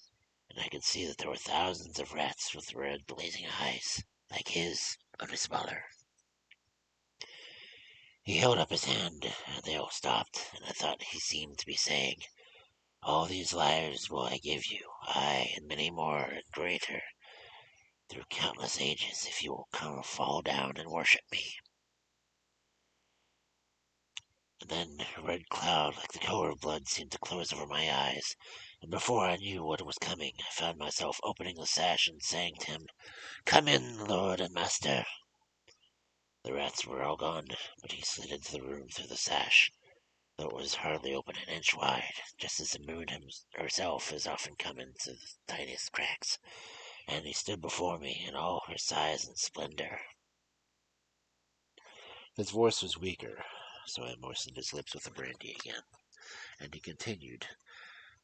and I could see that there were thousands of rats with red blazing eyes, like his, only smaller. He held up his hand, and they all stopped, and I thought he seemed to be saying, "All these lives will I give you, I, and many more and greater, through countless ages, if you will come fall down and worship me." And then a red cloud like the color of blood seemed to close over my eyes, and before I knew what was coming, I found myself opening the sash and saying to him, "Come in, Lord and Master." The rats were all gone, but he slid into the room through the sash, though it was hardly open an inch wide, just as the moon herself has often come into the tiniest cracks, and he stood before me in all her size and splendor. His voice was weaker, so I moistened his lips with the brandy again, and he continued,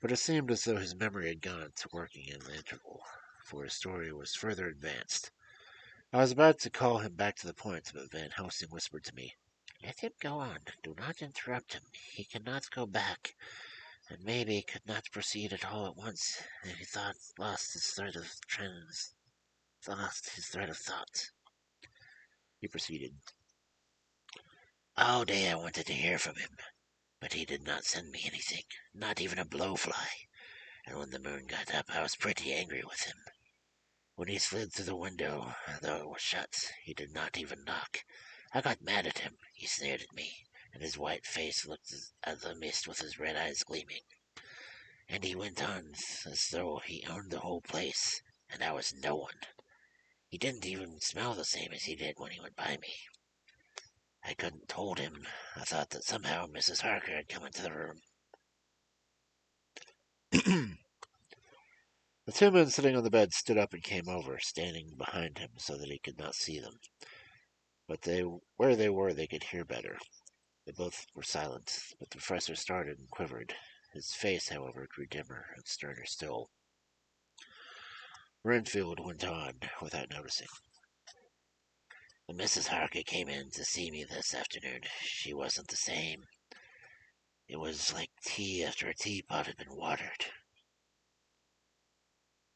but it seemed as though his memory had gone to working in the interval, for his story was further advanced. I was about to call him back to the point, but Van Helsing whispered to me, "Let him go on. Do not interrupt him. He cannot go back, and maybe could not proceed at all at once, and he lost his thread of thought." He proceeded, "All day I wanted to hear from him, but he did not send me anything, not even a blowfly, and when the moon got up I was pretty angry with him. When he slid through the window, though it was shut, he did not even knock. I got mad at him. He stared at me, and his white face looked at the mist with his red eyes gleaming. And he went on as though he owned the whole place, and I was no one. He didn't even smell the same as he did when he went by me. I couldn't told him. I thought that somehow Mrs. Harker had come into the room." The two men sitting on the bed stood up and came over, standing behind him so that he could not see them. But where they were, they could hear better. They both were silent, but the professor started and quivered. His face, however, grew dimmer and sterner still. Renfield went on, without noticing. "The Mrs. Harker came in to see me this afternoon. She wasn't the same. It was like tea after a teapot had been watered."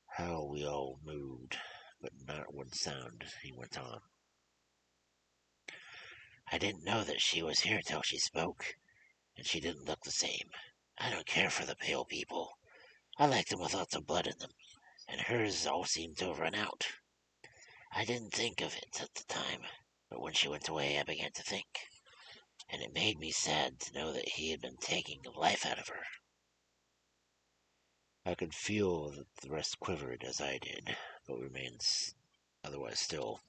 How we all moved, but not one sound, he went on. "I didn't know that she was here till she spoke, and she didn't look the same. I don't care for the pale people. I like them with lots of blood in them, and hers all seemed to have run out. I didn't think of it at the time, but when she went away I began to think, and it made me sad to know that he had been taking the life out of her." I could feel that the rest quivered as I did, but remained otherwise still.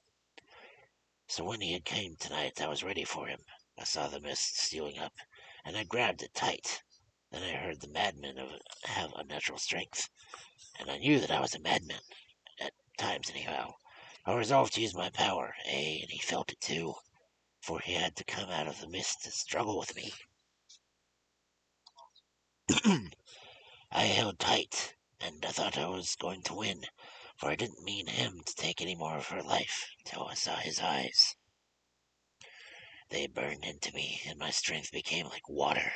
"So when he had came tonight I was ready for him. I saw the mist stealing up, and I grabbed it tight. Then I heard the madmen have unnatural strength, and I knew that I was a madman, at times anyhow. I resolved to use my power, and he felt it too, for he had to come out of the mist to struggle with me. I held tight, and I thought I was going to win, for I didn't mean him to take any more of her life, till I saw his eyes. They burned into me, and my strength became like water.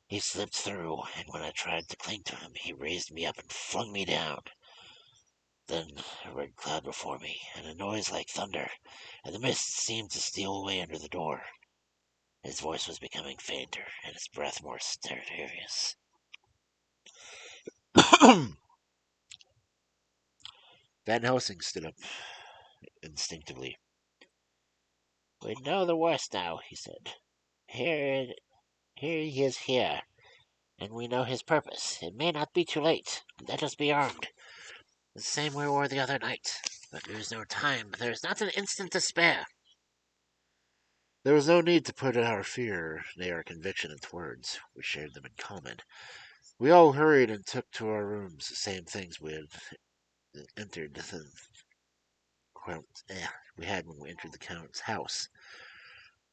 He slipped through, and when I tried to cling to him, he raised me up and flung me down. Then a red cloud before me, and a noise like thunder, and the mist seemed to steal away under the door. His voice was becoming fainter, and his breath more stertorous. Van Helsing stood up instinctively. "We know the worst now," he said. Here he is here, and we know his purpose. It may not be too late. Let us be armed, the same we were the other night. But there is no time. There is not an instant to spare." There was no need to put our fear, nay, our conviction into words. We shared them in common. We all hurried and took to our rooms the same things we had entered the we had when we entered the Count's house.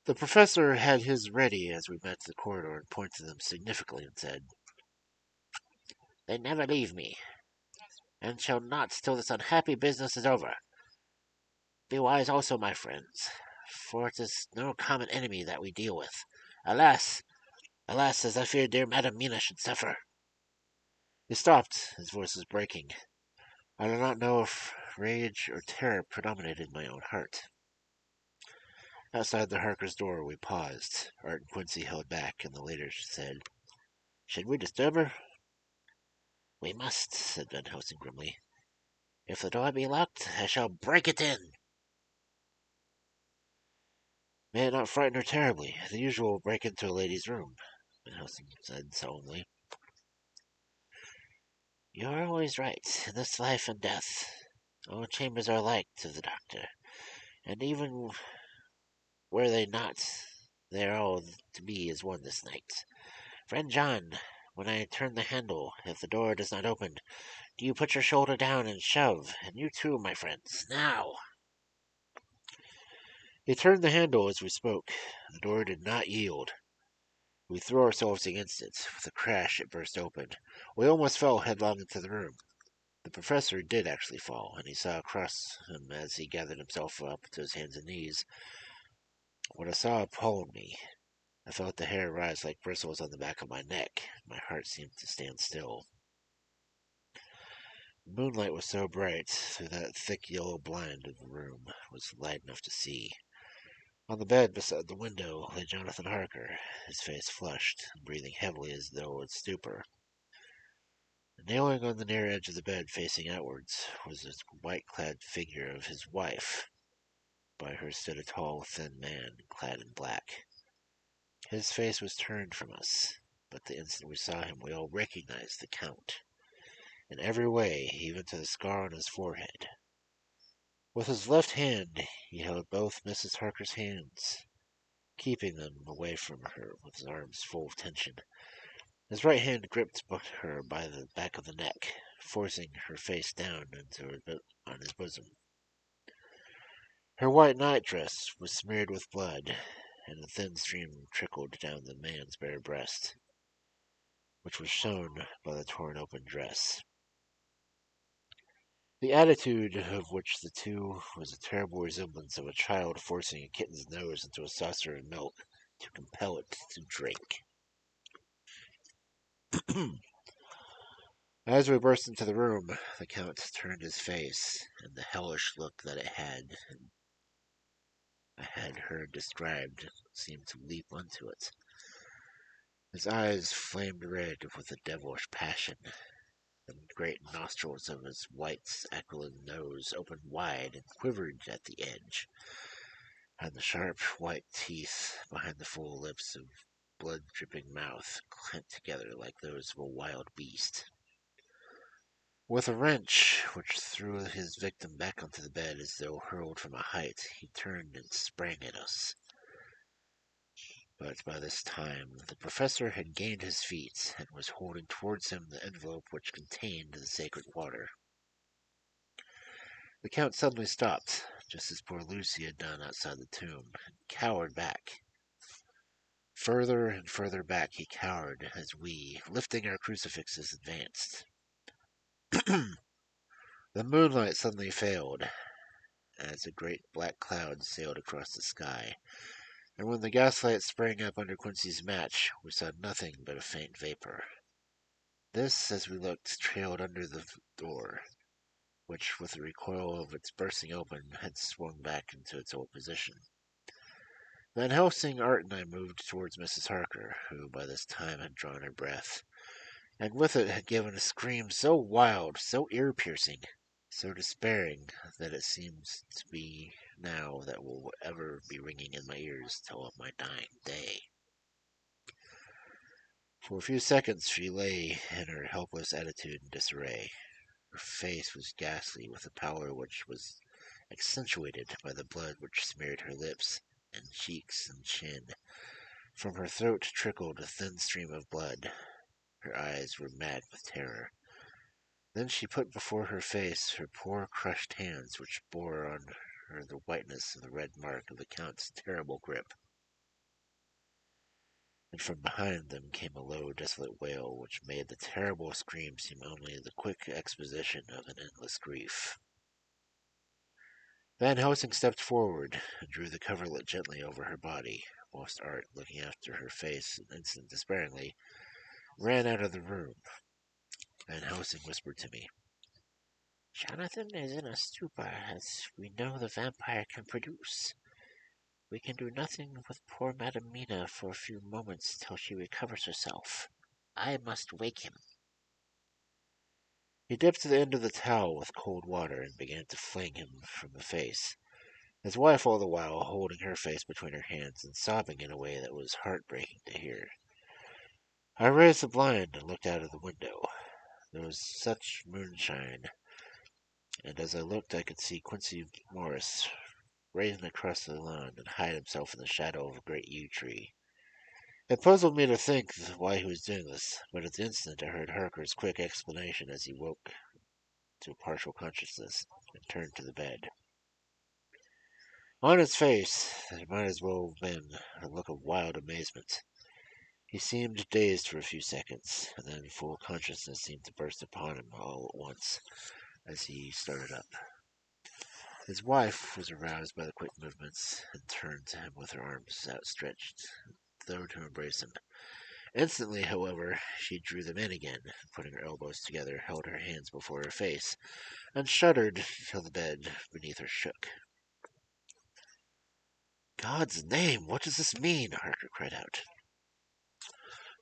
The professor had his ready as we met the corridor and pointed to them significantly and said, "They never leave me, and shall not till this unhappy business is over. Be wise also, my friends, for it is no common enemy that we deal with. Alas, alas, as I fear dear Madam Mina should suffer." He stopped. His voice was breaking. I do not know if rage or terror predominated in my own heart. Outside the Harker's door we paused. Art and Quincy held back, and the later said, "Should we disturb her?" "We must," said Van Helsing grimly. "If the door be locked, I shall break it in." "May it not frighten her terribly. The usual break into a lady's room," Van Helsing said solemnly. "You are always right. In this life and death, all chambers are alike to the doctor, and even were they not, they are all to be as one this night. Friend John, when I turn the handle, if the door does not open, do you put your shoulder down and shove, and you too, my friends, now." He turned the handle as we spoke. The door did not yield. We threw ourselves against it. With a crash, it burst open. We almost fell headlong into the room. The professor did actually fall, and he saw across him as he gathered himself up to his hands and knees. What I saw appalled me. I felt the hair rise like bristles on the back of my neck. My heart seemed to stand still. The moonlight was so bright through that thick yellow blind of the room was light enough to see. On the bed beside the window lay Jonathan Harker, his face flushed, breathing heavily as though in stupor. Kneeling on the near edge of the bed facing outwards was the white-clad figure of his wife. By her stood a tall, thin man, clad in black. His face was turned from us, but the instant we saw him we all recognized the Count. In every way, even to the scar on his forehead. With his left hand, he held both Mrs. Harker's hands, keeping them away from her with his arms full of tension. His right hand gripped her by the back of the neck, forcing her face down on his bosom. Her white nightdress was smeared with blood, and a thin stream trickled down the man's bare breast, which was shown by the torn open dress. The attitude of which the two was a terrible resemblance of a child forcing a kitten's nose into a saucer of milk to compel it to drink. As we burst into the room, the Count turned his face, and the hellish look that I had heard described seemed to leap unto it. His eyes flamed red with a devilish passion. The great nostrils of his white, aquiline nose opened wide and quivered at the edge, and the sharp white teeth behind the full lips of blood-dripping mouth clamped together like those of a wild beast. With a wrench which threw his victim back onto the bed as though hurled from a height, he turned and sprang at us. But by this time the professor had gained his feet and was holding towards him the envelope which contained the sacred water. The Count suddenly stopped, just as poor Lucy had done outside the tomb, and cowered back. Further and further back he cowered as we, lifting our crucifixes, advanced. The moonlight suddenly failed, as a great black cloud sailed across the sky, and when the gaslight sprang up under Quincy's match, we saw nothing but a faint vapor. This, as we looked, trailed under the door, which, with the recoil of its bursting open, had swung back into its old position. Van Helsing, Art, and I moved towards Mrs. Harker, who by this time had drawn her breath, and with it had given a scream so wild, so ear-piercing, so despairing, that it seems to be now that will ever be ringing in my ears till my dying day. For a few seconds she lay in her helpless attitude in disarray. Her face was ghastly with a pallor which was accentuated by the blood which smeared her lips and cheeks and chin. From her throat trickled a thin stream of blood. Her eyes were mad with terror. Then she put before her face her poor crushed hands, which bore on her the whiteness of the red mark of the Count's terrible grip. And from behind them came a low, desolate wail, which made the terrible scream seem only the quick exposition of an endless grief. Van Helsing stepped forward and drew the coverlet gently over her body, whilst Art, looking after her face an instant despairingly, ran out of the room. Van Helsing whispered to me, Jonathan is in a stupor, as we know the vampire can produce. We can do nothing with poor Madam Mina for a few moments till she recovers herself. I must wake him. He dipped the end of the towel with cold water and began to fling him from the face, his wife all the while holding her face between her hands and sobbing in a way that was heartbreaking to hear. I raised the blind and looked out of the window. There was such moonshine, and as I looked I could see Quincy Morris racing across the lawn and hide himself in the shadow of a great yew tree. It puzzled me to think why he was doing this, but at the instant I heard Harker's quick explanation as he woke to partial consciousness and turned to the bed. On his face, there might as well have been a look of wild amazement. He seemed dazed for a few seconds, and then full consciousness seemed to burst upon him all at once as he started up. His wife was aroused by the quick movements and turned to him with her arms outstretched, though to embrace him. Instantly, however, she drew them in again, putting her elbows together, held her hands before her face, and shuddered till the bed beneath her shook. God's name, what does this mean? Harker cried out.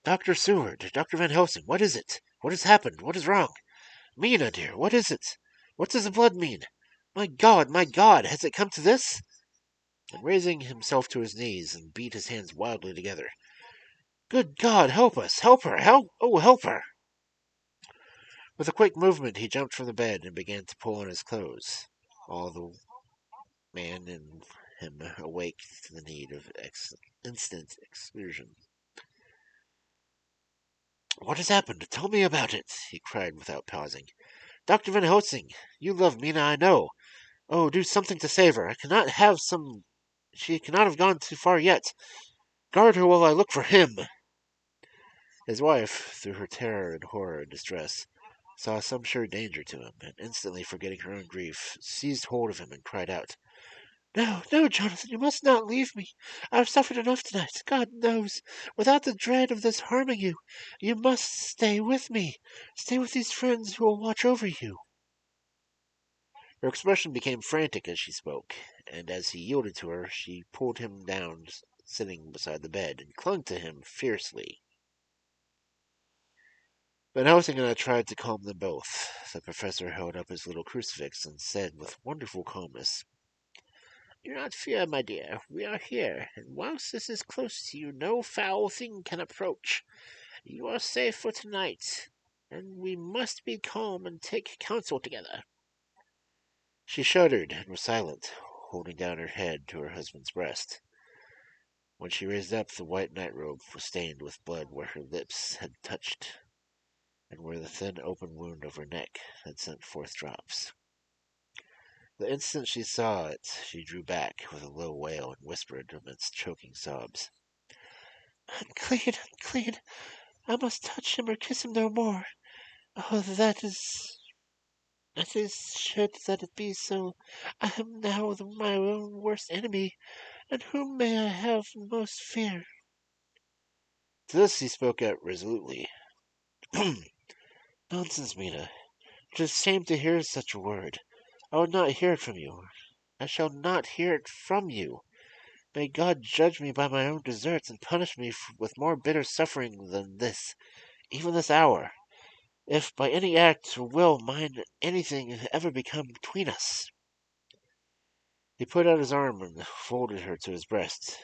Dr. Seward, Dr. Van Helsing, what is it? What has happened? What is wrong? Mina, dear, what is it? What does the blood mean? My God, has it come to this? And raising himself to his knees and beat his hands wildly together. Good God, help us! Help her! Help her! With a quick movement, he jumped from the bed and began to pull on his clothes, all the man in him awake to the need of instant exclusion. What has happened? Tell me about it, he cried without pausing. Dr. Van Helsing, you love Mina, I know. Oh, do something to save her. She cannot have gone too far yet. Guard her while I look for him. His wife, through her terror and horror and distress, saw some sure danger to him, and instantly forgetting her own grief, seized hold of him and cried out, No, no, Jonathan, you must not leave me. I have suffered enough tonight, God knows, without the dread of this harming you. You must stay with me. Stay with these friends who will watch over you. Her expression became frantic as she spoke, and as he yielded to her, she pulled him down, sitting beside the bed, and clung to him fiercely. Van Helsing and I tried to calm them both. The professor held up his little crucifix and said with wonderful calmness, Do not fear, my dear. We are here, and whilst this is close to you, no foul thing can approach. You are safe for tonight, and we must be calm and take counsel together. She shuddered and was silent, holding down her head to her husband's breast. When she raised up, the white nightrobe was stained with blood where her lips had touched, and where the thin open wound of her neck had sent forth drops. The instant she saw it, she drew back with a low wail and whispered amidst choking sobs, Unclean, unclean! I must touch him or kiss him no more. Oh, should that it be so, I am now my own worst enemy, and whom may I have most fear? To this he spoke out resolutely. Nonsense, Mina. It is shame to hear such a word. I would not hear it from you. I shall not hear it from you. May God judge me by my own deserts and punish me with more bitter suffering than this, even this hour, if by any act or will mine anything ever become between us. He put out his arm and folded her to his breast,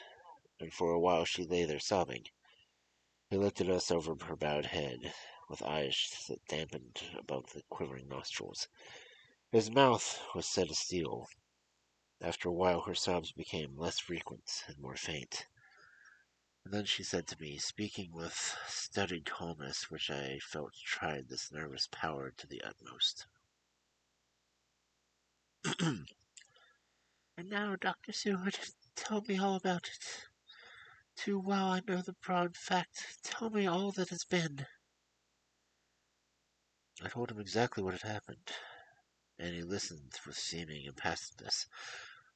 and for a while she lay there sobbing. He looked at us over her bowed head, with eyes that dampened above the quivering nostrils. His mouth was set as steel. After a while her sobs became less frequent and more faint. And then she said to me, speaking with studied calmness which I felt tried this nervous power to the utmost. And now, Dr. Seward, tell me all about it. Too well I know the broad fact. Tell me all that has been. I told him exactly what had happened, and he listened with seeming impassiveness.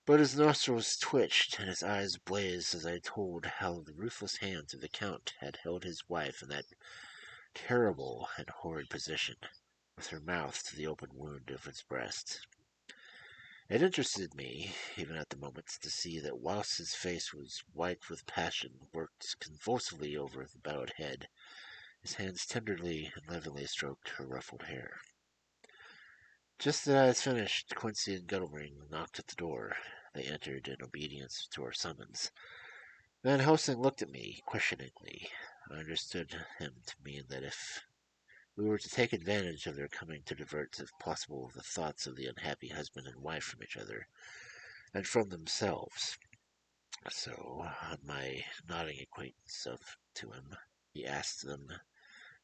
But his nostrils twitched and his eyes blazed as I told how the ruthless hands of the Count had held his wife in that terrible and horrid position, with her mouth to the open wound of his breast. It interested me, even at the moment, to see that whilst his face was white with passion, worked convulsively over the bowed head, his hands tenderly and lovingly stroked her ruffled hair. Just as I had finished, Quincy and Guttlering knocked at the door. They entered in obedience to our summons. Van Helsing looked at me questioningly. I understood him to mean that if we were to take advantage of their coming to divert, if possible, the thoughts of the unhappy husband and wife from each other, and from themselves. So, on my nodding acquaintance to him, he asked them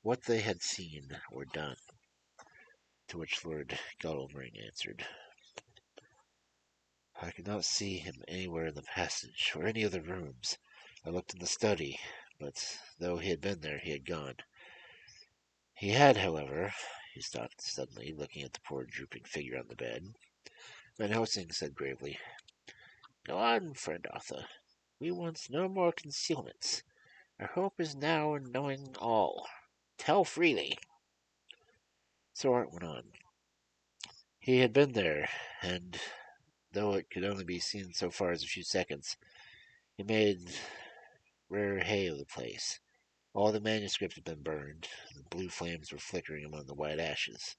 what they had seen or done, to which Lord Guttlering answered, I could not see him anywhere in the passage or any of the rooms. I looked in the study, but though he had been there, he had gone. He had, however, he stopped suddenly, looking at the poor drooping figure on the bed. Van Helsing said gravely, "Go on, friend Arthur. We want no more concealments. Our hope is now in knowing all. Tell freely." So Art went on. He had been there, and though it could only be seen so far as a few seconds, he made rare hay of the place. All the manuscript had been burned, and the blue flames were flickering among the white ashes.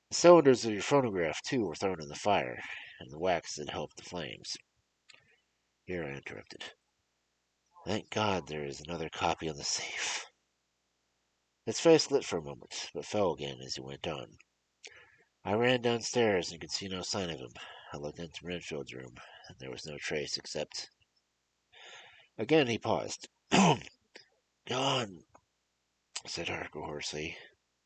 The cylinders of your phonograph, too, were thrown in the fire, and the wax had helped the flames. Here I interrupted. Thank God there is another copy in the safe. His face lit for a moment, but fell again as he went on. I ran downstairs and could see no sign of him. I looked into Renfield's room, and there was no trace except... Again he paused. Go on, said Harker hoarsely.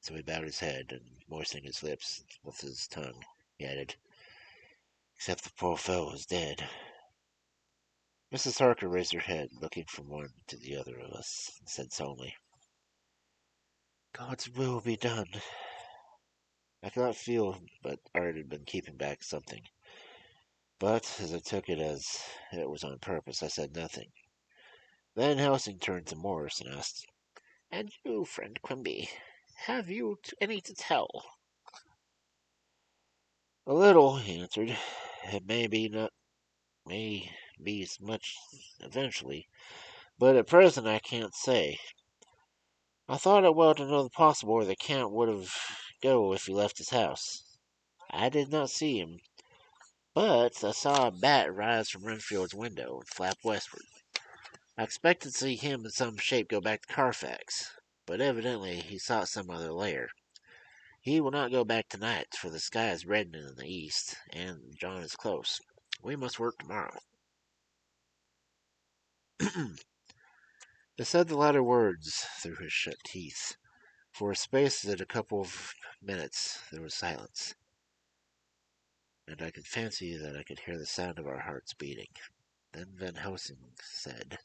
So he bowed his head, and moistening his lips with his tongue, he added, except the poor fellow is dead. Mrs. Harker raised her head, looking from one to the other of us, and said solemnly, God's will be done. I could not feel but Art had been keeping back something. But, as I took it as it was on purpose, I said nothing. Van Helsing turned to Morris and asked, And you, friend Quimby, have you any to tell? A little, he answered. It may be as much eventually, but at present I can't say. I thought it well to know the possible where the Count would have go if he left his house. I did not see him, but I saw a bat rise from Renfield's window and flap westward. I expected to see him in some shape go back to Carfax, but evidently he sought some other lair. He will not go back tonight, for the sky is reddening in the east, and John is close. We must work tomorrow. He said the latter words through his shut teeth. For a space of a couple of minutes there was silence, and I could fancy that I could hear the sound of our hearts beating. Then Van Helsing said,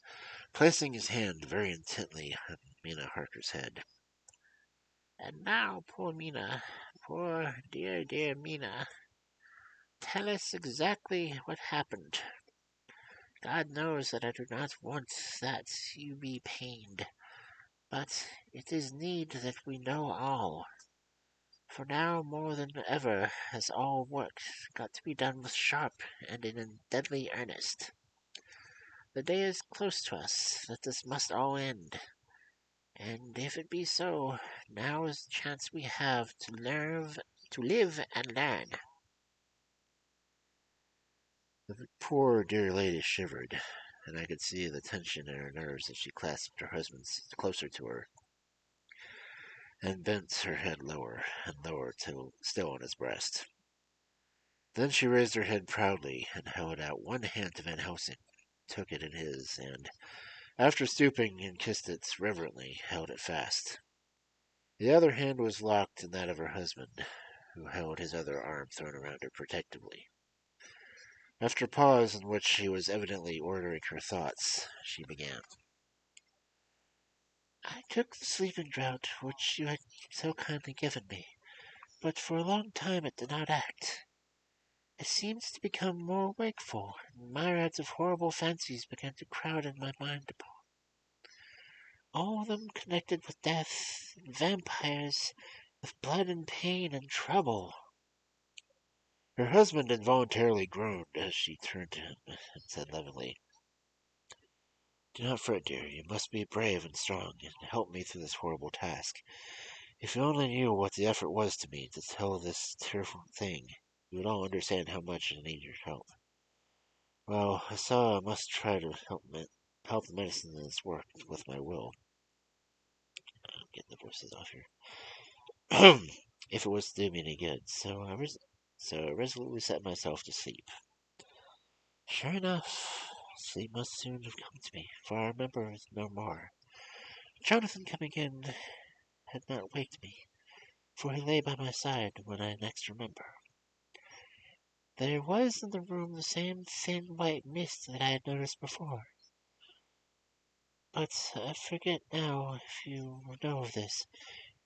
placing his hand very intently on Mina Harker's head, And now, poor Mina, poor dear, dear Mina, tell us exactly what happened. God knows that I do not want that you be pained, but it is need that we know all. For now more than ever has all work got to be done with sharp and in deadly earnest. The day is close to us that this must all end, and if it be so, now is the chance we have to live and learn. the poor dear lady shivered, and I could see the tension in her nerves as she clasped her husband closer to her, and bent her head lower and lower till still on his breast. Then she raised her head proudly and held out one hand to Van Helsing, took it in his, and, after stooping and kissed it reverently, held it fast. The other hand was locked in that of her husband, who held his other arm thrown around her protectively. After a pause in which she was evidently ordering her thoughts, she began. I took the sleeping draught which you had so kindly given me, but for a long time it did not act. It seemed to become more wakeful, and myriads of horrible fancies began to crowd in my mind, all of them connected with death, and vampires, with blood and pain and trouble. Her husband involuntarily groaned as she turned to him and said lovingly, Do not fret, dear. You must be brave and strong, and help me through this horrible task. If you only knew what the effort was to me to tell this terrible thing, you would all understand how much I need your help. Well, I saw I must try to help the medicine in its work with my will. I'm getting the voices off here. If it was to do me any good, so I resolutely set myself to sleep. Sure enough, sleep must soon have come to me, for I remember no more. Jonathan coming in had not waked me, for he lay by my side when I next remember. There was in the room the same thin white mist that I had noticed before. But I forget now if you know of this.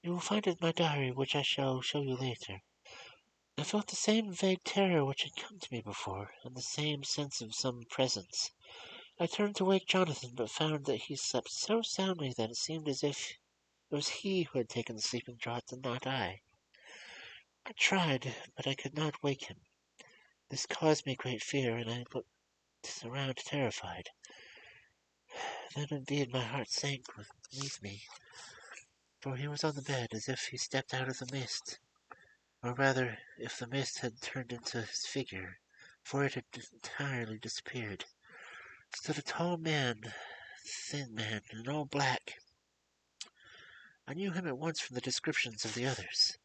You will find it in my diary, which I shall show you later. I felt the same vague terror which had come to me before, and the same sense of some presence. I turned to wake Jonathan, but found that he slept so soundly that it seemed as if it was he who had taken the sleeping draught and not I. I tried, but I could not wake him. This caused me great fear, and I looked around terrified. Then indeed my heart sank beneath me, for he was on the bed as if he stepped out of the mist, or rather, if the mist had turned into his figure, for it had entirely disappeared, stood a tall man, thin man, in all black. I knew him at once from the descriptions of the others.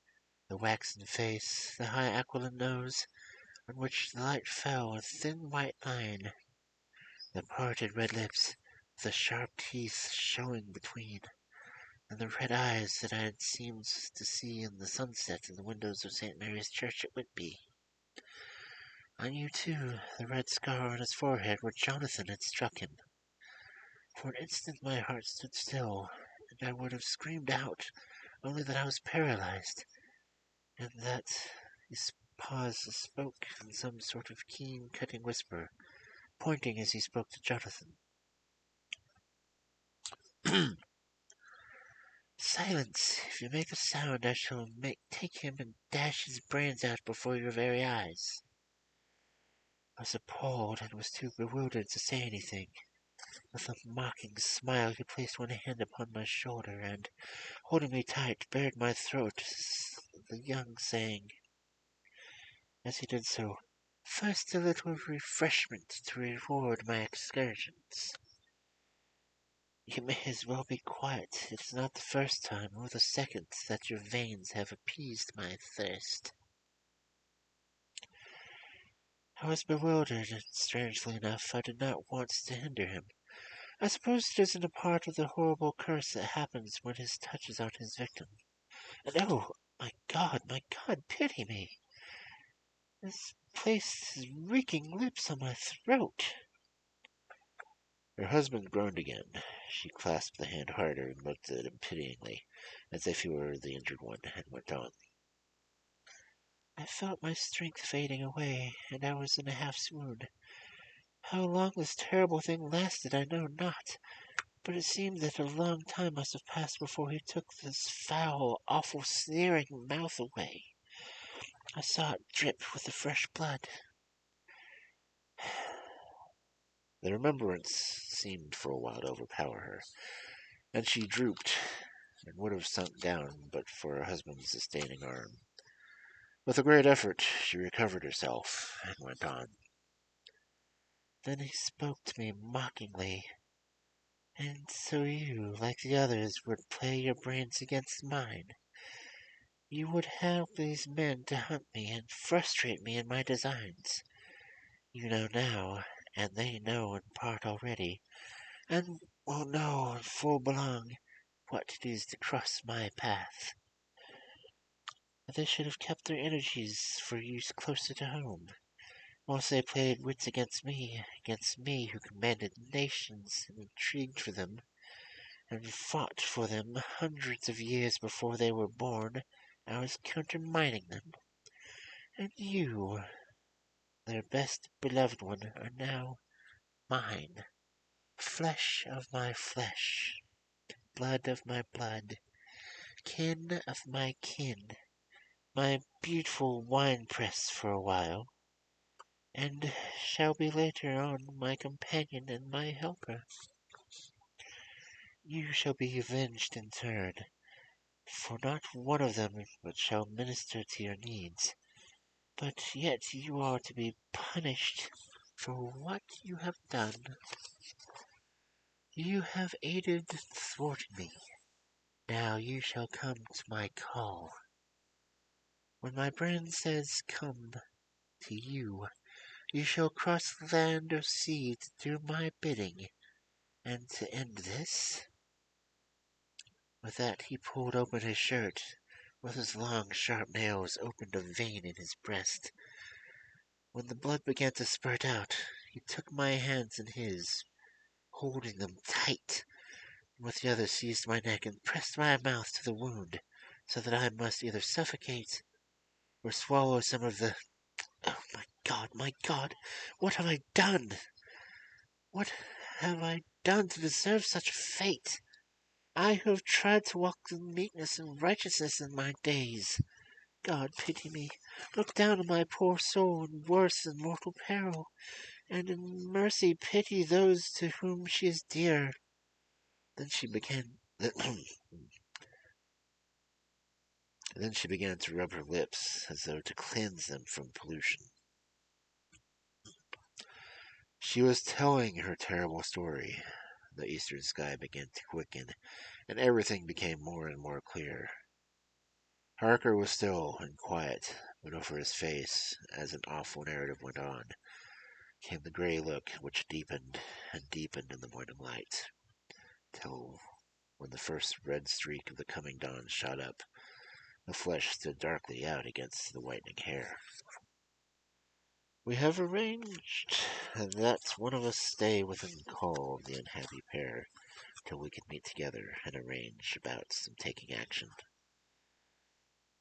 The waxen face, the high aquiline nose, on which the light fell, a thin white line, the parted red lips, the sharp teeth showing between, and the red eyes that I had seemed to see in the sunset in the windows of St. Mary's Church at Whitby. I knew, too, the red scar on his forehead where Jonathan had struck him. For an instant my heart stood still, and I would have screamed out, only that I was paralyzed, and that he spoke in some sort of keen, cutting whisper, pointing as he spoke to Jonathan. Silence! If you make a sound, I shall take him and dash his brains out before your very eyes. I was appalled and was too bewildered to say anything. With a mocking smile, he placed one hand upon my shoulder and, holding me tight, bared my throat, the young saying, as he did so, "First a little refreshment to reward my excursions. You may as well be quiet. It is not the first time or the second that your veins have appeased my thirst." I was bewildered, and strangely enough, I did not want to hinder him. I suppose it isn't a part of the horrible curse that happens when his touch is on his victim. And oh, my God, pity me! This placed his reeking lips on my throat. Her husband groaned again. She clasped the hand harder and looked at him pityingly, as if he were the injured one, and went on. I felt my strength fading away, and I was in a half swoon. How long this terrible thing lasted I know not, but it seemed that a long time must have passed before he took this foul, awful, sneering mouth away. I saw it drip with the fresh blood. The remembrance seemed for a while to overpower her, and she drooped and would have sunk down but for her husband's sustaining arm. With a great effort, she recovered herself and went on. Then he spoke to me mockingly. "And so you, like the others, would play your brains against mine. You would help these men to hunt me and frustrate me in my designs. You know now, and they know in part already, and will know in full belong what it is to cross my path. They should have kept their energies for use closer to home, whilst they played wits against me who commanded nations and intrigued for them, and fought for them hundreds of years before they were born. I was countermining them. And you, their best beloved one, are now mine, flesh of my flesh, blood of my blood, kin of my kin, my beautiful winepress for a while, and shall be later on my companion and my helper. You shall be avenged in turn, for not one of them but shall minister to your needs. But yet you are to be punished for what you have done. You have aided and thwarted me. Now you shall come to my call. When my brand says come to you, you shall cross land or sea to do my bidding. And to end this..." With that he pulled open his shirt. With his long, sharp nails opened a vein in his breast. When the blood began to spurt out, he took my hands in his, holding them tight, and with the other seized my neck and pressed my mouth to the wound, so that I must either suffocate or swallow some of the... Oh, my God, what have I done? What have I done to deserve such fate? I who have tried to walk in meekness and righteousness in my days. God, pity me. Look down on my poor soul in worse than mortal peril, and in mercy pity those to whom she is dear. Then she began... Then she began to rub her lips, as though to cleanse them from pollution. She was telling her terrible story. The eastern sky began to quicken, and everything became more and more clear. Harker was still and quiet, but over his face, as an awful narrative went on, came the gray look which deepened and deepened in the morning light, till when the first red streak of the coming dawn shot up, the flesh stood darkly out against the whitening hair. We have arranged that one of us stay within call of the unhappy pair till we can meet together and arrange about some taking action.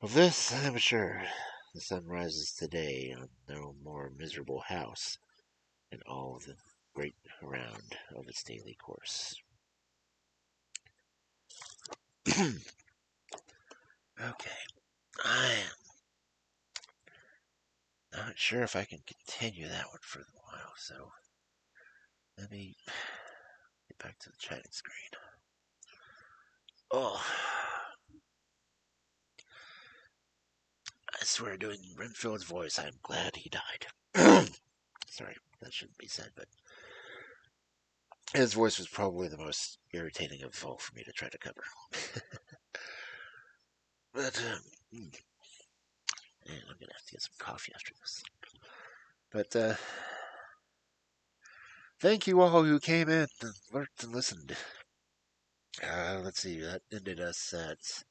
Of this I am sure. The sun rises today on no more miserable house in all the great round of its daily course. Okay. I am not sure if I can continue that one for a while, so let me get back to the chatting screen. Oh, I swear, doing Renfield's voice, I'm glad he died. Sorry, that shouldn't be said, but his voice was probably the most irritating of all for me to try to cover. But, man, I'm gonna have to get some coffee after this. But, thank you all who came in and lurked and listened. Let's see, that ended us at,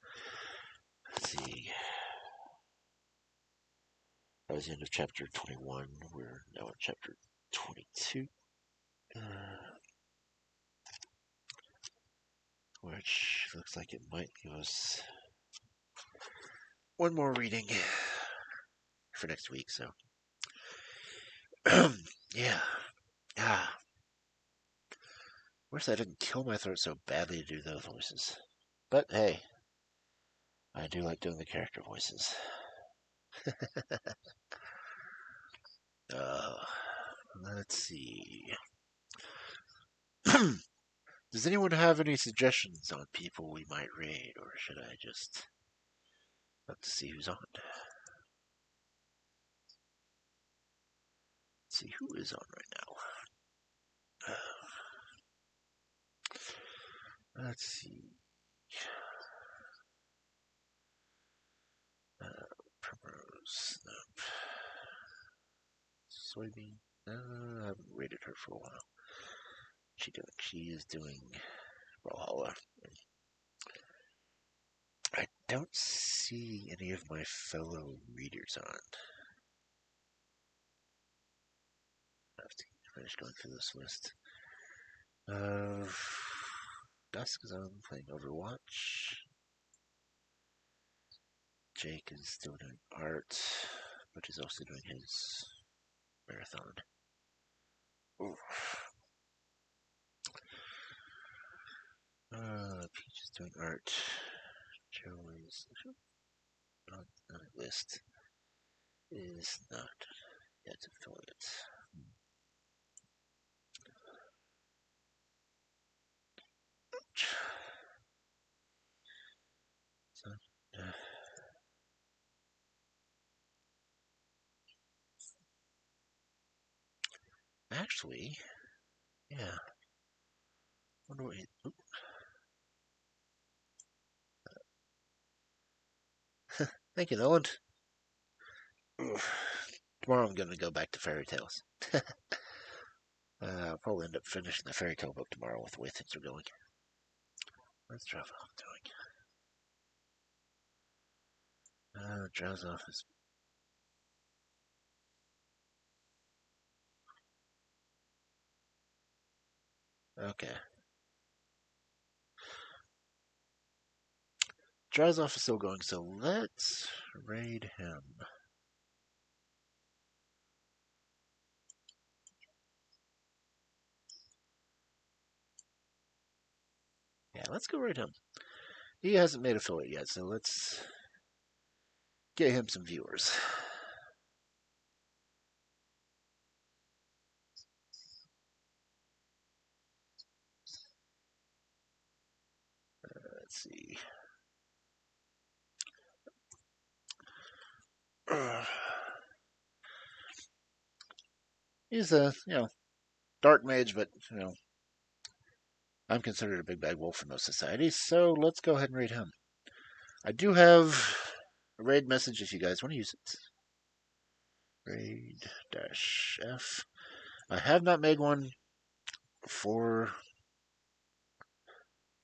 let's see, that was the end of chapter 21. We're now in chapter 22. Which looks like it might give us one more reading for next week, so. Yeah. Ah. Wish I didn't kill my throat so badly to do those voices. But hey, I do like doing the character voices. uh, let's see. Does anyone have any suggestions on people we might raid, or should I just look to see who's on? Let's see who is on right now. Let's see. Primrose. Nope. Soybean. I haven't rated her for a while. She doing? She is doing Brawlhalla. I don't see any of my fellow readers on. I have to finish going through this list. Dusk is on playing Overwatch. Jake is still doing art, but he's also doing his marathon. Ooh. Peach is doing art. Joe is on a list. Is not yet affiliate. So, actually, yeah. Wonder what he, thank you, Nolan. Tomorrow I'm going to go back to fairy tales. I'll probably end up finishing the fairy tale book tomorrow with the way things are going. What's Dracula doing? Drow's off is Okay. Dryzoff is still going, so let's raid him. Yeah, let's go raid him. He hasn't made affiliate yet, so let's get him some viewers. Let's see. He's a, dark mage, but, I'm considered a big bad wolf in those societies, so let's go ahead and raid him. I do have a raid message if you guys want to use it. Raid-F. I have not made one for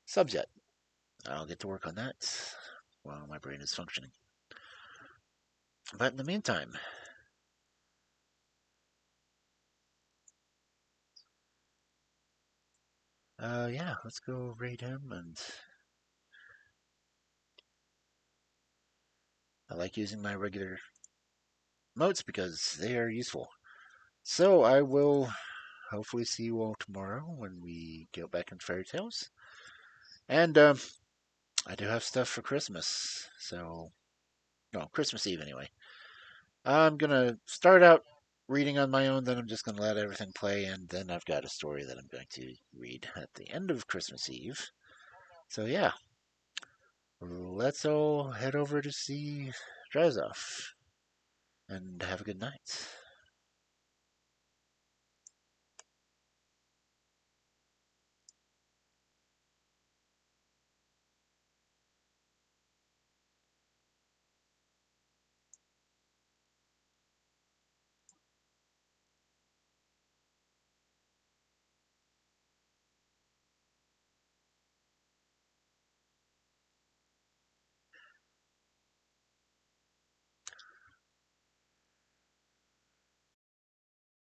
subs yet. I'll get to work on that while my brain is functioning. But in the meantime, yeah, let's go raid him. And I like using my regular motes because they are useful. So I will hopefully see you all tomorrow when we go back into fairy tales. And I do have stuff for Christmas, so no, Christmas Eve anyway. I'm gonna start out reading on my own, then I'm just gonna let everything play, and then I've got a story that I'm going to read at the end of Christmas Eve. So yeah, let's all head over to see Dryzoff, and have a good night.